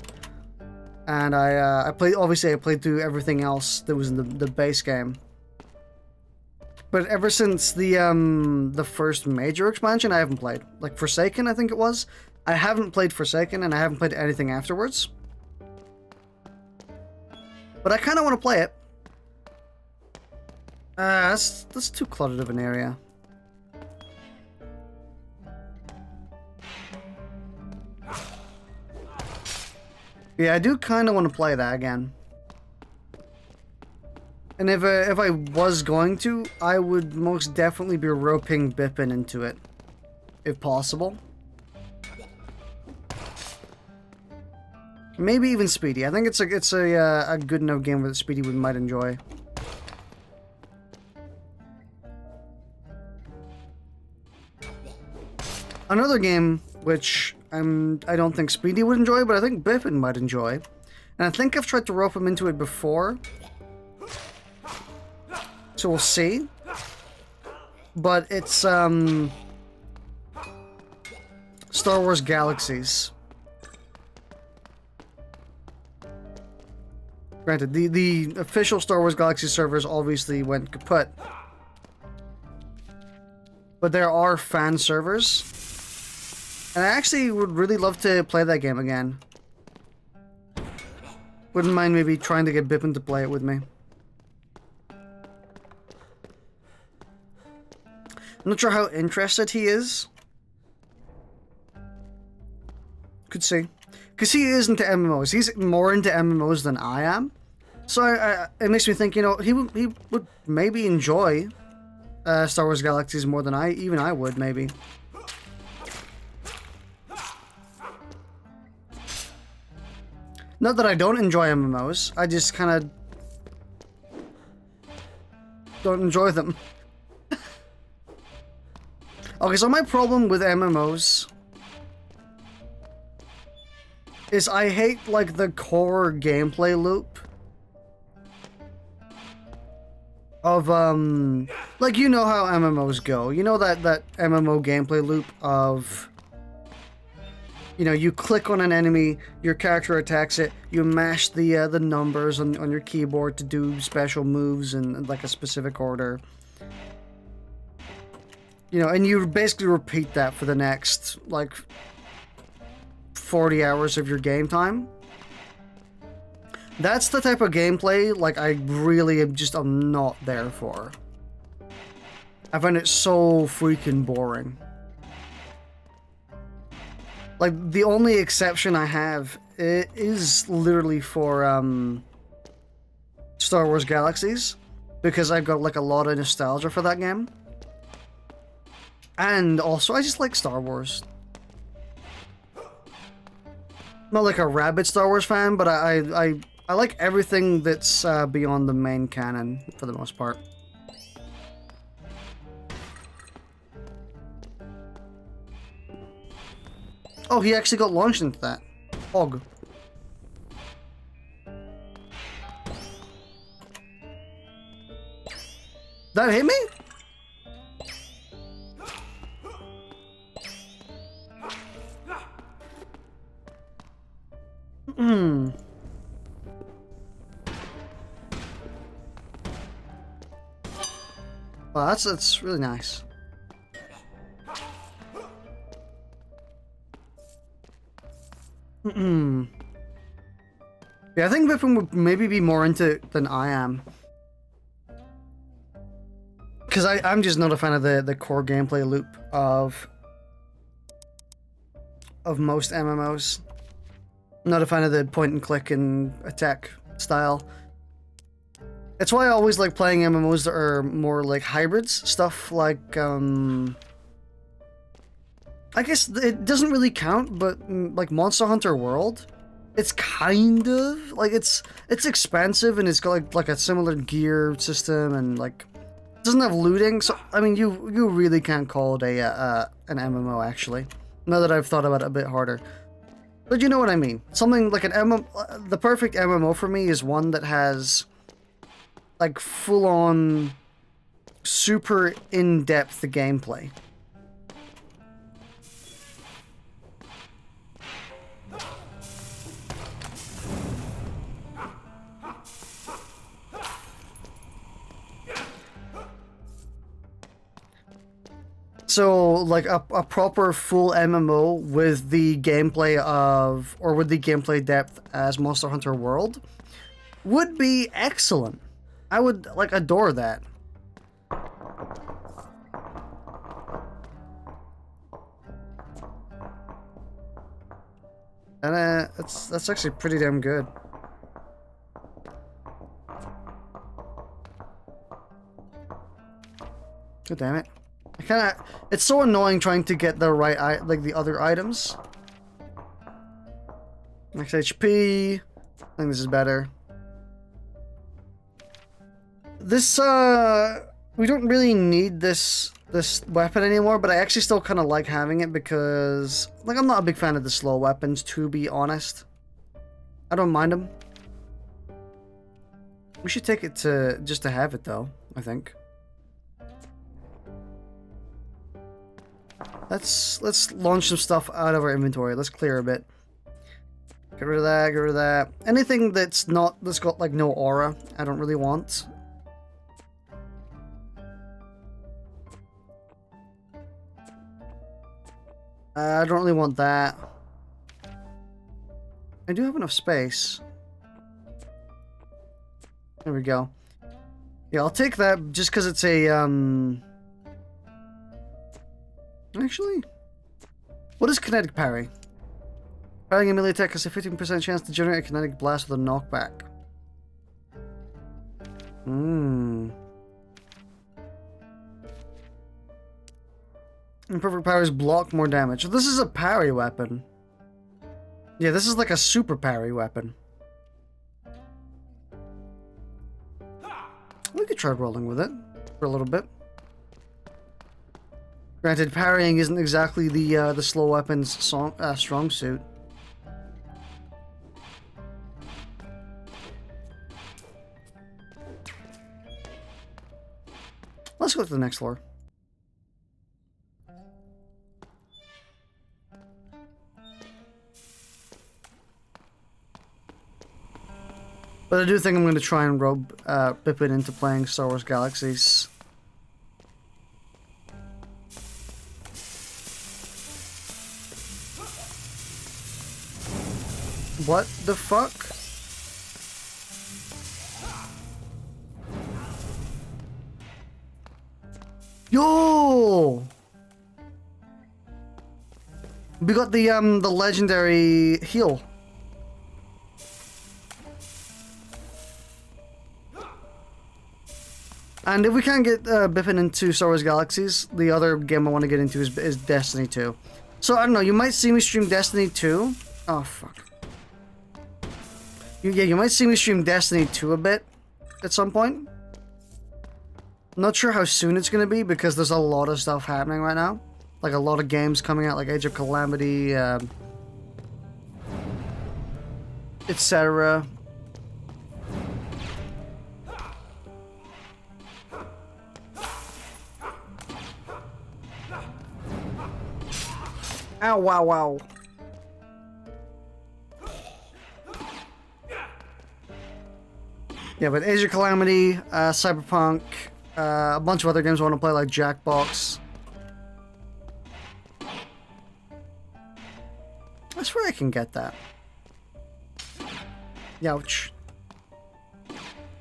A: And I played through everything else that was in the base game. But ever since the first major expansion, I haven't played. Like Forsaken, I think it was. I haven't played Forsaken, and I haven't played anything afterwards. But I kind of want to play it. That's too cluttered of an area. Yeah, I do kind of want to play that again. And if I was going to, I would most definitely be roping Bippin into it, if possible. Maybe even Speedy. I think it's a good enough game that Speedy might enjoy. Another game which I don't think Speedy would enjoy, but I think Bippin might enjoy, and I think I've tried to rope him into it before. So we'll see. But it's Star Wars Galaxies. Granted, the official Star Wars Galaxies servers obviously went kaput. But there are fan servers. And I actually would really love to play that game again. Wouldn't mind maybe trying to get Bippin to play it with me. I'm not sure how interested he is. Could see. Because he is into MMOs. He's more into MMOs than I am. So it makes me think, you know, he would maybe enjoy Star Wars Galaxies more than I would, maybe. Not that I don't enjoy MMOs, I just kind of don't enjoy them. Okay, so my problem with MMOs is I hate, like, the core gameplay loop of, like, you know how MMOs go. You know that MMO gameplay loop of, you know, you click on an enemy, your character attacks it, you mash the numbers on your keyboard to do special moves in, like, a specific order. You know, and you basically repeat that for the next, like, 40 hours of your game time. That's the type of gameplay, like, I really I'm not there for. I find it so freaking boring. Like, the only exception I have is literally for, Star Wars Galaxies, because I've got, like, a lot of nostalgia for that game. And also, I just like Star Wars. Not like a rabid Star Wars fan, but I like everything that's beyond the main canon, for the most part. Oh, he actually got launched into that. Hog. That hit me? Well, that's really nice. Yeah, I think Biffin would maybe be more into it than I am. Because I'm just not a fan of the core gameplay loop of most MMOs. Not a fan of the point and click and attack style. It's why I always like playing MMOs that are more like hybrids. Stuff like, I guess it doesn't really count, but like Monster Hunter World, it's kind of like it's expensive and it's got like a similar gear system and like it doesn't have looting. So I mean, you really can't call it an MMO actually. Now that I've thought about it a bit harder, but you know what I mean. Something like an MMO. The perfect MMO for me is one that has like full on, super in depth gameplay. So, like a proper full MMO with the gameplay of, or with the gameplay depth as Monster Hunter World would be excellent. I would, like, adore that. And, that's actually pretty damn good. God damn it. It's so annoying trying to get the right, like, the other items. Max HP. I think this is better. This, we don't really need this weapon anymore, but I actually still kind of like having it because, like, I'm not a big fan of the slow weapons, to be honest. I don't mind them. We should take it just to have it, though, I think. Let's launch some stuff out of our inventory. Let's clear a bit. Get rid of that, get rid of that. Anything that's got, like, no aura, I don't really want. I don't really want that. I do have enough space. There we go. Yeah, I'll take that just because it's a, Actually, what is kinetic parry? Parrying a melee attack has a 15% chance to generate a kinetic blast with a knockback. Imperfect parries block more damage. So this is a parry weapon. Yeah, this is like a super parry weapon. We could try rolling with it for a little bit. Granted, parrying isn't exactly the slow weapon's strong suit. Let's go to the next floor. But I do think I'm going to try and rope Pippin into playing Star Wars Galaxies. What the fuck? Yo! We got the legendary heal. And if we can't get Biffin into Star Wars Galaxies, the other game I want to get into is Destiny 2. So I don't know, you might see me stream Destiny 2. Oh fuck. Yeah, you might see me stream Destiny 2 a bit at some point. I'm not sure how soon it's going to be because there's a lot of stuff happening right now. Like a lot of games coming out, like Age of Calamity, etc. Ow, wow, wow. Yeah, but Age of Calamity, Cyberpunk, a bunch of other games I want to play like Jackbox. I swear I can get that. Ouch.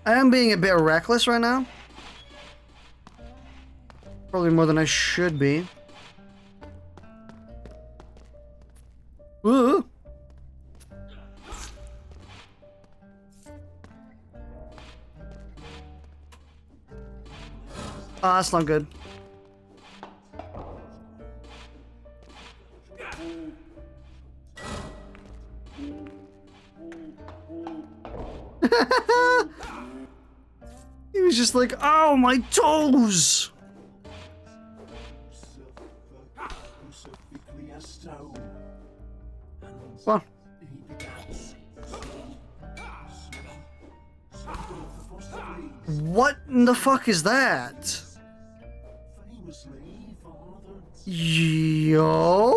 A: I am being a bit reckless right now. Probably more than I should be. Ooh. Oh, that's not good. He was just like, "Oh, my toes!" What? What in the fuck is that? Yo?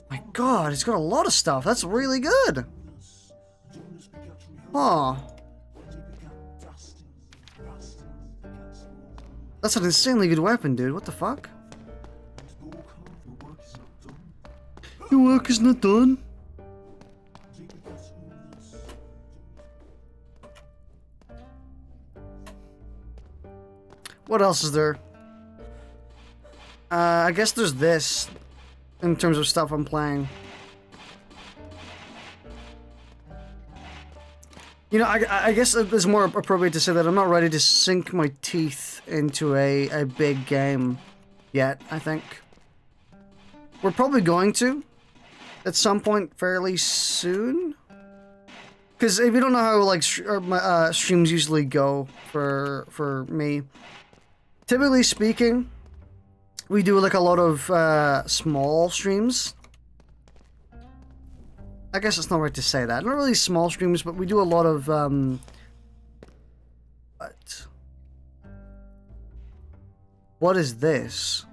A: My god, he's got a lot of stuff. That's really good. Huh. That's an insanely good weapon, dude. What the fuck? Your work is not done. What else is there? I guess there's this in terms of stuff I'm playing. You know, I guess it's more appropriate to say that I'm not ready to sink my teeth into a big game yet, I think. We're probably going to at some point fairly soon. Because if you don't know how like streams usually go for me, typically speaking, we do like a lot of small streams. I guess it's not right to say that. Not really small streams, but we do a lot of what is this?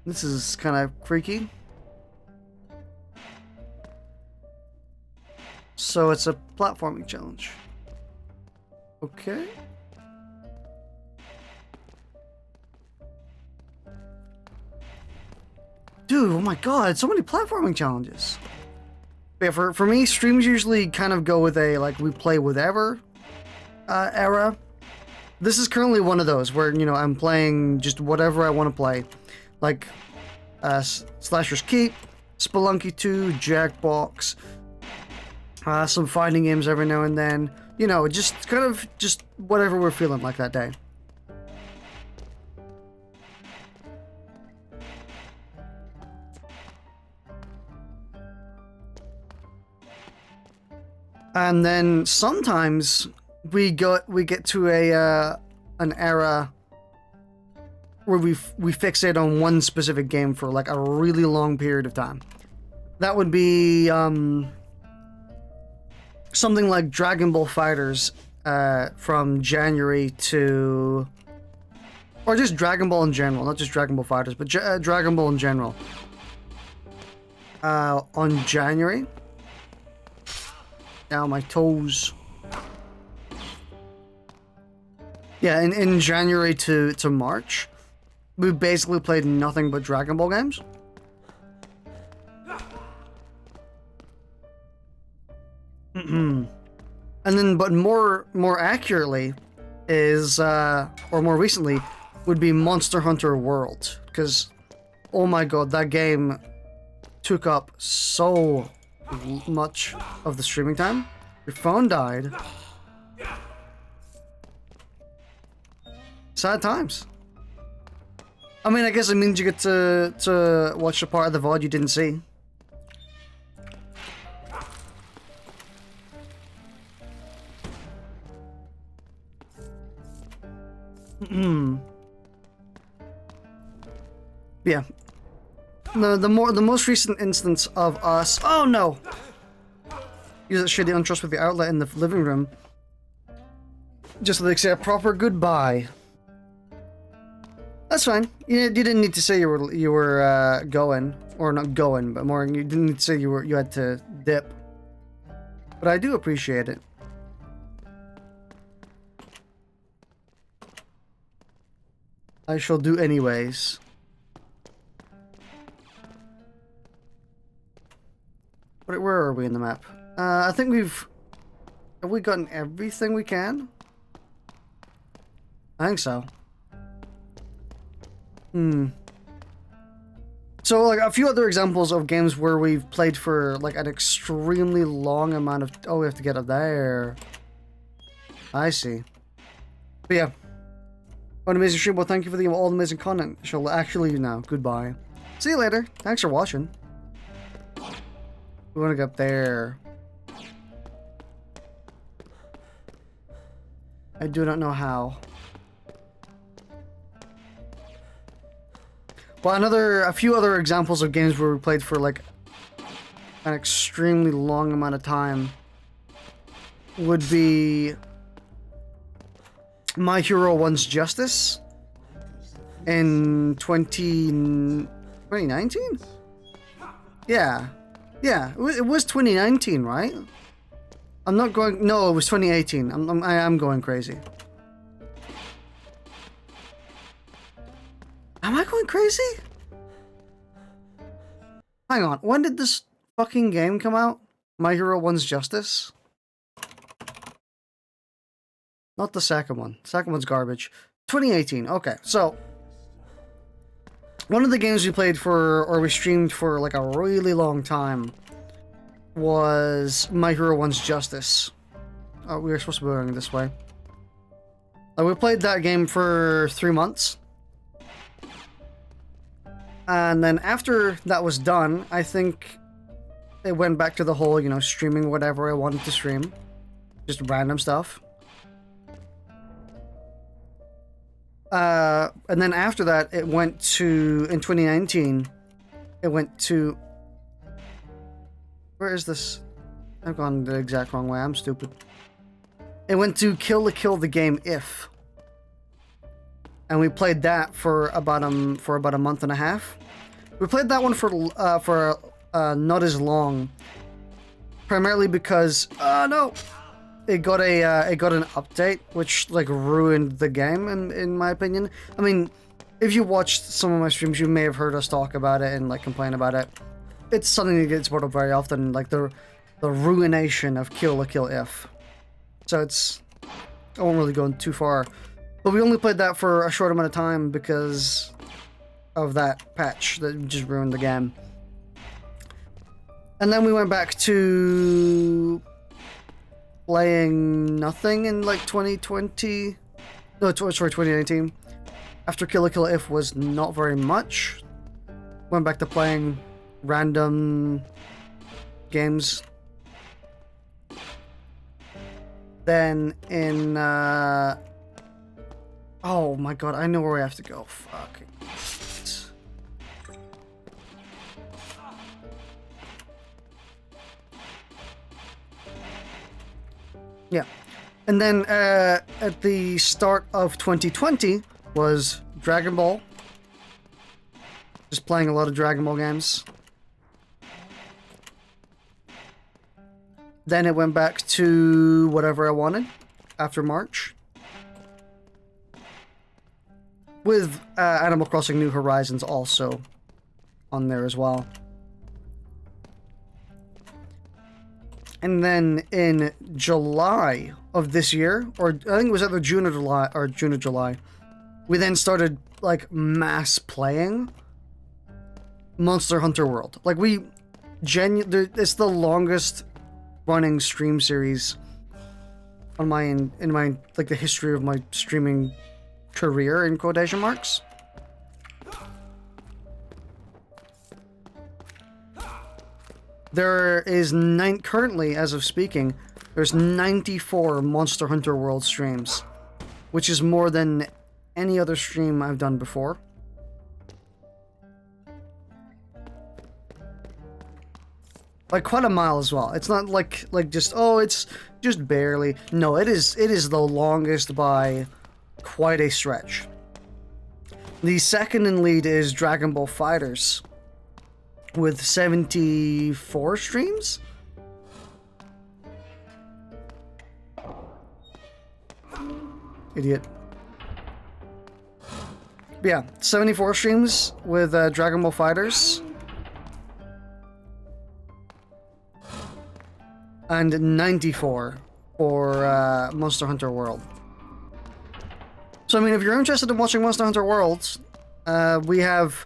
A: This is kind of freaky. So it's a platforming challenge. Okay. Dude, oh my god, so many platforming challenges. Yeah, for me, streams usually kind of go with a, like, we play whatever era. This is currently one of those where, you know, I'm playing just whatever I want to play. Like, Slasher's Keep, Spelunky 2, Jackbox, some fighting games every now and then. You know, just kind of just whatever we're feeling like that day. And then sometimes we get to an era where we fixate on one specific game for like a really long period of time. That would be something like Dragon Ball FighterZ from January to, or just Dragon Ball in general, not just Dragon Ball FighterZ, but Dragon Ball in general. On January. Ow, my toes. Yeah, in January to March, we basically played nothing but Dragon Ball games. And then, but more accurately is, or more recently, would be Monster Hunter World. Because, oh my god, that game took up so much of the streaming time. Your phone died. Sad times. I mean, I guess it means you get to watch the part of the VOD you didn't see. Yeah. The most recent instance of us. Oh no! Use that shitty untrustworthy outlet in the living room, just so they say a proper goodbye. That's fine. You didn't need to say you were going, or not going, but more you didn't need to say you had to dip. But I do appreciate it. I shall do anyways. Where are we in the map? I think have we gotten everything we can? I think so. So, like, a few other examples of games where we've played for, like, an extremely long amount of... Oh, we have to get up there. I see. But yeah. What an amazing stream. Well, thank you for all the amazing content. Shall actually now. Goodbye. See you later. Thanks for watching. We want to go up there. I do not know how. Well, a few other examples of games where we played for like an extremely long amount of time would be My Hero One's Justice in 2019? Yeah. Yeah, it was 2019, right? I'm not going... No, it was 2018. I am going crazy. Am I going crazy? Hang on, when did this fucking game come out? My Hero One's Justice? Not the second one. The second one's garbage. 2018, okay, so... One of the games we played for, or we streamed for like a really long time, was My Hero One's Justice. Oh, we were supposed to be going this way. We played that game for 3 months. And then after that was done, I think it went back to the whole, you know, streaming whatever I wanted to stream. Just random stuff. And then after that, it went to, in 2019, it went to, where is this? I've gone the exact wrong way, I'm stupid. It went to Kill the Game If. And we played that for about a month and a half. We played that one for not as long, primarily because no, it got an update which like ruined the game in my opinion. I mean, if you watched some of my streams, you may have heard us talk about it and like complain about it. It's something that gets brought up very often, like the ruination of Kill If. So it's, I won't really go too far. But we only played that for a short amount of time because of that patch that just ruined the game. And then we went back to playing nothing in like 2020. No, sorry, 2019. After Kill If was not very much. Went back to playing random games. Then in oh my god, I know where I have to go. Fuck. Yeah. And then at the start of 2020 was Dragon Ball. Just playing a lot of Dragon Ball games. Then it went back to whatever I wanted after March. With Animal Crossing New Horizons also on there as well. And then in July of this year, or I think it was either June or July, we then started like mass playing Monster Hunter World. Like it's the longest running stream series on my in my like the history of my streaming career in quotation marks. There is currently, as of speaking, there's 94 Monster Hunter World streams, which is more than any other stream I've done before. Like quite a mile as well. It's not like just, oh, it's just barely. No, it is the longest by quite a stretch. The second in lead is Dragon Ball FighterZ with 74 streams. Idiot. But yeah, 74 streams with Dragon Ball FighterZ. And 94 for Monster Hunter World. So, I mean, if you're interested in watching Monster Hunter World, we have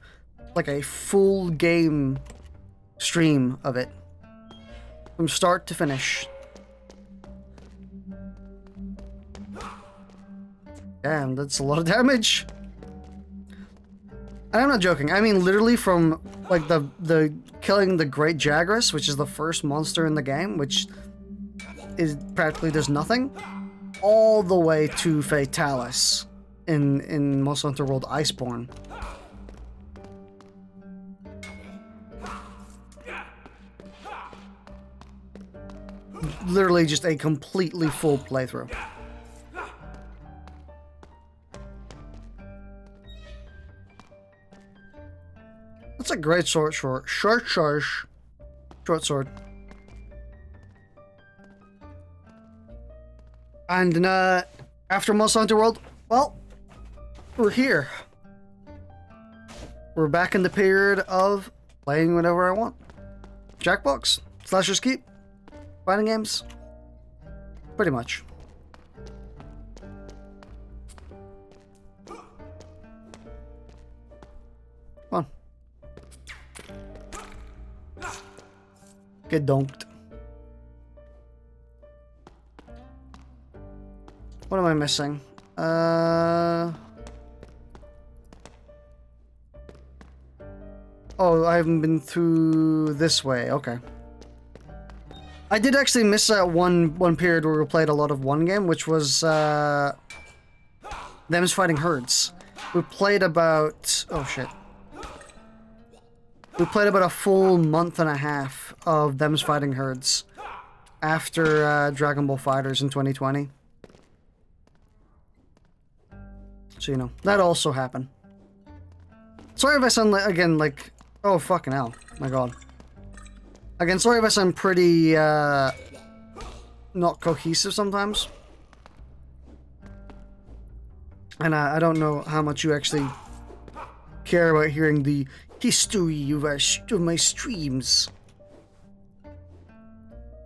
A: like a full game stream of it from start to finish. Damn, that's a lot of damage. And I'm not joking. I mean, literally from like the killing the Great Jagras, which is the first monster in the game, which is practically does nothing, all the way to Fatalis in Monster Hunter World Iceborne. Literally just a completely full playthrough. That's a great short sword. And after Monster Hunter World, well, we're here. We're back in the period of playing whatever I want. Jackbox, Slasher's Keep, fighting games, pretty much. Come on. Get donked. What am I missing? Oh, I haven't been through this way. Okay. I did actually miss that one period where we played a lot of one game, which was Them's Fightin Herds. We played about we played about a full month and a half of Them's Fightin Herds after Dragon Ball FighterZ in 2020. So, you know, that also happened. Sorry if I sound like, again, like, oh, fucking hell. My god. Again, sorry if I sound pretty, not cohesive sometimes. And I don't know how much you actually care about hearing the history of my streams.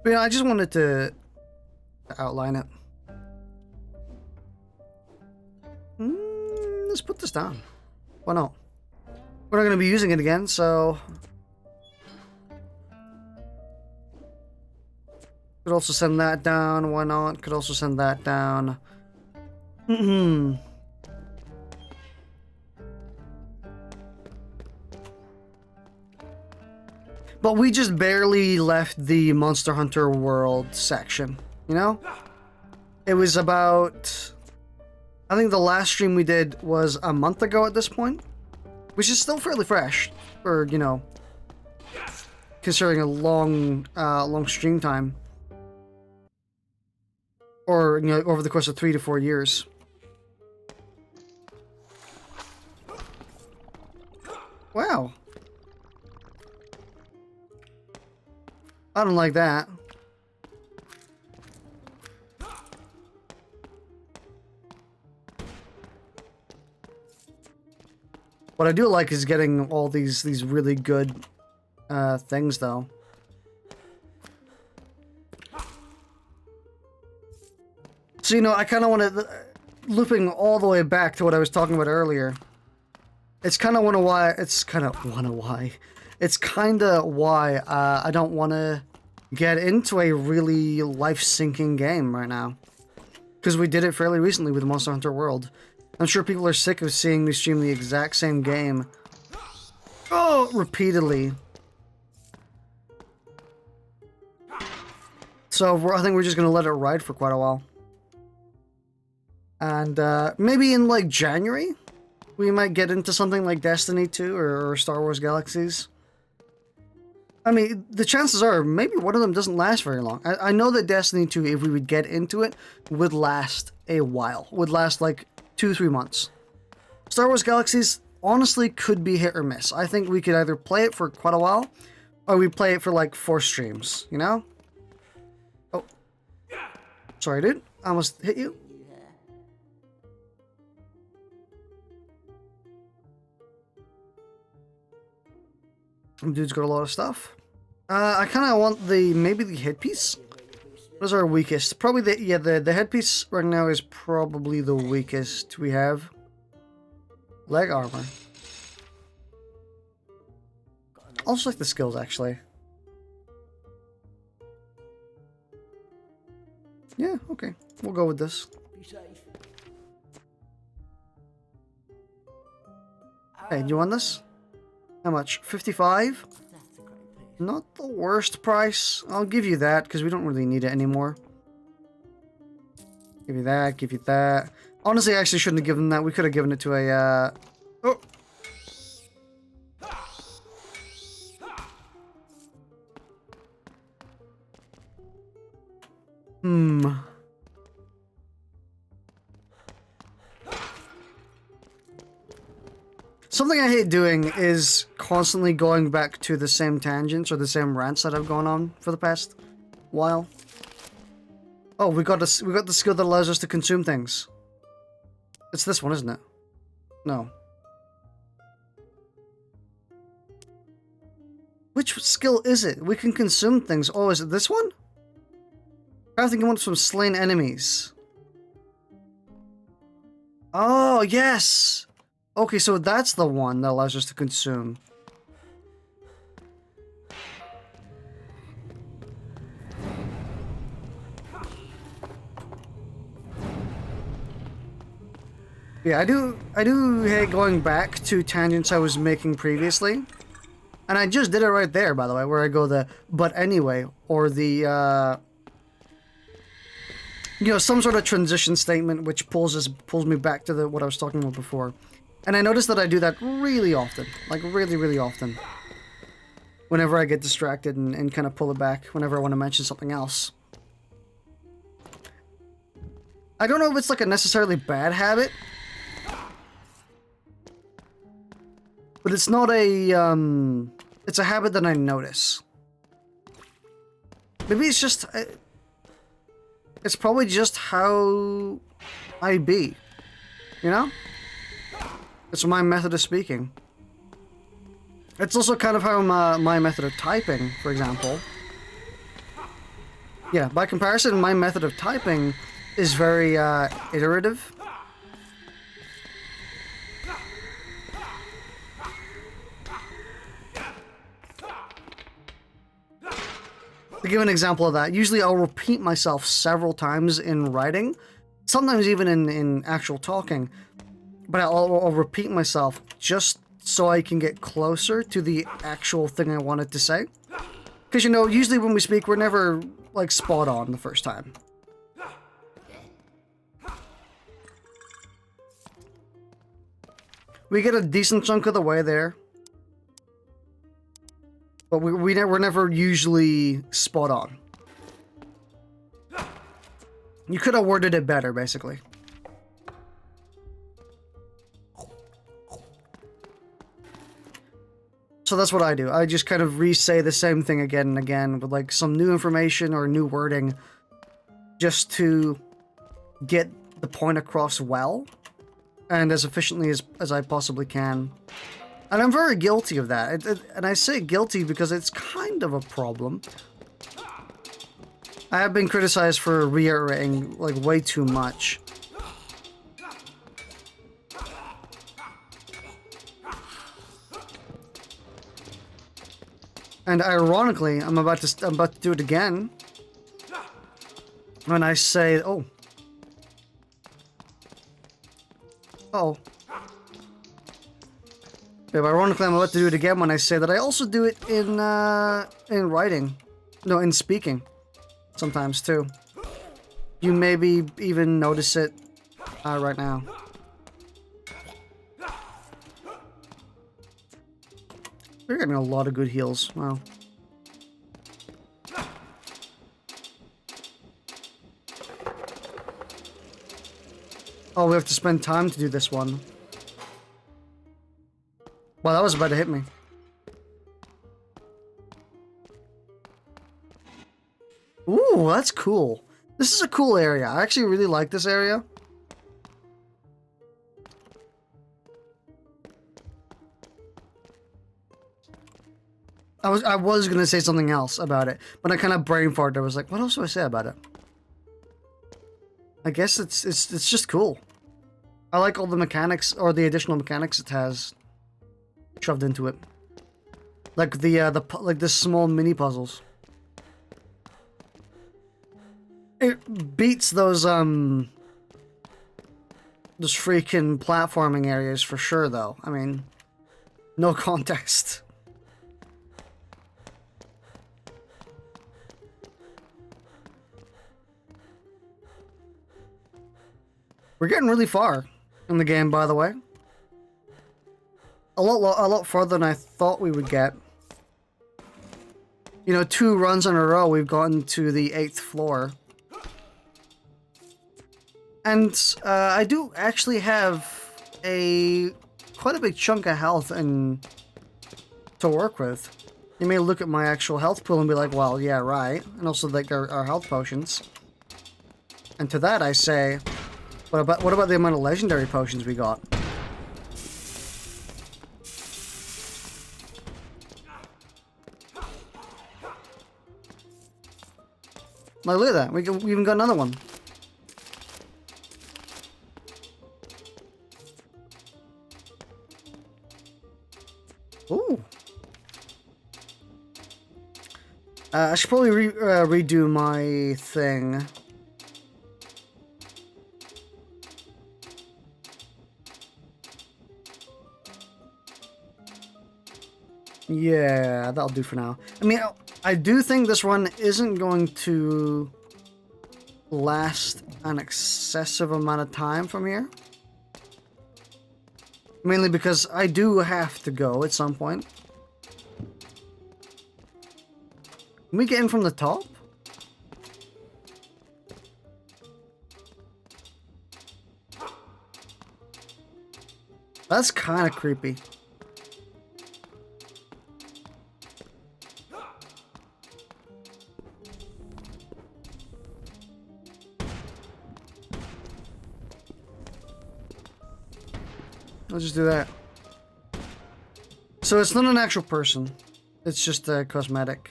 A: But yeah, I just wanted to outline it. Let's put this down. Why not? We're not going to be using it again, so... Could also send that down. Why not? Could also send that down. But we just barely left the Monster Hunter World section, you know? It was about... I think the last stream we did was a month ago at this point, which is still fairly fresh, for, you know, considering a long stream time, or, you know, over the course of 3 to 4 years. Wow. I don't like that. What I do like is getting all these really good things, though. So, you know, I kind of want to... Looping all the way back to what I was talking about earlier. It's kind of why I don't want to get into a really life-sinking game right now. Because we did it fairly recently with Monster Hunter World. I'm sure people are sick of seeing me stream the exact same game. Oh, repeatedly. So I think we're just going to let it ride for quite a while. And maybe in like January, we might get into something like Destiny 2 or Star Wars Galaxies. I mean, the chances are maybe one of them doesn't last very long. I know that Destiny 2, if we would get into it, would last a while. Would last like 2-3 months. Star Wars Galaxies honestly could be hit or miss. I think we could either play it for quite a while, or we play it for like 4 streams, you know? Oh. Sorry, dude. I almost hit you. Dude's got a lot of stuff. I kind of want maybe the headpiece. What is our weakest? Probably the headpiece right now is probably the weakest we have. Leg armor. Also like the skills, actually. Yeah, okay. We'll go with this. Hey, do you want this? How much? 55? Not the worst price. I'll give you that, because we don't really need it anymore. Give you that, give you that. Honestly, I actually shouldn't have given that. We could have given it to a, Oh! Something I hate doing is constantly going back to the same tangents or the same rants that I've gone on for the past while. Oh, we got the skill that allows us to consume things. It's this one, isn't it? No. Which skill is it? We can consume things. Oh, is it this one? Crafting components from slain enemies. Oh, yes! Okay, so that's the one that allows us to consume. Yeah, I do hate going back to tangents I was making previously. And I just did it right there, by the way, where I go the but anyway, or the you know, some sort of transition statement which pulls me back to what I was talking about before. And I noticed that I do that really often. Like really, really often. Whenever I get distracted and kind of pull it back whenever I want to mention something else. I don't know if it's like a necessarily bad habit. But it's not a, it's a habit that I notice. Maybe it's just, it's probably just how I be. You know? It's my method of speaking. It's also kind of how my method of typing, for example. Yeah, by comparison, my method of typing is very iterative. To give an example of that, usually I'll repeat myself several times in writing, sometimes even in actual talking. But I'll repeat myself just so I can get closer to the actual thing I wanted to say. Because, you know, usually when we speak, we're never, like, spot on the first time. We get a decent chunk of the way there. But we're never usually spot on. You could have worded it better, basically. So that's what I do. I just kind of re-say the same thing again and again with like some new information or new wording just to get the point across well and as efficiently as I possibly can. And I'm very guilty of that. And I say guilty because it's kind of a problem. I have been criticized for reiterating like way too much. And ironically, I'm about to do it again. When I say, oh. Oh. Yeah, but ironically, I'm about to do it again when I say that I also do it in writing. No, in speaking. Sometimes, too. You maybe even notice it right now. We're getting a lot of good heals. Wow. Oh, we have to spend time to do this one. Wow, that was about to hit me. Ooh, that's cool. This is a cool area. I actually really like this area. I was gonna say something else about it, but I kind of brain farted. I was like, what else do I say about it? I guess it's just cool. I like all the mechanics, or the additional mechanics it has shoved into it. Like the small mini puzzles. It beats those freaking platforming areas for sure, though. I mean, no contest. We're getting really far in the game, by the way. A lot farther than I thought we would get. You know, 2 runs in a row, we've gotten to the 8th floor. And I do actually have quite a big chunk of health to work with. You may look at my actual health pool and be like, well, yeah, right. And also, like, our health potions. And to that I say, what about the amount of legendary potions we got? Like, look at that. We even got another one. Ooh. I should probably redo my thing. Yeah, that'll do for now. I mean, I do think this run isn't going to last an excessive amount of time from here. Mainly because I do have to go at some point. Can we get in from the top? That's kind of creepy. Let's just do that. So it's not an actual person. It's just a cosmetic.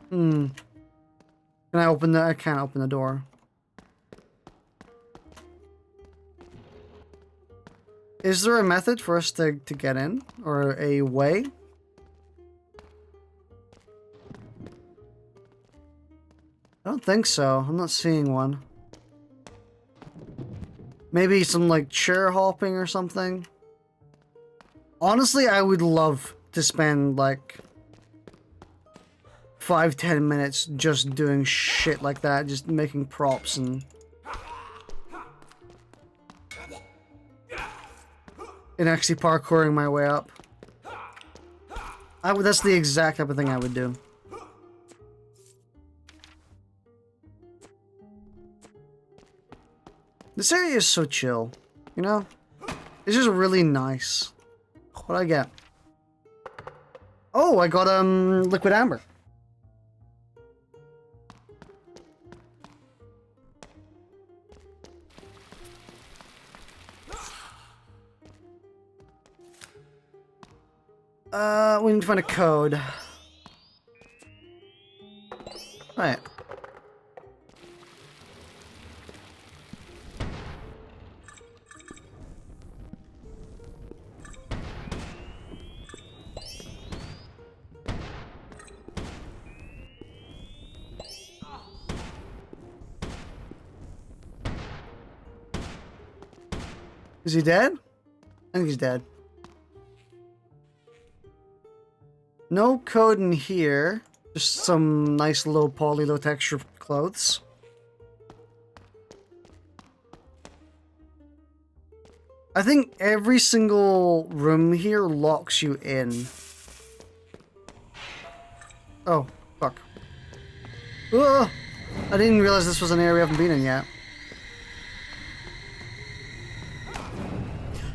A: Can I open the... I can't open the door. Is there a method for us to get in? Or a way? I don't think so. I'm not seeing one. Maybe some, like, chair hopping or something? Honestly, I would love to spend, like, 5-10 minutes just doing shit like that. Just making props and... and actually parkouring my way up. That's the exact type of thing I would do. This area is so chill, you know? It's just really nice. What'd I get? Oh, I got, liquid amber. We need to find a code. Right. Is he dead? I think he's dead. No code in here. Just some nice low poly, low texture clothes. I think every single room here locks you in. Oh, fuck. Ugh. I didn't realize this was an area I haven't been in yet.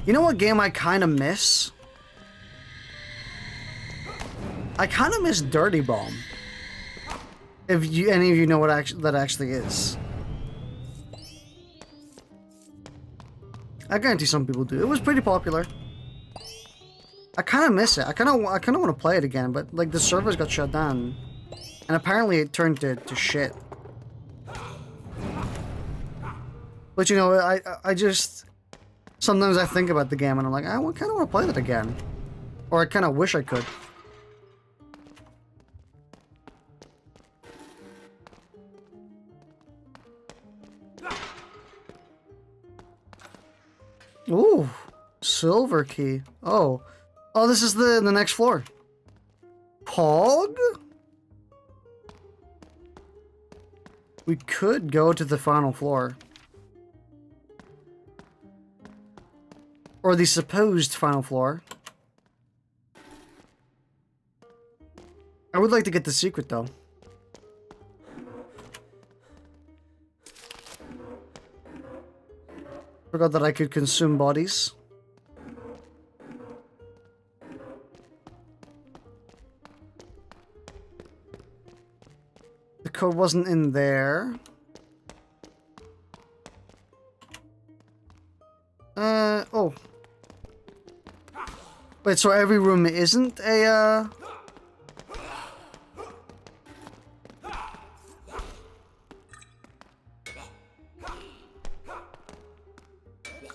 A: You know what game I kind of miss? I kind of miss Dirty Bomb. If any of you know what that actually is. I guarantee some people do. It was pretty popular. I kind of miss it. I kind of want to play it again, but like the servers got shut down, and apparently it turned to shit. But you know, I just sometimes I think about the game and I'm like, I kind of want to play that again, or I kind of wish I could. Ooh, silver key. Oh, this is the next floor. Pog? We could go to the final floor. Or the supposed final floor. I would like to get the secret though. Forgot that I could consume bodies. The code wasn't in there. Oh. Wait, so every room isn't a,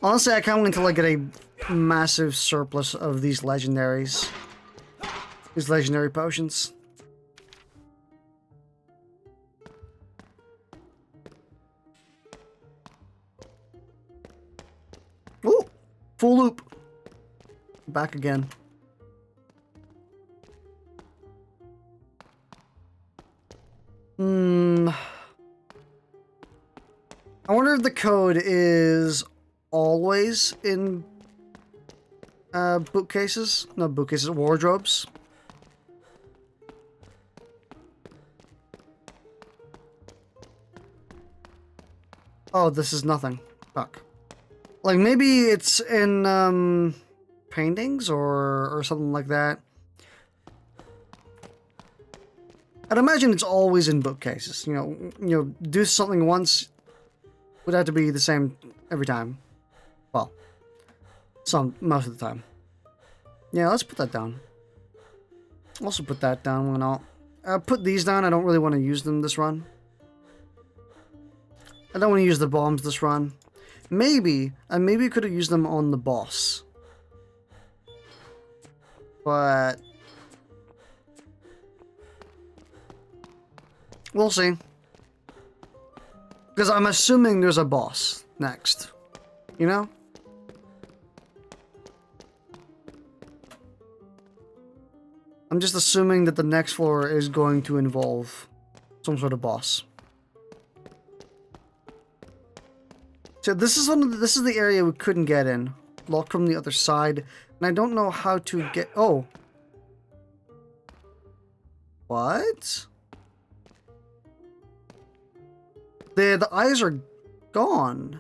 A: Honestly, I can't wait until I get a massive surplus of these legendaries. These legendary potions. Ooh! Full loop! Back again. I wonder if the code is always in bookcases? Not bookcases, wardrobes. Oh, this is nothing. Fuck. Like maybe it's in paintings or something like that. I'd imagine it's always in bookcases. You know, do something once would have to be the same every time. Well, most of the time. Yeah, let's put that down. Also put that down. Why not? Put these down. I don't really want to use them this run. I don't want to use the bombs this run. Maybe I could have used them on the boss. But we'll see. Because I'm assuming there's a boss next. You know? I'm just assuming that the next floor is going to involve some sort of boss. So this is this is the area we couldn't get in. Locked from the other side. And I don't know how to get... Oh. What? The eyes are gone.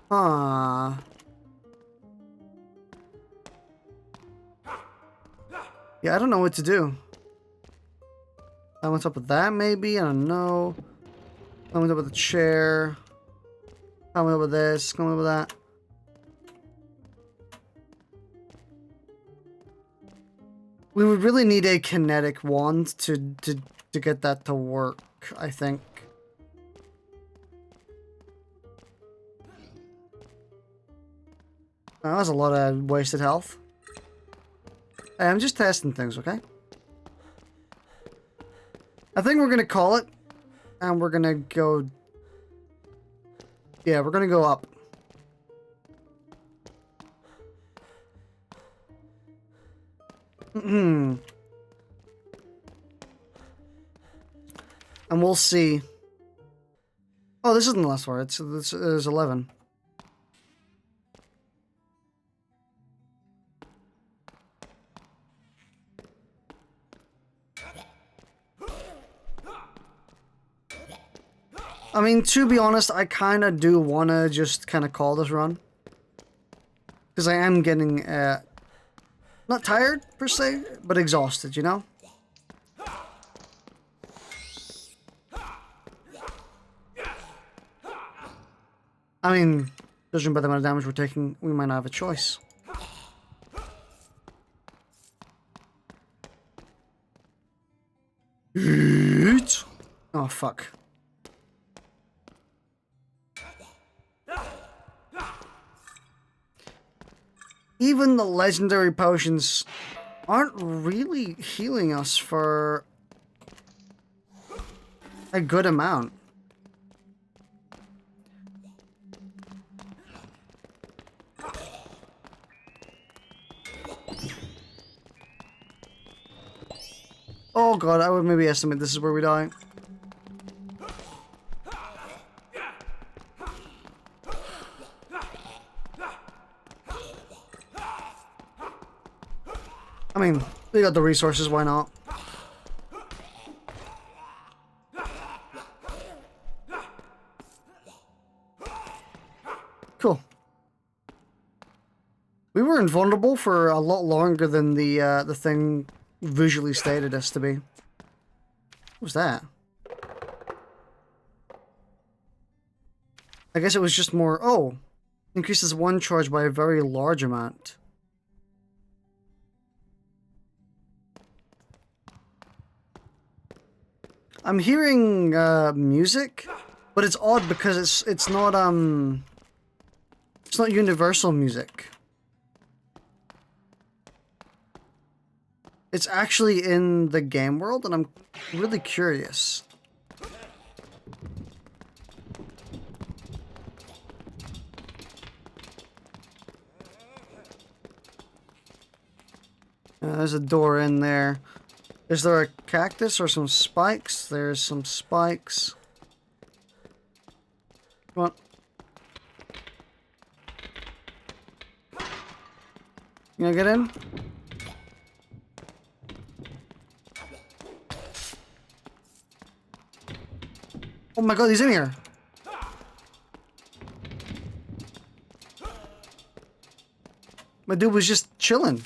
A: Huh. Yeah, I don't know what to do. What's up with that, maybe? I don't know. What's up with the chair? What's up with this? What's up with that? We would really need a kinetic wand to get that to work, I think. That was a lot of wasted health. Hey, I'm just testing things, okay? I think we're gonna call it, and we're gonna go... Yeah, we're gonna go up. And we'll see. Oh, this isn't the last one. It's 11. I mean, to be honest, I kind of do want to just kind of call this run. Because I am getting, not tired, per se, but exhausted, you know? I mean, judging by the amount of damage we're taking, we might not have a choice. Oh, fuck. Even the legendary potions aren't really healing us for a good amount. Oh god, I would maybe estimate this is where we die. I mean, we got the resources, why not? Cool. We were invulnerable for a lot longer than the thing visually stated us to be. What was that? I guess it was just more... Oh! Increases one charge by a very large amount. I'm hearing music, but it's odd because it's not universal music. It's actually in the game world, and I'm really curious. There's a door in there. Is there a cactus or some spikes? There's some spikes. Come on. You gonna get in? Oh my god, he's in here. My dude was just chilling.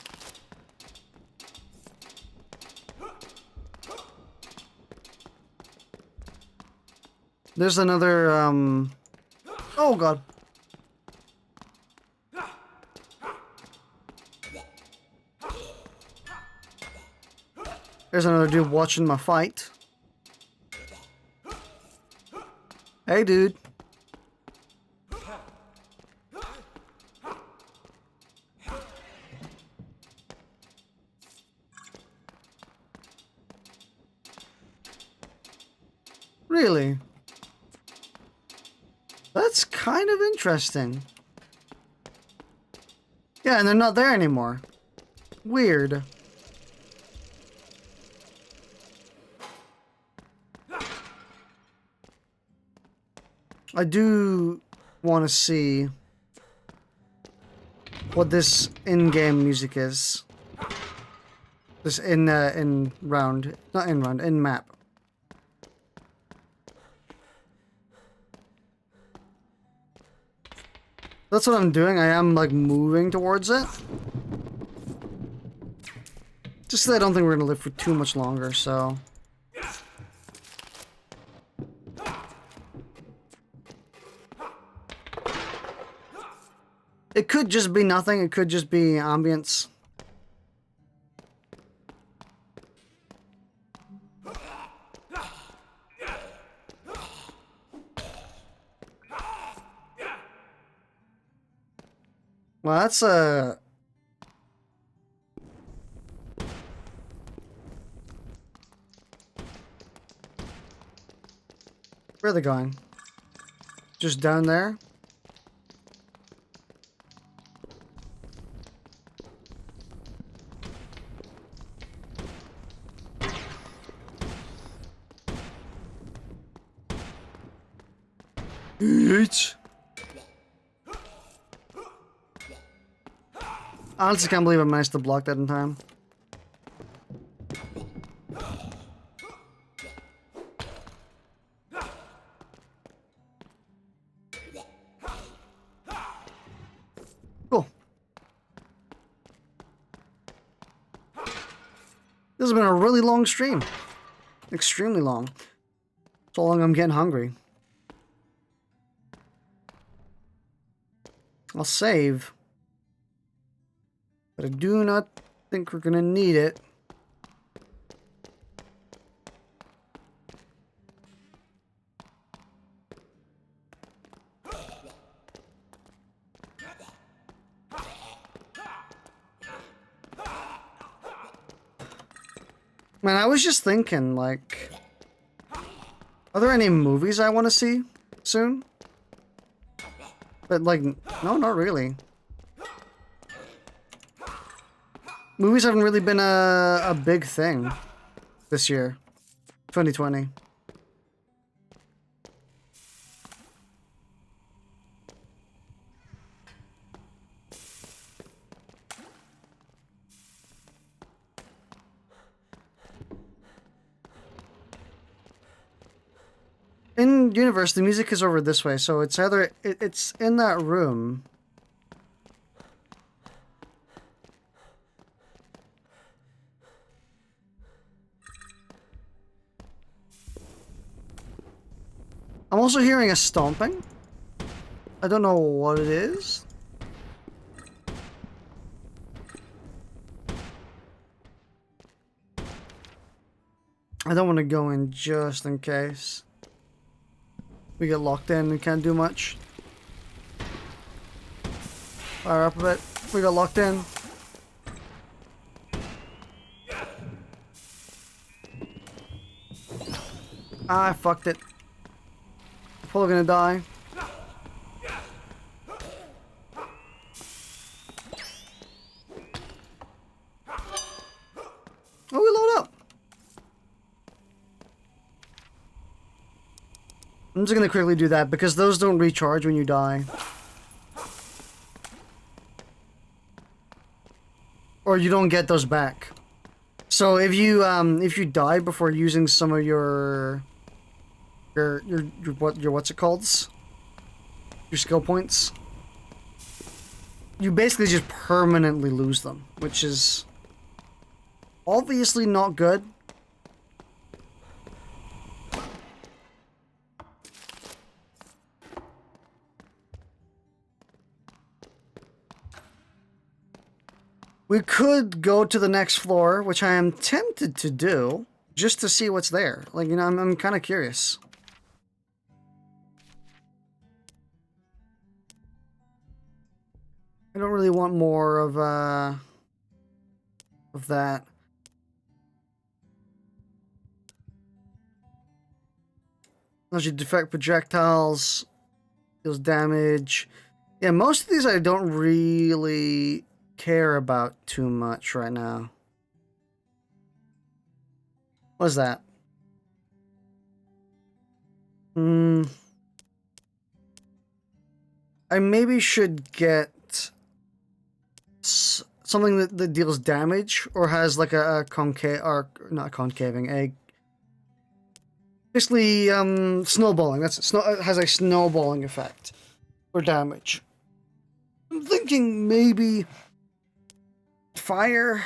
A: There's another, oh god. There's another dude watching my fight. Hey, dude. Really? That's kind of interesting. Yeah, and they're not there anymore. Weird. I do want to see what this in-game music is. This in-round, not in-round, in-map. That's what I'm doing. I am, like, moving towards it. Just that I don't think we're gonna live for too much longer, so... It could just be nothing. It could just be ambience. Well, that's a... Where are they going? Just down there? Yeet. I honestly can't believe I managed to block that in time. This has been a really long stream. Extremely long. So long I'm getting hungry. I'll save. But I do not think we're gonna need it. Man, I was just thinking, like, are there any movies I want to see soon? But, like, no, not really. Movies haven't really been a big thing this year, 2020. In university, music is over this way, so it's either it's in that room. I'm also hearing a stomping. I don't know what it is. I don't want to go in just in case. We get locked in and can't do much. Fire up a bit. We got locked in. Ah, I fucked it. Probably gonna die. Oh, we load up. I'm just gonna quickly do that because those don't recharge when you die. Or you don't get those back. So if you die before using some of your what's it called? Your skill points. You basically just permanently lose them, which is obviously not good. We could go to the next floor, which I am tempted to do, just to see what's there. Like, you know, I'm kind of curious. I don't really want more of that. Unless you defect projectiles, deals damage. Yeah, most of these I don't really care about too much right now. What is that? I maybe should get something that deals damage or has like a concave, or not concaving, a basically snowballing. That's it. It has a snowballing effect for damage. I'm thinking maybe fire,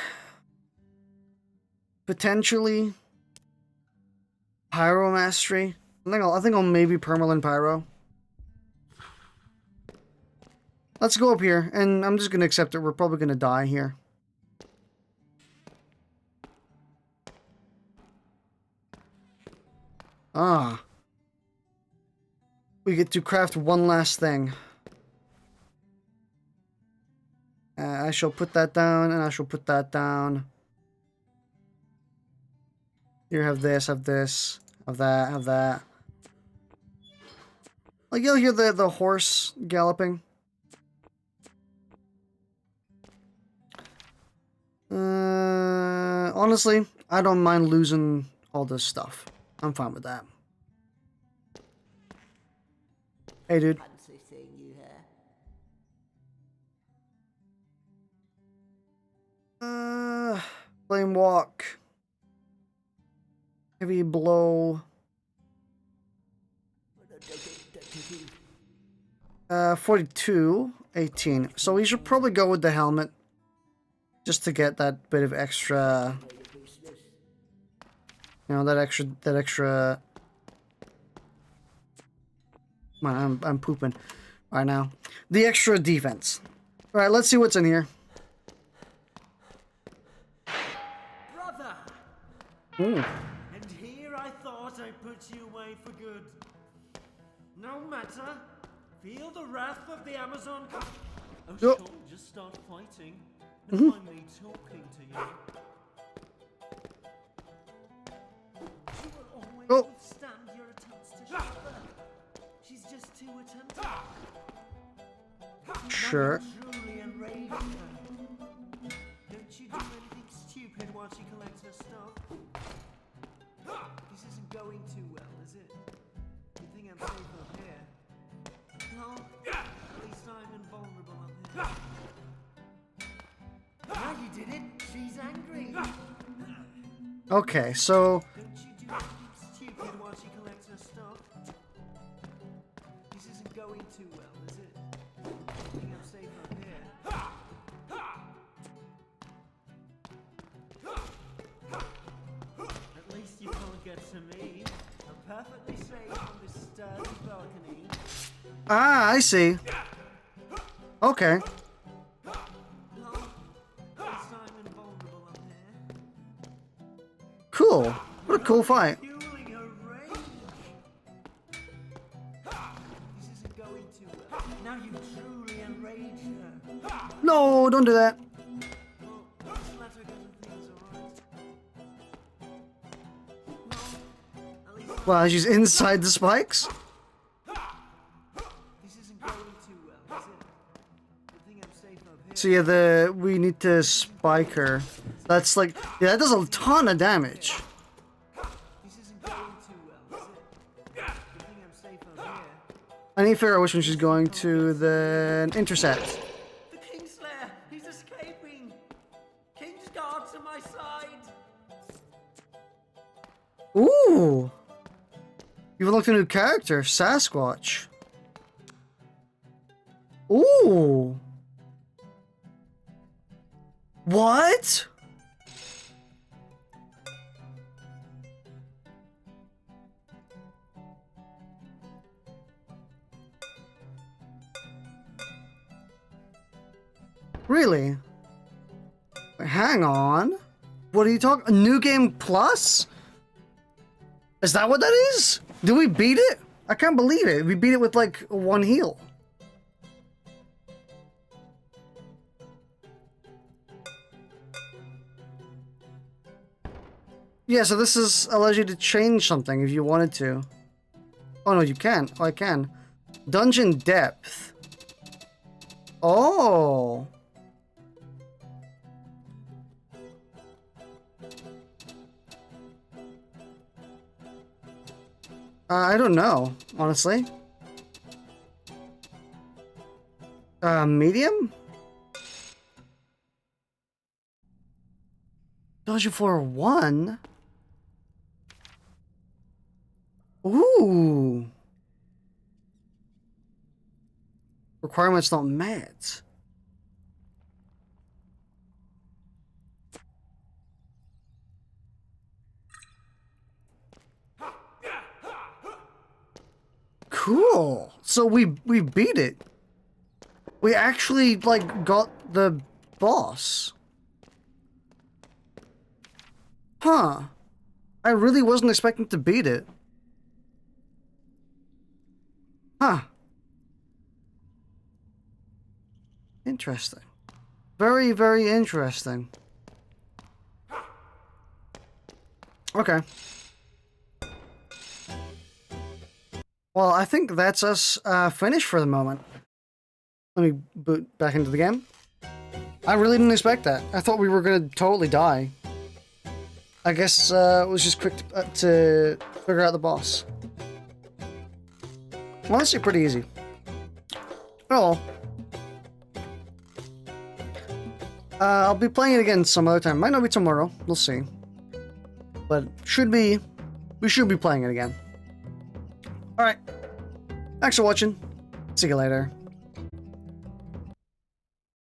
A: potentially pyro mastery. I think I'll maybe permalin pyro. Let's go up here, and I'm just gonna accept it. We're probably gonna die here. Ah. We get to craft one last thing. I shall put that down, and I shall put that down. Here, have this, have that, have that. Like, you'll hear the horse galloping. Honestly, I don't mind losing all this stuff. I'm fine with that. Hey, dude.
B: Fancy seeing you here.
A: Flame walk. Heavy blow. 42, 18. So we should probably go with the helmet. Just to get that bit of extra You know, that extra... Man, I'm pooping right now. The extra defense. Alright, let's see what's in here.
B: Brother!
A: Ooh.
B: And here I thought I'd put you away for good. No matter. Feel the wrath of the Amazon. Oh,
A: Yo.
B: sure, just start fighting. And find me talking to you. She will always
A: Oh.
B: withstand your attempts to shut her. She's just too attentive.
A: Sure.
B: Now you truly enrage her. Don't you do anything stupid while she collects her stuff? This isn't going too well, is it? You think I'm safe up here? No. At least I'm invulnerable up here. Now you did it. She's angry.
A: Okay, so...
B: Don't you do anything stupid while she collects her stuff? This isn't going too well, is it? You think I'm safe up here? At least you can't get to me. I'm perfectly safe on this sturdy balcony.
A: Ah, I see. Okay.
B: No. At least I'm invulnerable up here.
A: Cool. What a cool fight.
B: Fueling her rage. This isn't going too well. Now you truly enrage her.
A: No, don't do that.
B: Well, just let her get her things alright. No. At least
A: Wow, she's inside the spikes?
B: this isn't going too well, is it? You think I'm safe up here?
A: So yeah, we need to spike her. That's like, yeah, that does a ton of damage.
B: This isn't going too well, is it? You think I'm safe up here?
A: I need to figure out which one she's going to then intercept.
B: The Kingslayer! He's escaping! King's guards on my side!
A: Ooh! You've unlocked a new character, Sasquatch. Ooh! What? Really? Wait, hang on. What are you talking? A new game plus? Is that what that is? Did we beat it? I can't believe it. We beat it with like one heal. Yeah, so this is allows you to change something if you wanted to. Oh no, you can. Oh, I can. Dungeon depth. Oh. I don't know, honestly. Medium? Dungeon floor 1? Ooh. Requirements not met. Cool. So we beat it. We actually like got the boss. Huh. I really wasn't expecting to beat it. Huh. Interesting. Very, very interesting. Okay. Well, I think that's us finished for the moment. Let me boot back into the game. I really didn't expect that. I thought we were gonna totally die. I guess it was just quick to figure out the boss. Honestly, pretty easy. Oh. I'll be playing it again some other time. Might not be tomorrow. We'll see. But we should be playing it again. Alright. Thanks for watching. See you later.